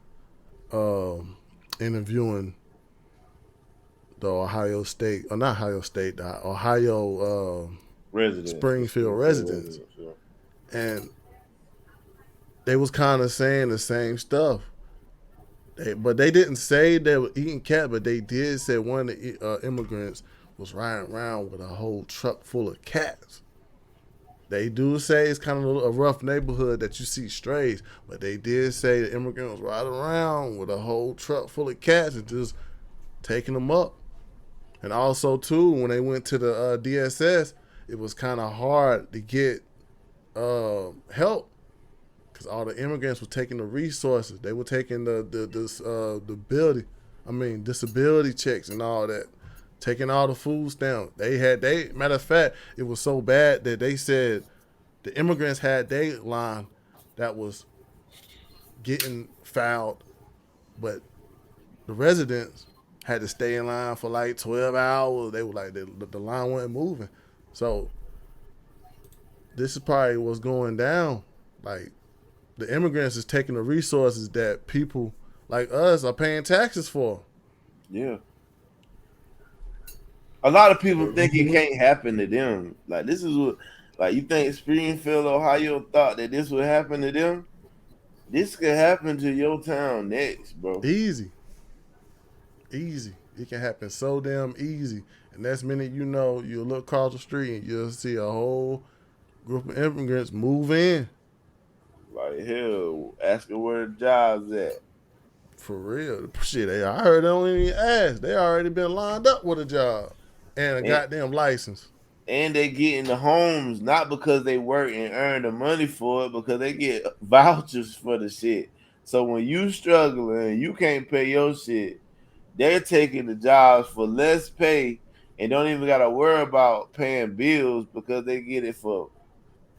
Speaker 1: interviewing the Ohio State, or not Ohio State, the Ohio Springfield residents. And they was kind of saying the same stuff. But they didn't say they were eating cat, but they did say one of the immigrants was riding around with a whole truck full of cats. They do say it's kind of a rough neighborhood that you see strays, but they did say the immigrant was riding around with a whole truck full of cats and just taking them up. And also, too, when they went to the DSS, it was kind of hard to get help because all the immigrants were taking the resources. They were taking the disability checks and all that, taking all the food stamps. Matter of fact, it was so bad that they said the immigrants had their line that was getting filed But the residents had to stay in line for like 12 hours. They were like, the line wasn't moving. So this is probably what's going down. Like, the immigrants is taking the resources that people like us are paying taxes for.
Speaker 3: Yeah. A lot of people think it can't happen to them. Like, this is what, like, you think Springfield, Ohio thought that this would happen to them? This could happen to your town next, bro.
Speaker 1: Easy. It can happen so damn easy. And that's minute you know, you'll look across the street and you'll see a whole group of immigrants move in.
Speaker 3: Like, hell, asking where the jobs at.
Speaker 1: For real. Shit, I heard they don't even ask. They already been lined up with a job and a goddamn license.
Speaker 3: And they get in the homes not because they work and earn the money for it, because they get vouchers for the shit. So when you struggling and you can't pay your shit, they're taking the jobs for less pay and don't even got to worry about paying bills because they get it for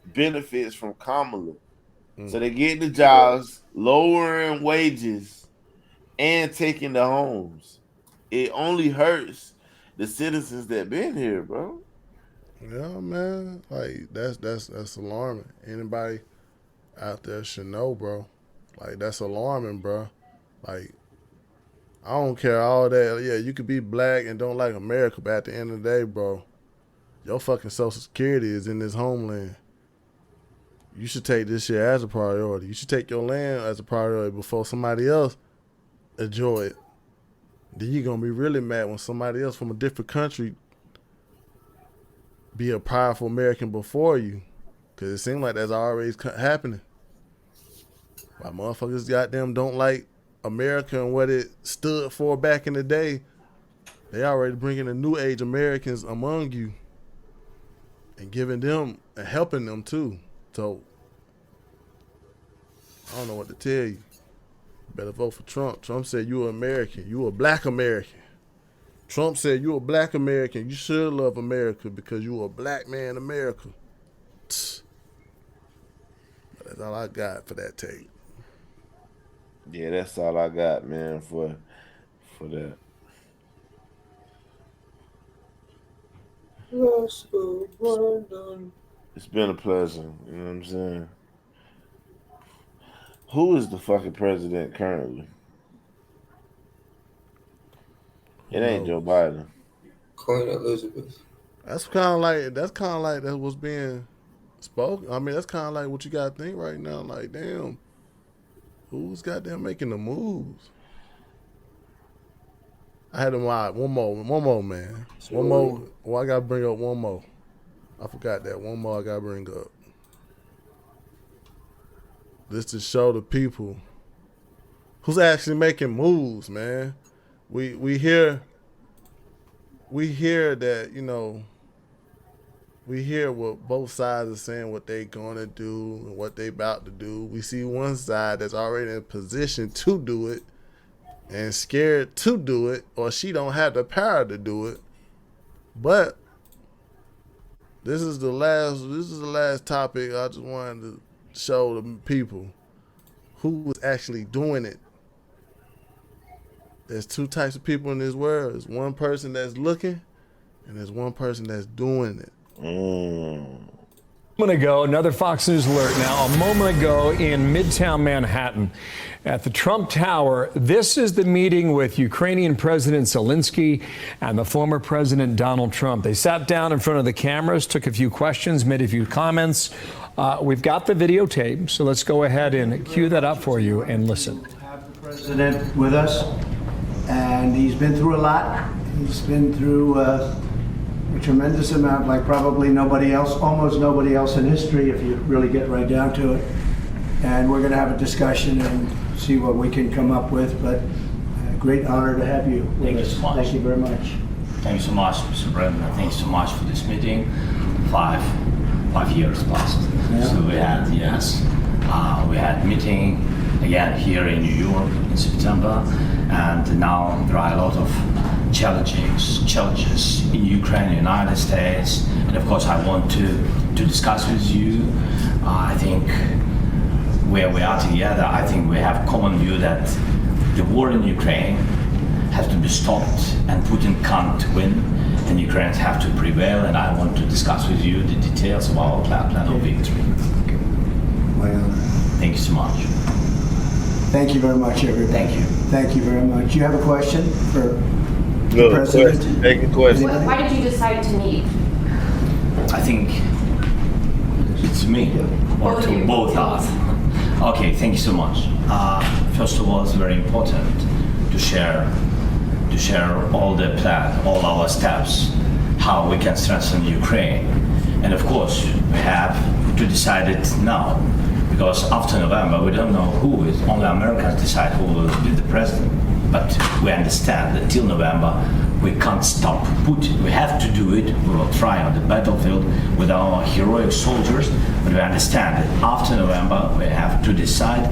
Speaker 3: benefits from Kamala. So they get the jobs, lowering wages, and taking the homes. It only hurts the citizens that been here, bro.
Speaker 1: Yeah, man. Like, that's alarming. Anybody out there should know, bro. Like, that's alarming, bro. Like, I don't care all that. Yeah, you could be black and don't like America, but at the end of the day, bro, your fucking Social Security is in this homeland. You should take this shit as a priority. You should take your land as a priority before somebody else enjoy it. Then you're going to be really mad when somebody else from a different country be a powerful American before you. Because it seems like that's always happening. Why motherfuckers goddamn don't like America and what it stood for back in the day. They already bringing the new age Americans among you and giving them and helping them too. So, I don't know what to tell you. Better vote for Trump. Trump said you an American. You a black American. Trump said you a black American. You should love America because you a black man in America. That's all I got for that take.
Speaker 3: Yeah, that's all I got, man, for that. It's been a pleasure, you know what I'm saying? Who is the fucking president currently? It ain't Joe Biden.
Speaker 2: Queen Elizabeth.
Speaker 1: That's kind of like that's what's being spoken. I mean, that's kind of like what you got to think right now. Like, damn, who's goddamn making the moves? I had to watch one more, man. One more. Well, I gotta bring up one more. I forgot that. One more I gotta bring up. This to show the people who's actually making moves, man. We hear that, you know, we hear what both sides are saying, what they gonna do and what they about to do. We see one side that's already in a position to do it and scared to do it, or she don't have the power to do it. But this is the last topic I just wanted to show the people who was actually doing it. There's two types of people in this world. There's one person that's looking, and there's one person that's doing it.
Speaker 12: A moment ago, another Fox News alert now. A moment ago in Midtown Manhattan at the Trump Tower, this is the meeting with Ukrainian President Zelensky and the former President Donald Trump. They sat down in front of the cameras, took a few questions, made a few comments. We've got the videotape, so let's go ahead and cue that up for you and listen.
Speaker 7: Have the president with us, and he's been through a lot. He's been through a tremendous amount, like probably nobody else, almost nobody else in history, if you really get right down to it. And we're going to have a discussion and see what we can come up with, but great honor to have you with us.
Speaker 13: Thank you so much.
Speaker 7: Thank you very much.
Speaker 13: Thank you so much, Mr. President. Thank you so much for this meeting. 5 years passed.
Speaker 7: Yeah.
Speaker 13: So we had meeting again here in New York in September, and now there are a lot of challenges in Ukraine, United States, and of course I want to discuss with you. I think where we are together, I think we have a common view that The war in Ukraine has to be stopped, and Putin can't win, and Ukrainians have to prevail. And I want to discuss with you the details of our plan of victory.
Speaker 7: Well,
Speaker 13: thank you so much.
Speaker 7: thank you very much, everybody.
Speaker 13: Thank you.
Speaker 7: Thank you very much. You have a question for the
Speaker 3: No
Speaker 7: president?
Speaker 3: question. Take a question.
Speaker 14: Why did you decide to meet?
Speaker 13: I think it's me, or to both us. Okay, thank you so much. First of all, it's very important to share all the plan, all our steps, how we can strengthen Ukraine. And of course, we have to decide it now, because after November, we don't know who is. Only Americans decide who will be the president. But we understand that till November, we can't stop Putin. We have to do it. We will try on the battlefield with our heroic soldiers, but we understand that after November, we have to decide,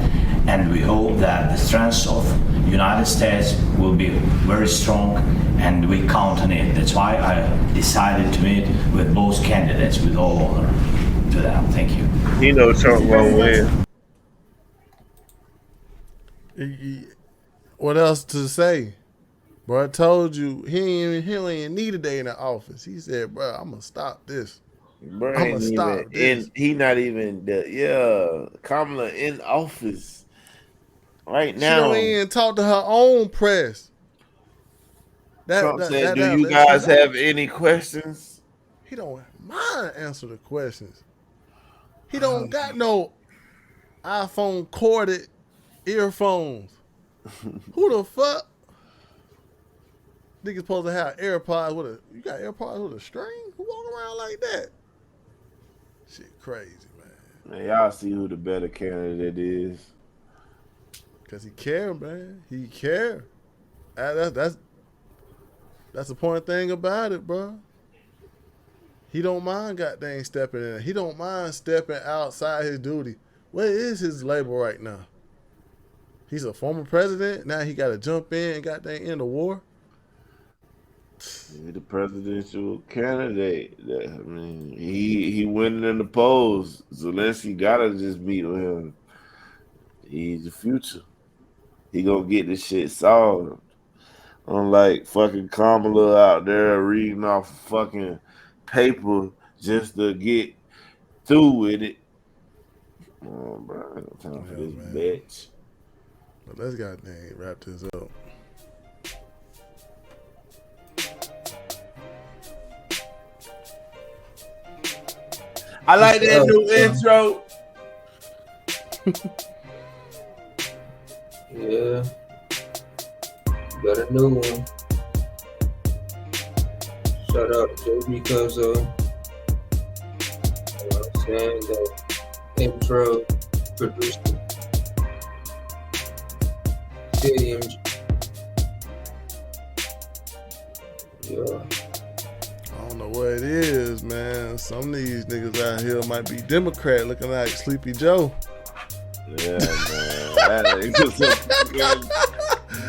Speaker 13: and we hope that the strength of the United States will be very strong, and we count on it. That's why I decided to meet with both candidates with all honor to them. Thank you.
Speaker 3: You know Trump won't win.
Speaker 1: What else to say? Bro, I told you he ain't even need a day in the office. He said, bro, I'm gonna stop this.
Speaker 3: Bro,
Speaker 1: I'm gonna stop this.
Speaker 3: He not even Kamala in office right
Speaker 1: She
Speaker 3: now.
Speaker 1: don't even talk to her own press.
Speaker 3: Trump said, "Do you guys have any questions?"
Speaker 1: He don't mind answer the questions. He don't got no iPhone corded earphones. Who the fuck? Niggas supposed to have AirPods with you got AirPods with a string? Who walk around like that? Shit crazy, man.
Speaker 3: Man, y'all see who the better candidate is.
Speaker 1: Cause he care, man. He care. That's the point thing about it, bro. He don't mind goddamn stepping in. He don't mind stepping outside his duty. Where is his label right now? He's a former president. Now he got to jump in and goddamn end the war.
Speaker 3: He the presidential candidate. I mean, he winning in the polls. Zelensky gotta just meet with him. He's the future. He gonna get this shit solved. Unlike fucking Kamala out there reading off fucking paper just to get through with it. Oh, bro, I ain't got time for this bitch.
Speaker 1: But let's goddamn wrap this up.
Speaker 3: I like that new intro.
Speaker 2: Yeah. Got a new one. Shout out to Joe because you know what I'm saying, the intro produced Stadium. Yeah.
Speaker 1: I don't know what it is, man. Some of these niggas out here might be Democrat looking like Sleepy Joe.
Speaker 3: Yeah, man. That ain't just a fucking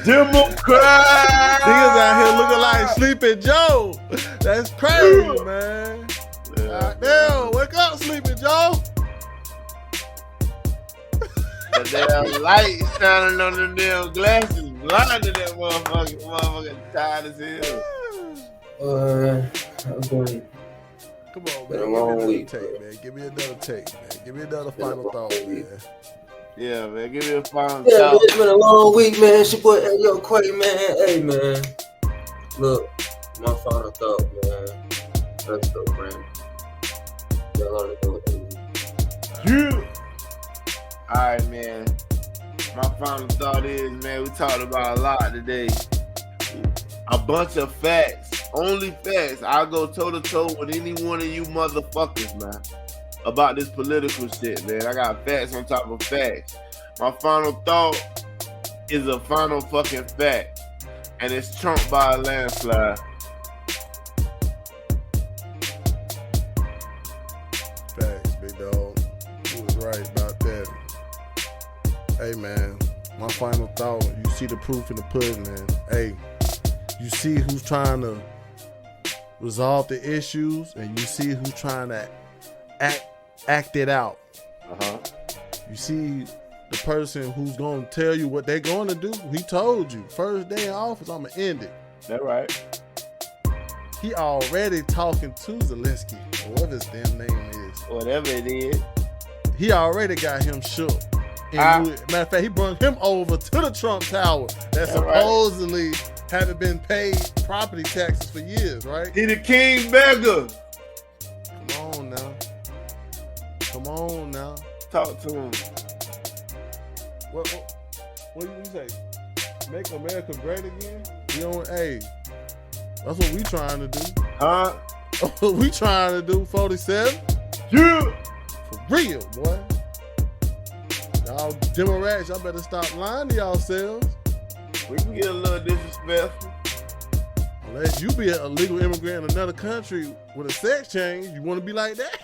Speaker 3: Democrat.
Speaker 1: Niggas out here looking like Sleepy Joe. That's crazy, man.
Speaker 3: Yeah,
Speaker 1: damn, wake up, Sleepy Joe.
Speaker 3: The damn light shining on them damn glasses, blinding that motherfucker tired as hell.
Speaker 2: I'm going.
Speaker 1: Come on,
Speaker 2: Been
Speaker 1: man.
Speaker 2: a long week,
Speaker 1: take, man. Give me another take, man. Give me another final thought, man.
Speaker 3: Yeah, man. Give me a final
Speaker 2: Yeah,
Speaker 3: thought.
Speaker 2: man, it's been a long week, man. It's your boy, yo, Quay, man. Hey, man. Look, my final thought, man. Let's go, Brandon. Y'all ought to go with it.
Speaker 3: Yeah. All right, man. My final thought is, man, we talked about a lot today. A bunch of facts. Only facts. I'll go toe-to-toe with any one of you motherfuckers, man, about this political shit, man. I got facts on top of facts. My final thought is a final fucking fact, and it's Trump by a landslide.
Speaker 1: Facts, big dog. You was right about that. Hey, man, my final thought, you see the proof in the pudding, man. Hey, you see who's trying to resolve the issues, and you see who's trying to act it out.
Speaker 3: Uh-huh.
Speaker 1: You see the person who's going to tell you what they're going to do. He told you, first day in office, I'm going to end it.
Speaker 3: That's right.
Speaker 1: He already talking to Zelensky, or whatever his damn name is.
Speaker 3: Whatever it is.
Speaker 1: He already got him shook. Matter of fact, he brought him over to the Trump Tower that supposedly haven't been paid property taxes for years, right?
Speaker 3: He the king beggar.
Speaker 1: Come on now. Come on now.
Speaker 3: Talk to him.
Speaker 1: What do you say? Make America great again? Hey, that's what we trying to do.
Speaker 3: Huh?
Speaker 1: What we trying to do, 47?
Speaker 3: Yeah.
Speaker 1: For real, boy. Y'all Democrats, y'all better stop lying to yourselves.
Speaker 3: We can get a little disrespectful.
Speaker 1: Unless you be an illegal immigrant in another country with a sex change, you want to be like that?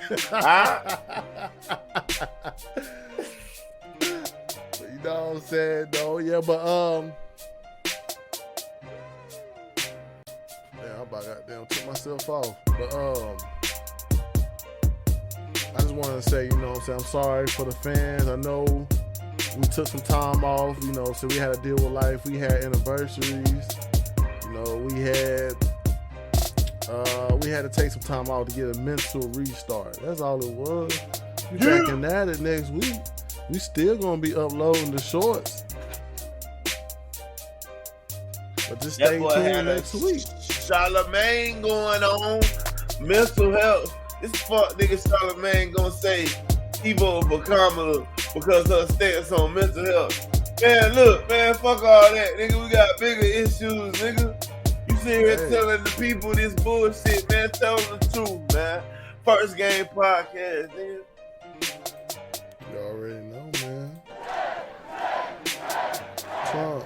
Speaker 1: You know what I'm saying, though? Yeah, but I'm about goddamn took myself off. But I just wanted to say, you know what I'm saying, I'm sorry for the fans. I know we took some time off, you know, so we had to deal with life. We had anniversaries. You know, we had to take some time out to get a mental restart. That's all it was. We back in at it next week. We still gonna be uploading the shorts. But just stay tuned next week.
Speaker 3: Charlemagne going on. Mental health. This fuck nigga Charlemagne gonna say he voted for Kamala because her stance on mental health. Man, look, man, fuck all that, nigga. We got bigger issues, nigga. You sit here telling the people this bullshit, man. Tell them the truth, man. First Game Podcast, nigga.
Speaker 1: You already know, man. Trump.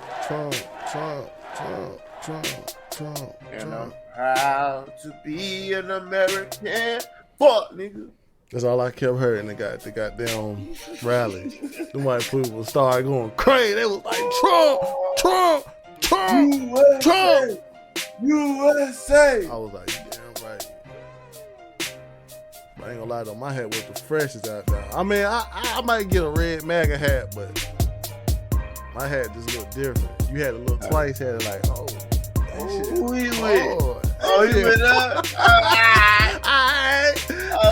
Speaker 3: And I'm proud to be an American. Fuck, nigga.
Speaker 1: That's all I kept hearing. They got the goddamn rally. Them white people started going crazy. They was like, Trump.
Speaker 3: USA.
Speaker 1: I was like, you damn right. But I ain't gonna lie though, my hat was the freshest out there. I mean, I might get a red MAGA hat, but my hat just looked different. You had to look twice, had it like, oh.
Speaker 3: You went up?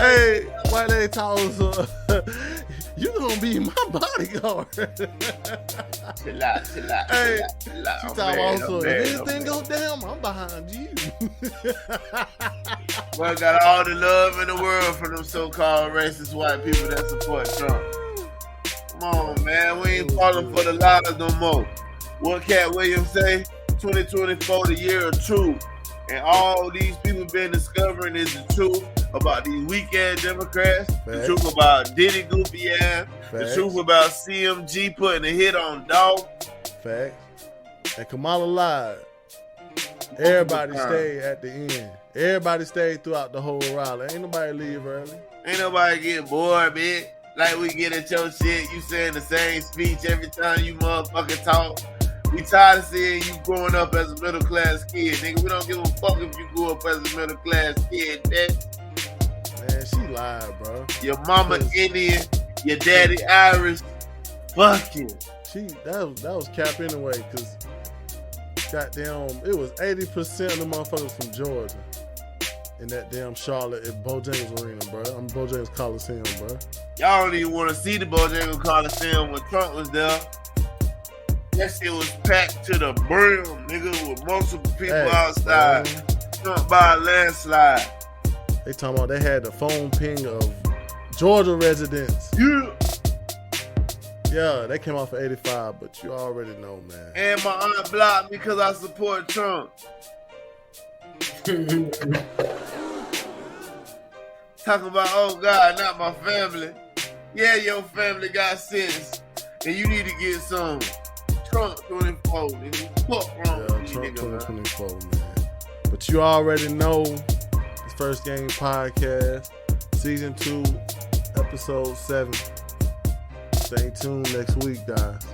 Speaker 1: Hey, why they told us, you gonna be my bodyguard.
Speaker 3: Chill out.
Speaker 1: Hey, she talking also, if anything go down, I'm behind you.
Speaker 3: Well, got all the love in the world for them so-called racist white people that support Trump. Come on, man, we ain't falling for the lies no more. What Cat Williams say? 2024, the year of truth. And all these people been discovering is the truth about these weak-ass Democrats, the truth about Diddy goofy ass, the truth about CMG putting a hit on Dolph.
Speaker 1: Facts. And Kamala lied. Everybody stayed at the end. Everybody stayed throughout the whole rally. Ain't nobody leave early.
Speaker 3: Ain't nobody get bored, bitch. Like we get at your shit, you saying the same speech every time you motherfucking talk. We tired of seeing you growing up as a middle class kid, nigga. We don't give a fuck if you grew up as a middle class kid, bitch.
Speaker 1: Man, she lied, bro.
Speaker 3: Your mama Indian, your daddy Irish. Fuck you.
Speaker 1: That was cap anyway, cause goddamn, it was 80% of the motherfuckers from Georgia in that damn Charlotte at Bojangles Arena, bro. I'm Bojangles Coliseum, bro.
Speaker 3: Y'all don't even want to see the Bojangles Coliseum when Trump was there. That shit was packed to the brim, nigga, with multiple people outside. Trump by a landslide.
Speaker 1: They talking about they had the phone ping of Georgia residents. Yeah, they came off at 85, but you already know, man.
Speaker 3: And my aunt blocked me because I support Trump. Talk about, oh God, not my family. Yeah, your family got sense, and you need to get some. Trump 24, nigga. Fuck wrong with you,
Speaker 1: Trump
Speaker 3: nigga,
Speaker 1: 2024, man. But you already know this First Game Podcast, Season 2, Episode 7. Stay tuned next week, guys.